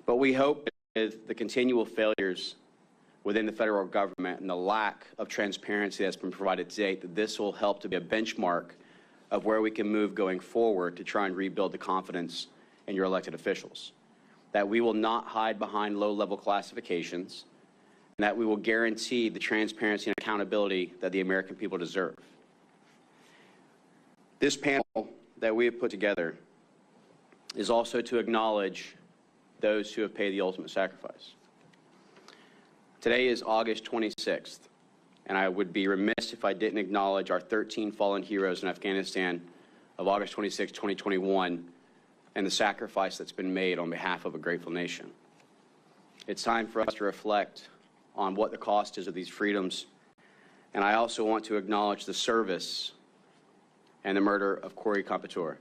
But we hope with the continual failures within the federal government and the lack of transparency that's been provided to date, that this will help to be a benchmark of where we can move going forward to try and rebuild the confidence in your elected officials. That we will not hide behind low-level classifications, and that we will guarantee the transparency and accountability that the American people deserve. This panel that we have put together is also to acknowledge those who have paid the ultimate sacrifice. Today is August 26th, and I would be remiss if I didn't acknowledge our 13 fallen heroes in Afghanistan of August 26, 2021, and the sacrifice that's been made on behalf of a grateful nation. It's time for us to reflect on what the cost is of these freedoms, and I also want to acknowledge the service and the murder of Corey Competore,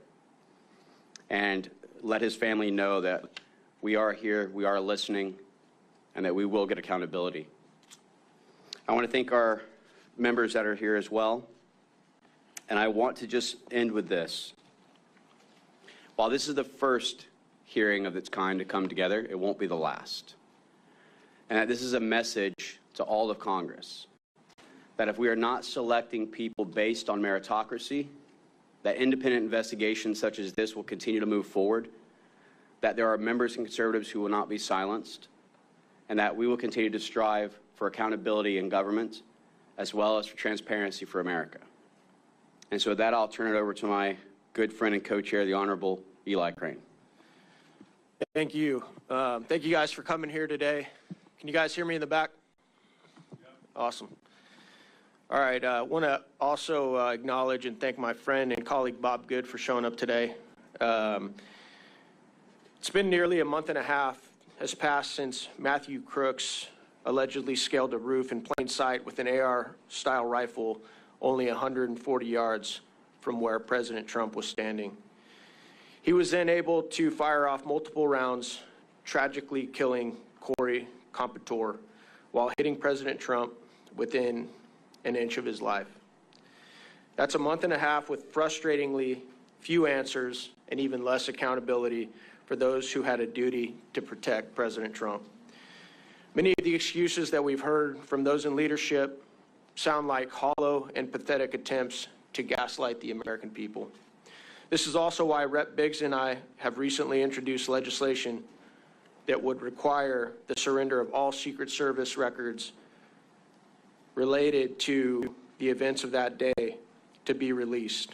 and let his family know that we are here, we are listening, and that we will get accountability. I want to thank our members that are here as well, and I want to just end with this. While this is the first hearing of its kind to come together, it won't be the last. And that this is a message to all of Congress, that if we are not selecting people based on meritocracy, that independent investigations such as this will continue to move forward, that there are members and conservatives who will not be silenced, and that we will continue to strive for accountability in government as well as for transparency for America. And so with that, I'll turn it over to my good friend and co-chair, the Honorable Eli Crane. Thank you. Thank you guys for coming here today. Can you guys hear me in the back? Awesome. All right, I want to also acknowledge and thank my friend and colleague Bob Good for showing up today. It's been nearly a month and a half has passed since Matthew Crooks allegedly scaled a roof in plain sight with an AR-style rifle only 140 yards from where President Trump was standing. He was then able to fire off multiple rounds, tragically killing Corey Competore while hitting President Trump within an inch of his life. That's a month and a half with frustratingly few answers and even less accountability for those who had a duty to protect President Trump. Many of the excuses that we've heard from those in leadership sound like hollow and pathetic attempts to gaslight the American people. This is also why Rep. Biggs and I have recently introduced legislation that would require the surrender of all Secret Service records related to the events of that day to be released.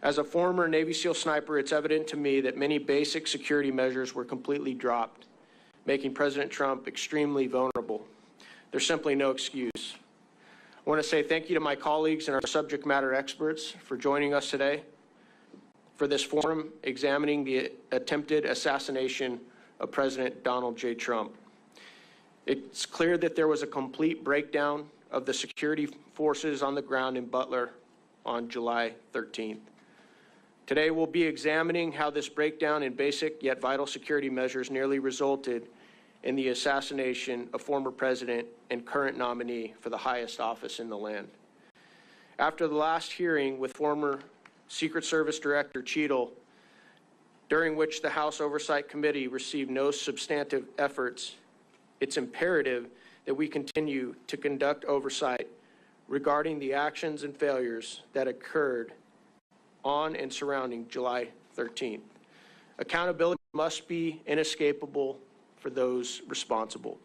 As a former Navy SEAL sniper, it's evident to me that many basic security measures were completely dropped, making President Trump extremely vulnerable. There's simply no excuse. I want to say thank you to my colleagues and our subject matter experts for joining us today for this forum examining the attempted assassination of President Donald J. Trump. It's clear that there was a complete breakdown of the security forces on the ground in Butler on July 13th. Today, we'll be examining how this breakdown in basic yet vital security measures nearly resulted in the assassination of former president and current nominee for the highest office in the land. After the last hearing with former Secret Service Director Cheadle, during which the House Oversight Committee received no substantive efforts, it's imperative that we continue to conduct oversight regarding the actions and failures that occurred on and surrounding July 13th. Accountability must be inescapable for those responsible.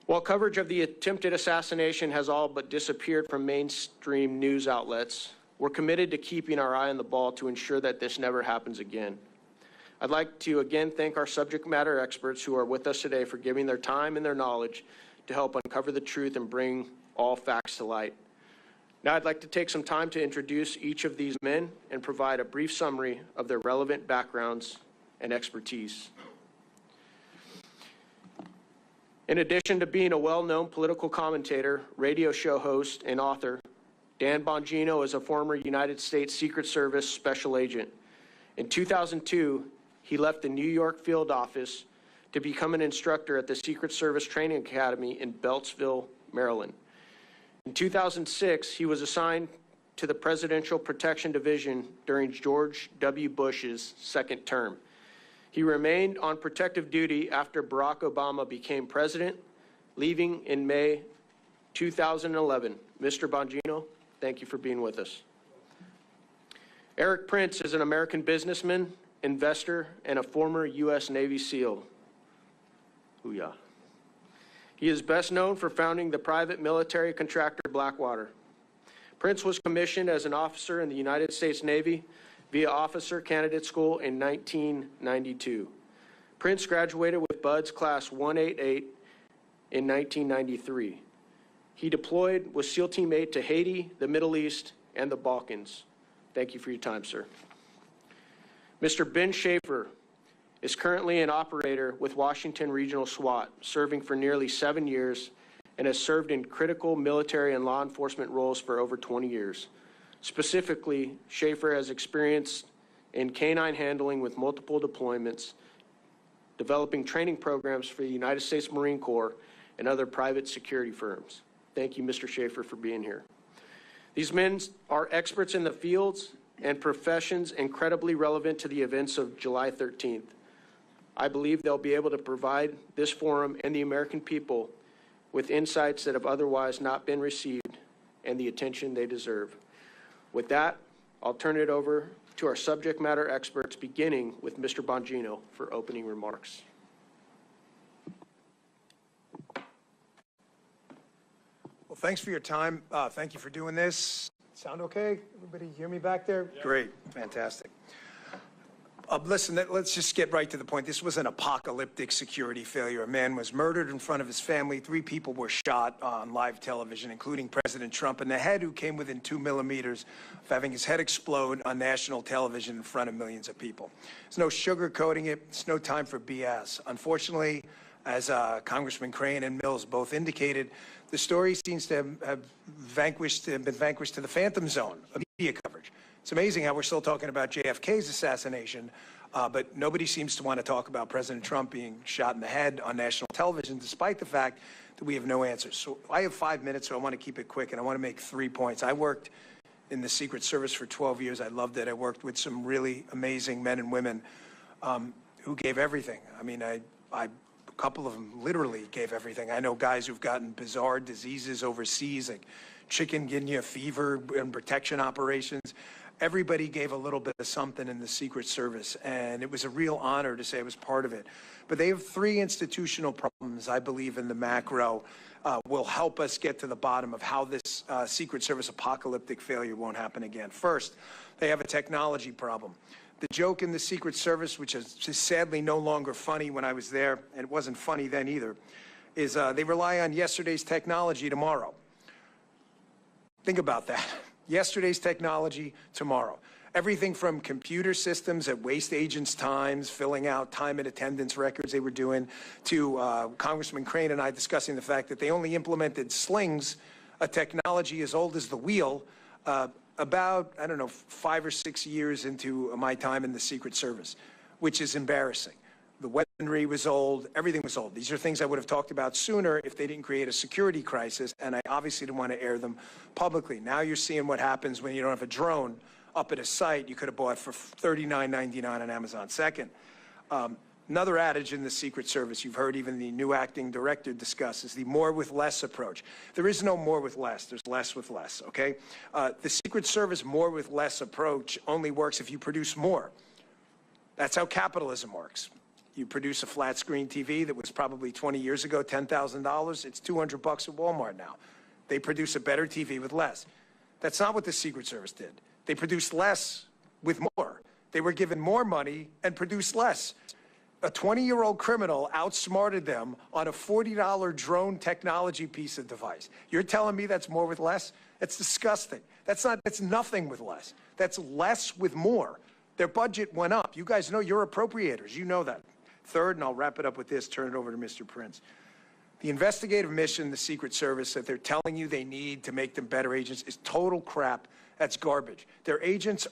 While coverage of the attempted assassination has all but disappeared from mainstream news outlets, we're committed to keeping our eye on the ball to ensure that this never happens again. I'd like to again thank our subject matter experts who are with us today for giving their time and their knowledge to help uncover the truth and bring all facts to light. Now I'd like to take some time to introduce each of these men and provide a brief summary of their relevant backgrounds and expertise. In addition to being a well-known political commentator, radio show host, and author, Dan Bongino is a former United States Secret Service special agent. In 2002, he left the New York field office to become an instructor at the Secret Service Training Academy in Beltsville, Maryland. In 2006, he was assigned to the Presidential Protection Division during George W. Bush's second term. He remained on protective duty after Barack Obama became president, leaving in May 2011. Mr. Bongino, thank you for being with us. Eric Prince is an American businessman, investor, and a former U.S. Navy SEAL. Hoo-yah. He is best known for founding the private military contractor Blackwater. Prince was commissioned as an officer in the United States Navy via Officer Candidate School in 1992. Prince graduated with Buds Class 188 in 1993. He deployed with SEAL Team 8 to Haiti, the Middle East, and the Balkans. Thank you for your time, sir. Mr. Ben Schaefer is currently an operator with Washington Regional SWAT, serving for nearly 7 years, and has served in critical military and law enforcement roles for over 20 years. Specifically, Schaefer has experience in canine handling with multiple deployments, developing training programs for the United States Marine Corps and other private security firms. Thank you, Mr. Schaefer, for being here. These men are experts in the fields and professions incredibly relevant to the events of July 13th. I believe they'll be able to provide this forum and the American people with insights that have otherwise not been received and the attention they deserve. With that, I'll turn it over to our subject matter experts, beginning with Mr. Bongino for opening remarks. Well, thanks for your time. Thank you for doing this. Sound okay? Everybody hear me back there? Yeah. Great, fantastic. Listen, let's just get right to the point. This was an apocalyptic security failure. A man was murdered in front of his family. 3 people were shot on live television, including President Trump, and the head who came within 2 millimeters of having his head explode on national television in front of millions of people. There's no sugarcoating it. It's no time for BS. Unfortunately, as Congressman Crane and Mills both indicated, the story seems to have been vanquished to the phantom zone of media coverage. It's amazing how we're still talking about JFK's assassination, but nobody seems to want to talk about President Trump being shot in the head on national television, despite the fact that we have no answers. So I have 5 minutes, so I want to keep it quick, and I want to make 3 points. I worked in the Secret Service for 12 years. I loved it. I worked with some really amazing men and women who gave everything. I mean, a couple of them literally gave everything. I know guys who've gotten bizarre diseases overseas, like chikungunya fever and protection operations. Everybody gave a little bit of something in the Secret Service, and it was a real honor to say I was part of it. But they have 3 institutional problems, I believe, in the macro will help us get to the bottom of how this Secret Service apocalyptic failure won't happen again. First, They have a technology problem. The joke in the Secret Service, which is sadly no longer funny when I was there, and it wasn't funny then either, is they rely on yesterday's technology tomorrow. Think about that. Yesterday's technology tomorrow. Everything from computer systems that waste agents' times, filling out time and attendance records they were doing, to Congressman Crane and I discussing the fact that they only implemented slings, a technology as old as the wheel, about, I don't know, 5 or 6 years into my time in the Secret Service, which is embarrassing. The weaponry was old, everything was old. These are things I would have talked about sooner if they didn't create a security crisis, and I obviously didn't want to air them publicly. Now you're seeing what happens when you don't have a drone up at a site you could have bought for $39.99 on Amazon. Second, another adage in the Secret Service, you've heard even the new acting director discuss, is the more with less approach. There is no more with less, there's less with less, okay? The Secret Service more with less approach only works if you produce more. That's how capitalism works. You produce a flat screen TV that was probably 20 years ago, $10,000, it's $200 at Walmart now. They produce a better TV with less. That's not what the Secret Service did. They produced less with more. They were given more money and produced less. A 20-year-old criminal outsmarted them on a $40 drone technology piece of device. You're telling me that's more with less? That's disgusting. That's nothing with less. That's less with more. Their budget went up. You guys know, you're appropriators. You know that. Third, and I'll wrap it up with this, turn it over to Mr. Prince. The investigative mission, the Secret Service, that they're telling you they need to make them better agents is total crap. That's garbage. Their agents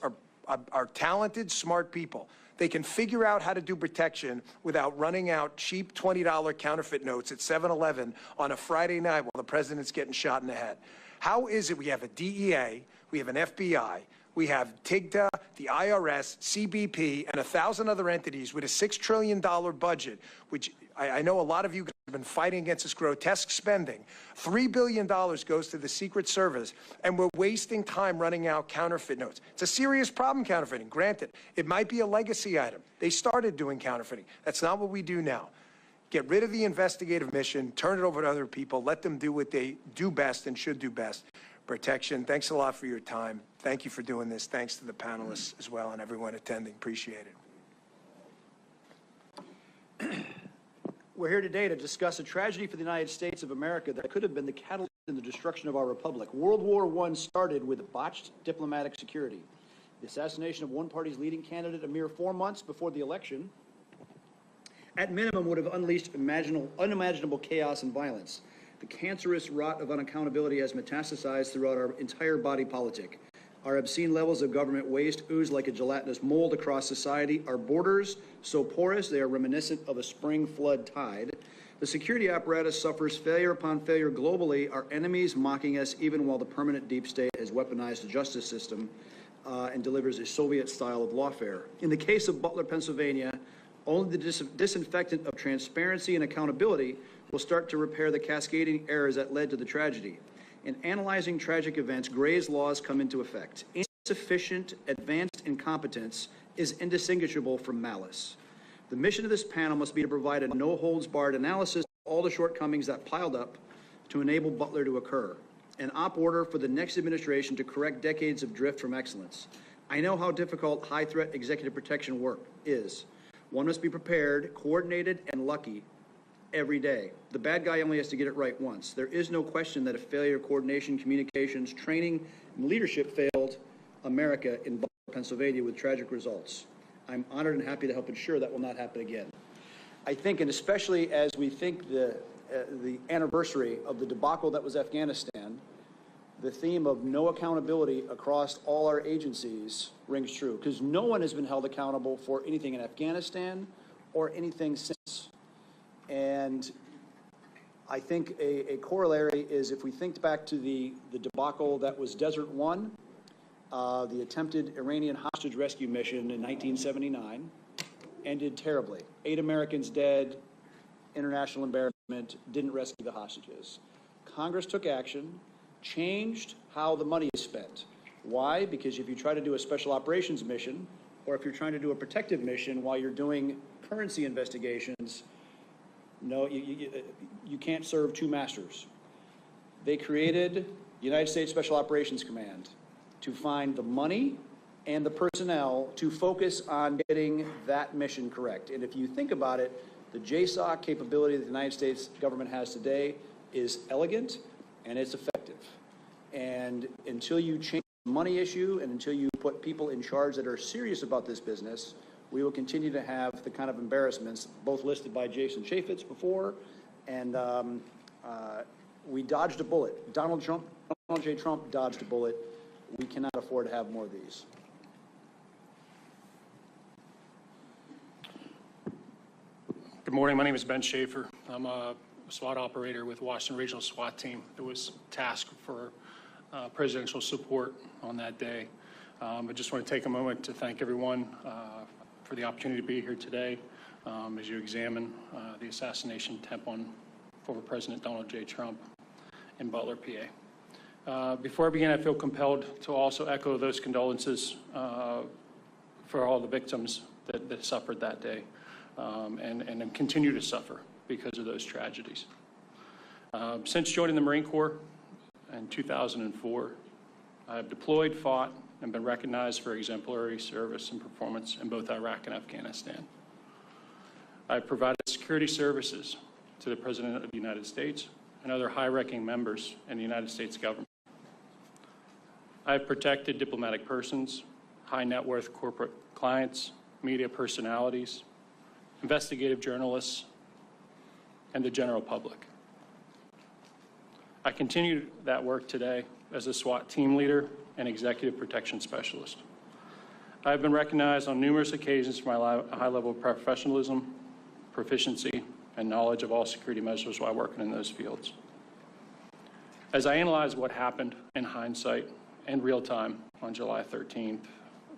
are talented, smart people. They can figure out how to do protection without running out cheap $20 counterfeit notes at 7-Eleven on a Friday night while the president's getting shot in the head. How is it we have a DEA, we have an FBI, we have TIGTA, the IRS, CBP, and 1,000 other entities with a $6 trillion budget, which I know a lot of you guys have been fighting against this grotesque spending. $3 billion goes to the Secret Service, and we're wasting time running out counterfeit notes. It's a serious problem, counterfeiting. Granted, it might be a legacy item. They started doing counterfeiting. That's not what we do now. Get rid of the investigative mission, turn it over to other people, let them do what they do best and should do best. Protection. Thanks a lot for your time. Thank you for doing this. Thanks to the panelists as well and everyone attending. Appreciate it. We're here today to discuss a tragedy for the United States of America that could have been the catalyst in the destruction of our republic. World War I started with botched diplomatic security. The assassination of one party's leading candidate a mere 4 months before the election, at minimum, would have unleashed unimaginable chaos and violence. The cancerous rot of unaccountability has metastasized throughout our entire body politic. Our obscene levels of government waste ooze like a gelatinous mold across society. Our borders, so porous they are reminiscent of a spring flood tide. The security apparatus suffers failure upon failure globally. Our enemies mocking us even while the permanent deep state has weaponized the justice system and delivers a Soviet style of lawfare. In the case of Butler, Pennsylvania, only the disinfectant of transparency and accountability will start to repair the cascading errors that led to the tragedy. In analyzing tragic events, Gray's laws come into effect. Insufficient advanced incompetence is indistinguishable from malice. The mission of this panel must be to provide a no-holds-barred analysis of all the shortcomings that piled up to enable Butler to occur. An op order for the next administration to correct decades of drift from excellence. I know how difficult high-threat executive protection work is. One must be prepared, coordinated, and lucky every day. The bad guy only has to get it right once. There is no question that a failure of coordination, communications, training, and leadership failed America in Butler, Pennsylvania with tragic results. I'm honored and happy to help ensure that will not happen again. I think, and especially as we think the anniversary of the debacle that was Afghanistan, the theme of no accountability across all our agencies rings true, because no one has been held accountable for anything in Afghanistan or anything since. And I think a corollary is if we think back to the debacle that was Desert One, the attempted Iranian hostage rescue mission in 1979, ended terribly. 8 Americans dead, international embarrassment, didn't rescue the hostages. Congress took action, changed how the money is spent. Why? Because if you try to do a special operations mission, or if you're trying to do a protective mission while you're doing currency investigations, no, you can't serve two masters. They created the United States Special Operations Command to find the money and the personnel to focus on getting that mission correct. And if you think about it, the JSOC capability that the United States government has today is elegant and it's effective. And until you change the money issue and until you put people in charge that are serious about this business, we will continue to have the kind of embarrassments, both listed by Jason Chaffetz before, and we dodged a bullet. Donald J. Trump dodged a bullet. We cannot afford to have more of these. Good morning. My name is Ben Schaefer. I'm a SWAT operator with Washington Regional SWAT Team. It was tasked for presidential support on that day. I just want to take a moment to thank everyone for the opportunity to be here today as you examine the assassination attempt on former President Donald J. Trump in Butler, PA. Before I begin, I feel compelled to also echo those condolences for all the victims that suffered that day and continue to suffer because of those tragedies. Since joining the Marine Corps in 2004, I have deployed, fought, and been recognized for exemplary service and performance in both Iraq and Afghanistan. I have provided security services to the President of the United States and other high-ranking members in the United States government. I have protected diplomatic persons, high-net-worth corporate clients, media personalities, investigative journalists, and the general public. I continue that work today as a SWAT team leader and executive protection specialist. I have been recognized on numerous occasions for my high level of professionalism, proficiency, and knowledge of all security measures while working in those fields. As I analyze what happened in hindsight and real time on July 13th,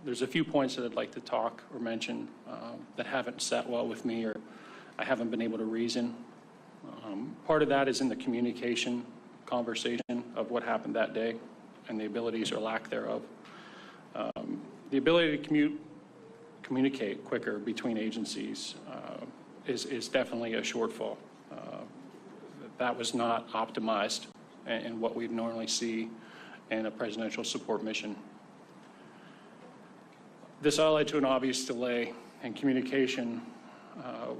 there's a few points that I'd like to talk or mention that haven't sat well with me or I haven't been able to reason. Part of that is in the communication conversation of what happened that day and the abilities or lack thereof. The ability to communicate quicker between agencies is definitely a shortfall. That was not optimized in what we'd normally see in a presidential support mission. This all led to an obvious delay in communication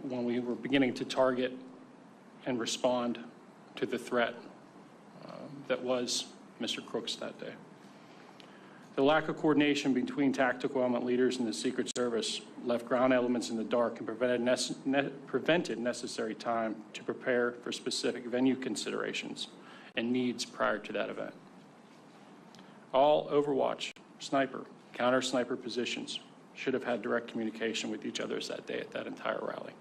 when we were beginning to target and respond to the threat that was Mr. Crooks that day. The lack of coordination between tactical element leaders and the Secret Service left ground elements in the dark and prevented necessary time to prepare for specific venue considerations and needs prior to that event. All Overwatch, sniper, counter-sniper positions should have had direct communication with each other that day at that entire rally.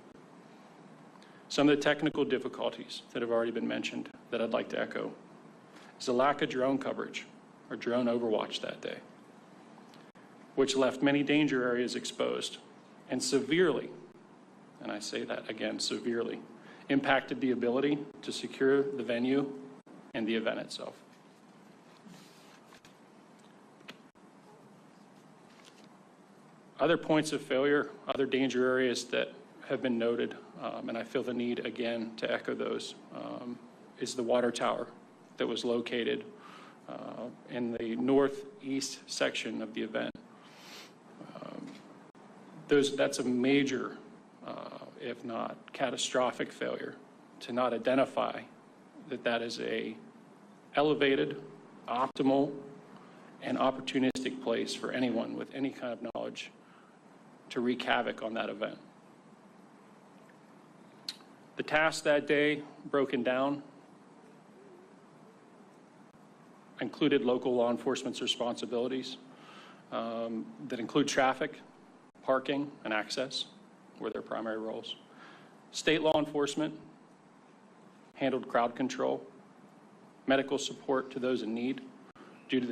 Some of the technical difficulties that have already been mentioned that I'd like to echo is the lack of drone coverage or drone overwatch that day, which left many danger areas exposed and severely, and I say that again, severely, impacted the ability to secure the venue and the event itself. Other points of failure, other danger areas that have been noted, and I feel the need again to echo those, is the water tower that was located in the northeast section of the event. That's a major, if not catastrophic failure to not identify that that is a elevated, optimal, and opportunistic place for anyone with any kind of knowledge to wreak havoc on that event. The tasks that day broken down included local law enforcement's responsibilities that include traffic, parking, and access were their primary roles. State law enforcement handled crowd control, medical support to those in need due to the